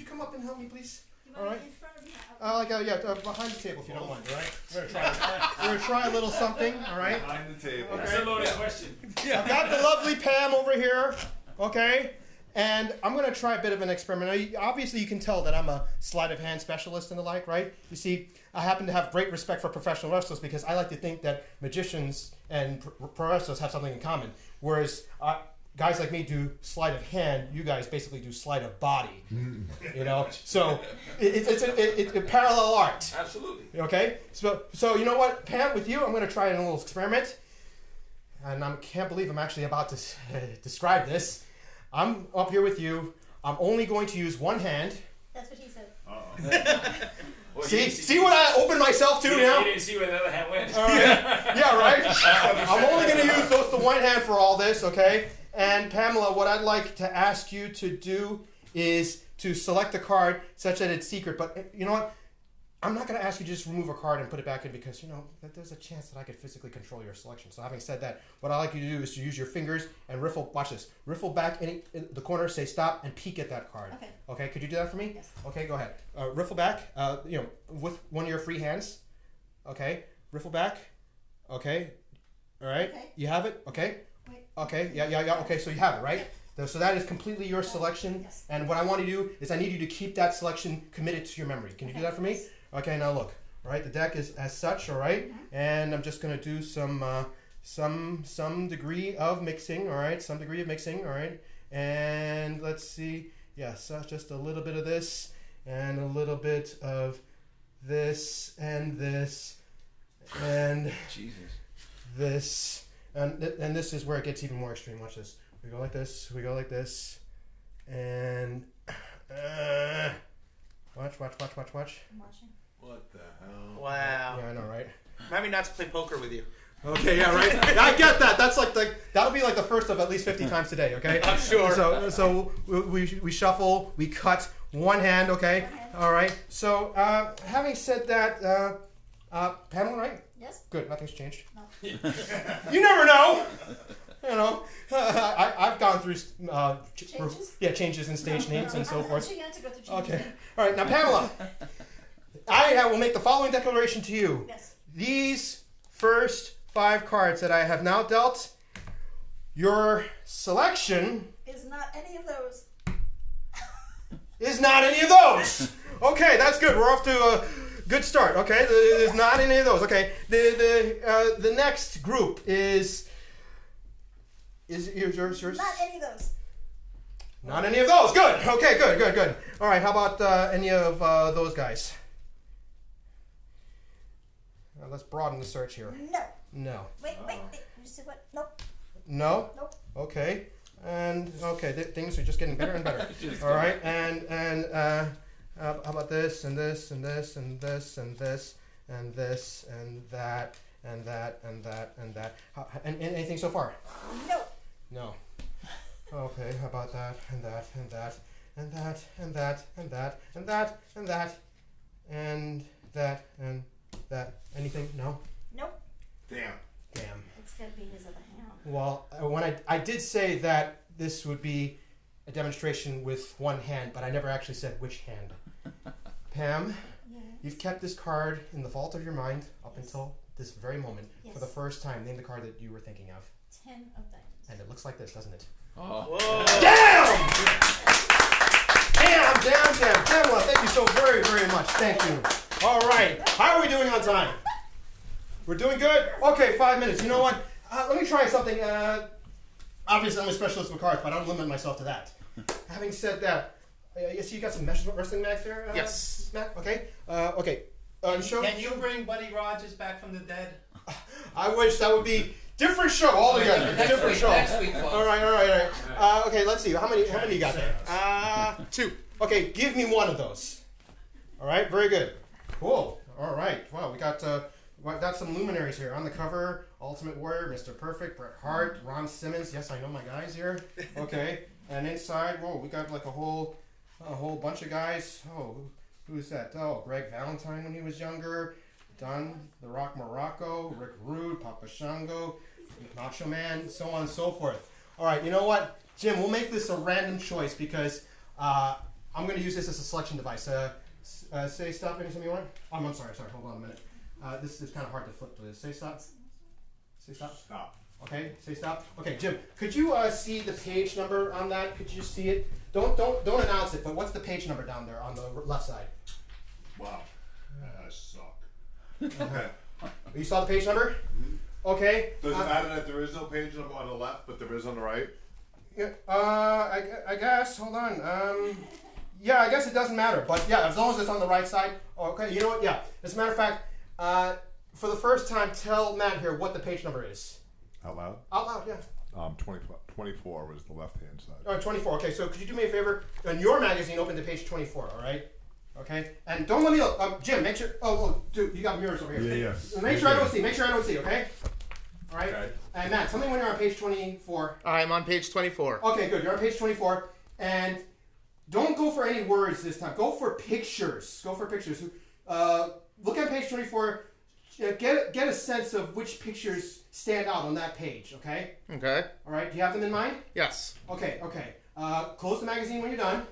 Speaker 18: come up and help me, please? All right.
Speaker 19: In front of you.
Speaker 18: Behind the table, if you don't mind. All right. We're gonna try a little something. All right.
Speaker 4: Behind the table.
Speaker 18: Okay.
Speaker 8: That's a loaded question.
Speaker 18: I've got the lovely Pam over here. Okay. And I'm going to try a bit of an experiment. Now, obviously, you can tell that I'm a sleight of hand specialist and the like, right? You see, I happen to have great respect for professional wrestlers because I like to think that magicians and pro wrestlers have something in common. Whereas guys like me do sleight of hand, you guys basically do sleight of body. You know? So it's a parallel art.
Speaker 8: Absolutely.
Speaker 18: Okay? So you know what, Pam, with you, I'm going to try a little experiment. And I can't believe I'm actually about to describe this. I'm up here with you. I'm only going to use one hand.
Speaker 19: That's what he said.
Speaker 8: Well,
Speaker 18: see what I opened myself to now?
Speaker 8: You didn't see where the other hand went?
Speaker 18: Yeah, right? I'm only going to use the one hand for all this, okay? And Pamela, what I'd like to ask you to do is to select a card such that it's secret. But you know what? I'm not going to ask you to just remove a card and put it back in because, you know, there's a chance that I could physically control your selection. So having said that, what I'd like you to do is to use your fingers and riffle, watch this, riffle back in the corner, say stop, and peek at that card.
Speaker 19: Okay.
Speaker 18: Okay, could you do that for me?
Speaker 19: Yes.
Speaker 18: Okay, go ahead. Riffle back, with one of your free hands. Okay, riffle back. Okay, all right.
Speaker 19: Okay.
Speaker 18: You have it? Okay.
Speaker 19: Wait.
Speaker 18: Okay, yeah. Okay, so you have it, right? So that is completely your selection.
Speaker 19: Yes.
Speaker 18: And what I want to do is I need you to keep that selection committed to your memory. Can you do that for me?
Speaker 19: Yes.
Speaker 18: Okay, now look. All right, the deck is as such, all right? And I'm just going to do some degree of mixing, all right? Some degree of mixing, all right? And let's see. Yes, just a little bit of this and a little bit of this and this and
Speaker 3: Jesus.
Speaker 18: this. And this is where it gets even more extreme. Watch this. We go like this. We go like this. And watch.
Speaker 19: I'm watching.
Speaker 4: What the hell?
Speaker 17: Wow.
Speaker 18: Yeah, I know, right?
Speaker 17: Remind me not to play poker with you.
Speaker 18: Okay, yeah, right. Yeah, I get that. That's like that'll be like the first of at least 50 times today. Okay,
Speaker 17: I'm sure.
Speaker 18: So we shuffle, we cut one hand. Okay, all right. So having said that, Pamela, right?
Speaker 19: Yes.
Speaker 18: Good. Nothing's changed.
Speaker 19: No.
Speaker 18: You never know. You know, I've gone through
Speaker 19: Changes?
Speaker 18: changes in stage names and so
Speaker 19: I'm
Speaker 18: forth.
Speaker 19: too young to go through changes.
Speaker 18: Okay. All right. Now, Pamela, I will make the following declaration to you.
Speaker 19: Yes.
Speaker 18: These first 5 cards that I have now dealt, your selection
Speaker 19: Is not any of those.
Speaker 18: is not any of those. Okay, that's good. We're off to a good start. Okay, there's not any of those. Okay, the next group is yours.
Speaker 19: Not any of those.
Speaker 18: Not any of those. Good. Okay, good. All right, how about any of those guys? Let's broaden the search here.
Speaker 19: No.
Speaker 18: No.
Speaker 19: Wait. You said what? Nope.
Speaker 18: No?
Speaker 19: Nope.
Speaker 18: Okay. And okay, things are just getting better and better. All right. And How about this and this and this and this and this and this and that and that and that and that? And anything so far?
Speaker 19: No.
Speaker 18: No. Okay, how about that and that and that and that and that and that and that and that and that and that? Anything? No?
Speaker 19: Nope.
Speaker 18: Damn.
Speaker 19: It's gotta be his other hand.
Speaker 18: Well, when I did say that this would be a demonstration with one hand, but I never actually said which hand. Pam, you've kept this card in the vault of your mind up until this very moment.
Speaker 19: Yes.
Speaker 18: For the first time, name the card that you were thinking of.
Speaker 19: 10 of diamonds.
Speaker 18: And it looks like this, doesn't it?
Speaker 3: Oh.
Speaker 18: Whoa. Damn! Pamela, thank you so very, very much. Thank you. All right. How are we doing on time? We're doing good? Okay, 5 minutes. You know what? Let me try something. Obviously, I'm a specialist with cards, but I don't limit myself to that. Having said that, I see you got some wrestling mags there?
Speaker 17: Yes.
Speaker 18: Matt? Okay. Okay. Show.
Speaker 20: Can you bring Buddy Rogers back from the dead?
Speaker 18: I wish that would be different show altogether. Different show.
Speaker 20: Next week, folks.
Speaker 18: All right. Okay, let's see. How many you got there? 2. Okay, give me one of those. All right, very good. Cool. All right. Wow, we got some luminaries here on the cover. Ultimate Warrior, Mr. Perfect, Bret Hart, Ron Simmons. Yes, I know my guys here. Okay, and inside, whoa, we got like a whole bunch of guys. Oh, who's that? Oh, Greg Valentine when he was younger. Don The Rock Morocco, Rick Rude, Papa Shango, Macho Man, so on and so forth. All right, you know what, Jim? We'll make this a random choice because I'm going to use this as a selection device. Say stop anytime you want. Oh, I'm sorry. Hold on a minute. This is kind of hard to flip to this. Say stop. Say stop.
Speaker 4: Stop.
Speaker 18: Okay. Say stop. Okay, Jim. Could you see the page number on that? Could you just see it? Don't announce it. But what's the page number down there on the left side?
Speaker 4: Wow. I suck. Okay.
Speaker 18: You saw the page number?
Speaker 4: Mm-hmm.
Speaker 18: Okay.
Speaker 4: Does it matter that there is no page number on the left, but there is on the right?
Speaker 18: Yeah. I guess. Hold on. Yeah, I guess it doesn't matter. But yeah, as long as it's on the right side. Okay. You know what? Yeah. As a matter of fact, for the first time, tell Matt here what the page number is.
Speaker 4: Out loud?
Speaker 18: Out loud, yeah.
Speaker 4: 24 was the left-hand side.
Speaker 18: All right, 24. Okay, so could you do me a favor? On your magazine, open to page 24, all right? Okay? And don't let me look. Jim, make sure... Oh, dude, you got mirrors over here.
Speaker 4: Yeah.
Speaker 18: Make sure I don't see, okay? All right?
Speaker 4: Okay.
Speaker 18: And Matt, tell me when you're on page 24.
Speaker 17: I'm on page 24.
Speaker 18: Okay, good. You're on page 24. And don't go for any words this time. Go for pictures. Look at page 24. Get a sense of which pictures stand out on that page, okay?
Speaker 17: Okay.
Speaker 18: All right. Do you have them in mind?
Speaker 17: Yes.
Speaker 18: Okay. Close the magazine when you're done.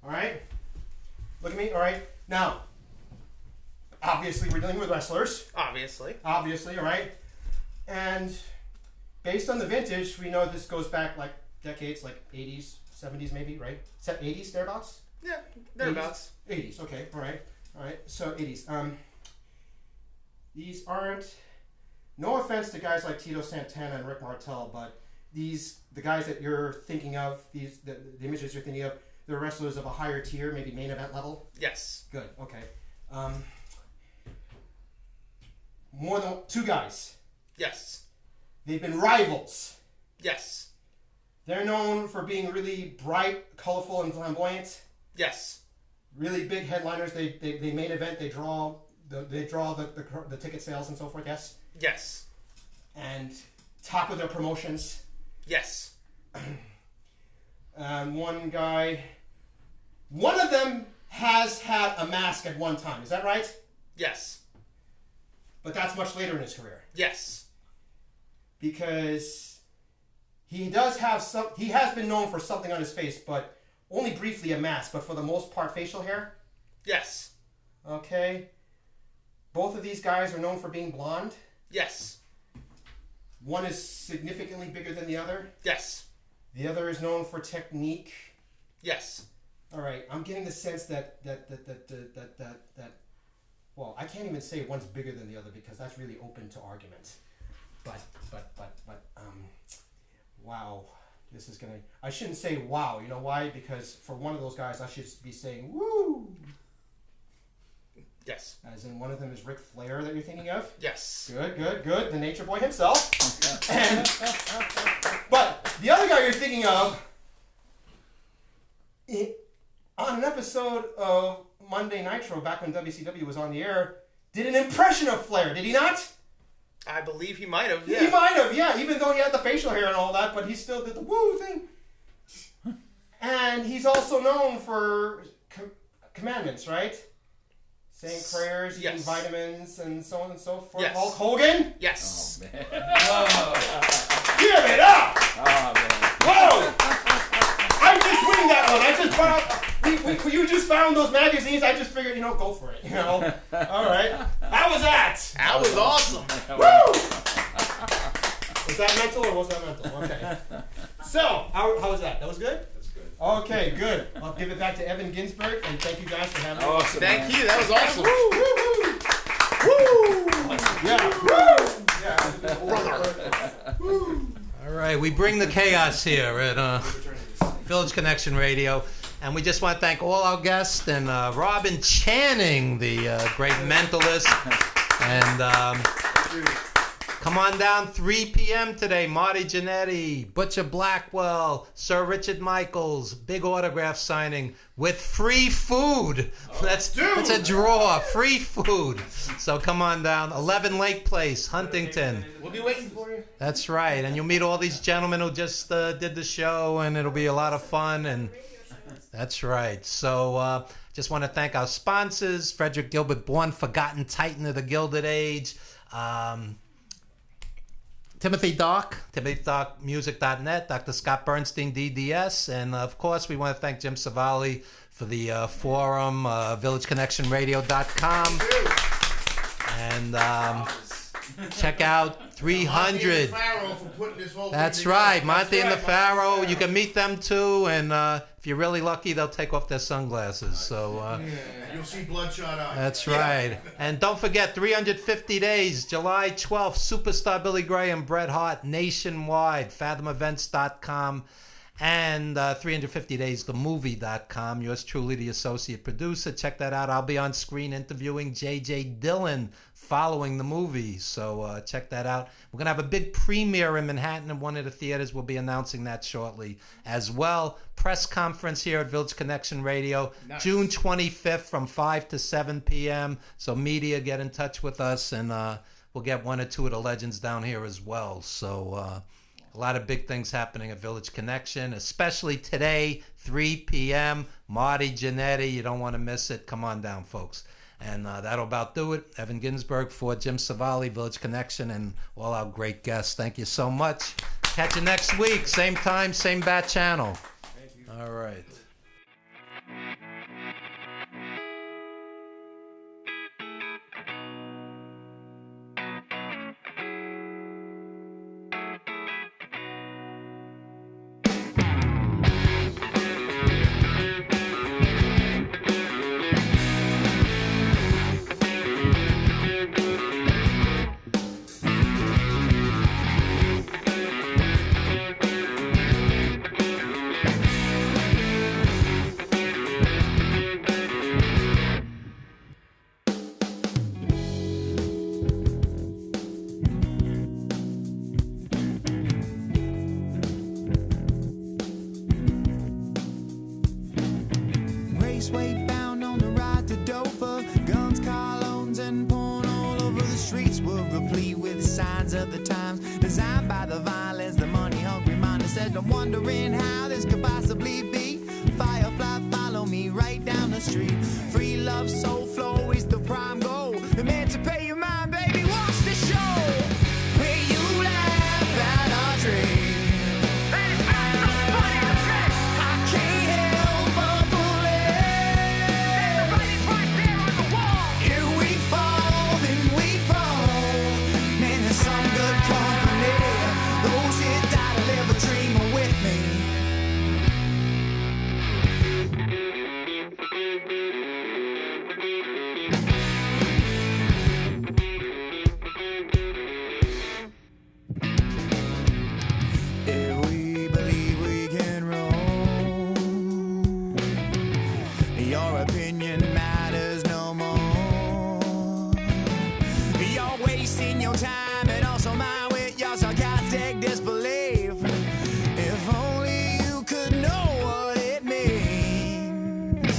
Speaker 18: All right. Look at me. All right. Now, obviously, we're dealing with wrestlers.
Speaker 17: Obviously.
Speaker 18: All right. And based on the vintage, we know this goes back like decades, like 80s, 70s maybe, right? 80s, thereabouts?
Speaker 17: Yeah, thereabouts.
Speaker 18: 80s. Okay. All right. So 80s. These aren't, no offense to guys like Tito Santana and Rick Martel, but the guys that you're thinking of, the images you're thinking of, they're wrestlers of a higher tier, maybe main event level?
Speaker 17: Yes.
Speaker 18: Good, okay. More than 2 guys?
Speaker 17: Yes.
Speaker 18: They've been rivals?
Speaker 17: Yes.
Speaker 18: They're known for being really bright, colorful, and flamboyant?
Speaker 17: Yes.
Speaker 18: Really big headliners, they main event, they draw the ticket sales and so forth, yes?
Speaker 17: Yes.
Speaker 18: And top of their promotions?
Speaker 17: Yes.
Speaker 18: One of them has had a mask at one time, is that right?
Speaker 17: Yes.
Speaker 18: But that's much later in his career.
Speaker 17: Yes.
Speaker 18: Because he has been known for something on his face, but only briefly a mask, but for the most part facial hair?
Speaker 17: Yes.
Speaker 18: Okay. Both of these guys are known for being blonde?
Speaker 17: Yes.
Speaker 18: One is significantly bigger than the other?
Speaker 17: Yes.
Speaker 18: The other is known for technique?
Speaker 17: Yes.
Speaker 18: All right. I'm getting the sense that well, I can't even say one's bigger than the other because that's really open to argument. But wow. This is gonna, I shouldn't say wow. You know why? Because for one of those guys, I should be saying woo.
Speaker 17: Yes.
Speaker 18: As in one of them is Ric Flair that you're thinking of?
Speaker 17: Yes.
Speaker 18: Good. The Nature Boy himself. But the other guy you're thinking of, on an episode of Monday Nitro, back when WCW was on the air, did an impression of Flair, did he not?
Speaker 17: I believe he might have.
Speaker 18: Yeah. He might have, yeah. Even though he had the facial hair and all that, but he still did the woo thing. And he's also known for commandments, right? Saying prayers, eating vitamins, and so on and so forth.
Speaker 17: Yes.
Speaker 18: Hulk Hogan?
Speaker 17: Yes.
Speaker 18: Oh, man. Give it up!
Speaker 16: Oh, man.
Speaker 18: Whoa! I just win that one. I just found... You just found those magazines. I just figured, go for it. All right. How was that?
Speaker 17: That was awesome.
Speaker 18: Woo! Was that mental or was that mental? Okay. So, how was that? That was good? That's good. Okay, good. I'll give it back to Evan Ginzburg, and thank you guys for having me.
Speaker 17: Awesome. Thank you. That was awesome.
Speaker 18: Woo! Woo! Yeah.
Speaker 2: All right, we bring the chaos here at Village Connection Radio. And we just want to thank all our guests and Robin Channing, the great mentalist. And come on down 3 p.m. today. Marty Jannetty, Butcher Blackwell, Sir Richard Michaels, big autograph signing with free food. That's a draw. Free food. So come on down. 11 Lake Place, Huntington.
Speaker 17: We'll be waiting for you.
Speaker 2: That's right. And you'll meet all these gentlemen who just did the show, and it'll be a lot of fun. And that's right. So just want to thank our sponsors, Frederick Gilbert Bourne, Forgotten Titan of the Gilded Age, Timothy Dark, TimothyDarkMusic.net, Dr. Scott Bernstein, DDS, and of course we want to thank Jim Savali for the forum, VillageConnectionRadio.com, and check out 300. That's right, Monty and the Pharaoh. You can meet them too, and if you're really lucky, they'll take off their sunglasses. So
Speaker 14: you'll see bloodshot eyes.
Speaker 2: that's right. And don't forget, 350 days, July 12th, Superstar Billy Graham, Bret Hart, nationwide, fathomevents.com. And 350 days, themovie.com. Yours truly, the associate producer. Check that out. I'll be on screen interviewing J.J. Dillon following the movie. So check that out. We're going to have a big premiere in Manhattan in one of the theaters. We'll be announcing that shortly as well. Press conference here at Village Connection Radio, nice. June 25th from 5 to 7 p.m. So media, get in touch with us, and we'll get one or two of the legends down here as well. So... a lot of big things happening at Village Connection, especially today, 3 p.m. Marty Jannetty, you don't want to miss it. Come on down, folks. And that'll about do it. Evan Ginzburg for Jim Savali, Village Connection, and all our great guests. Thank you so much. Catch you next week. Same time, same bat channel. Thank you. All right.
Speaker 1: Raceway bound on the ride to Dover. Guns, colognes, and porn all over the streets were replete with signs of the times, designed by the violence, the money-hungry minded said, I'm wondering how this could possibly be. Firefly, follow me right down the street. Free love, soul flow is the prime goal. Emancipate your mind, baby, watch the show. Where you laugh at our dreams. Disbelief. If only you could know what it means.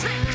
Speaker 1: sick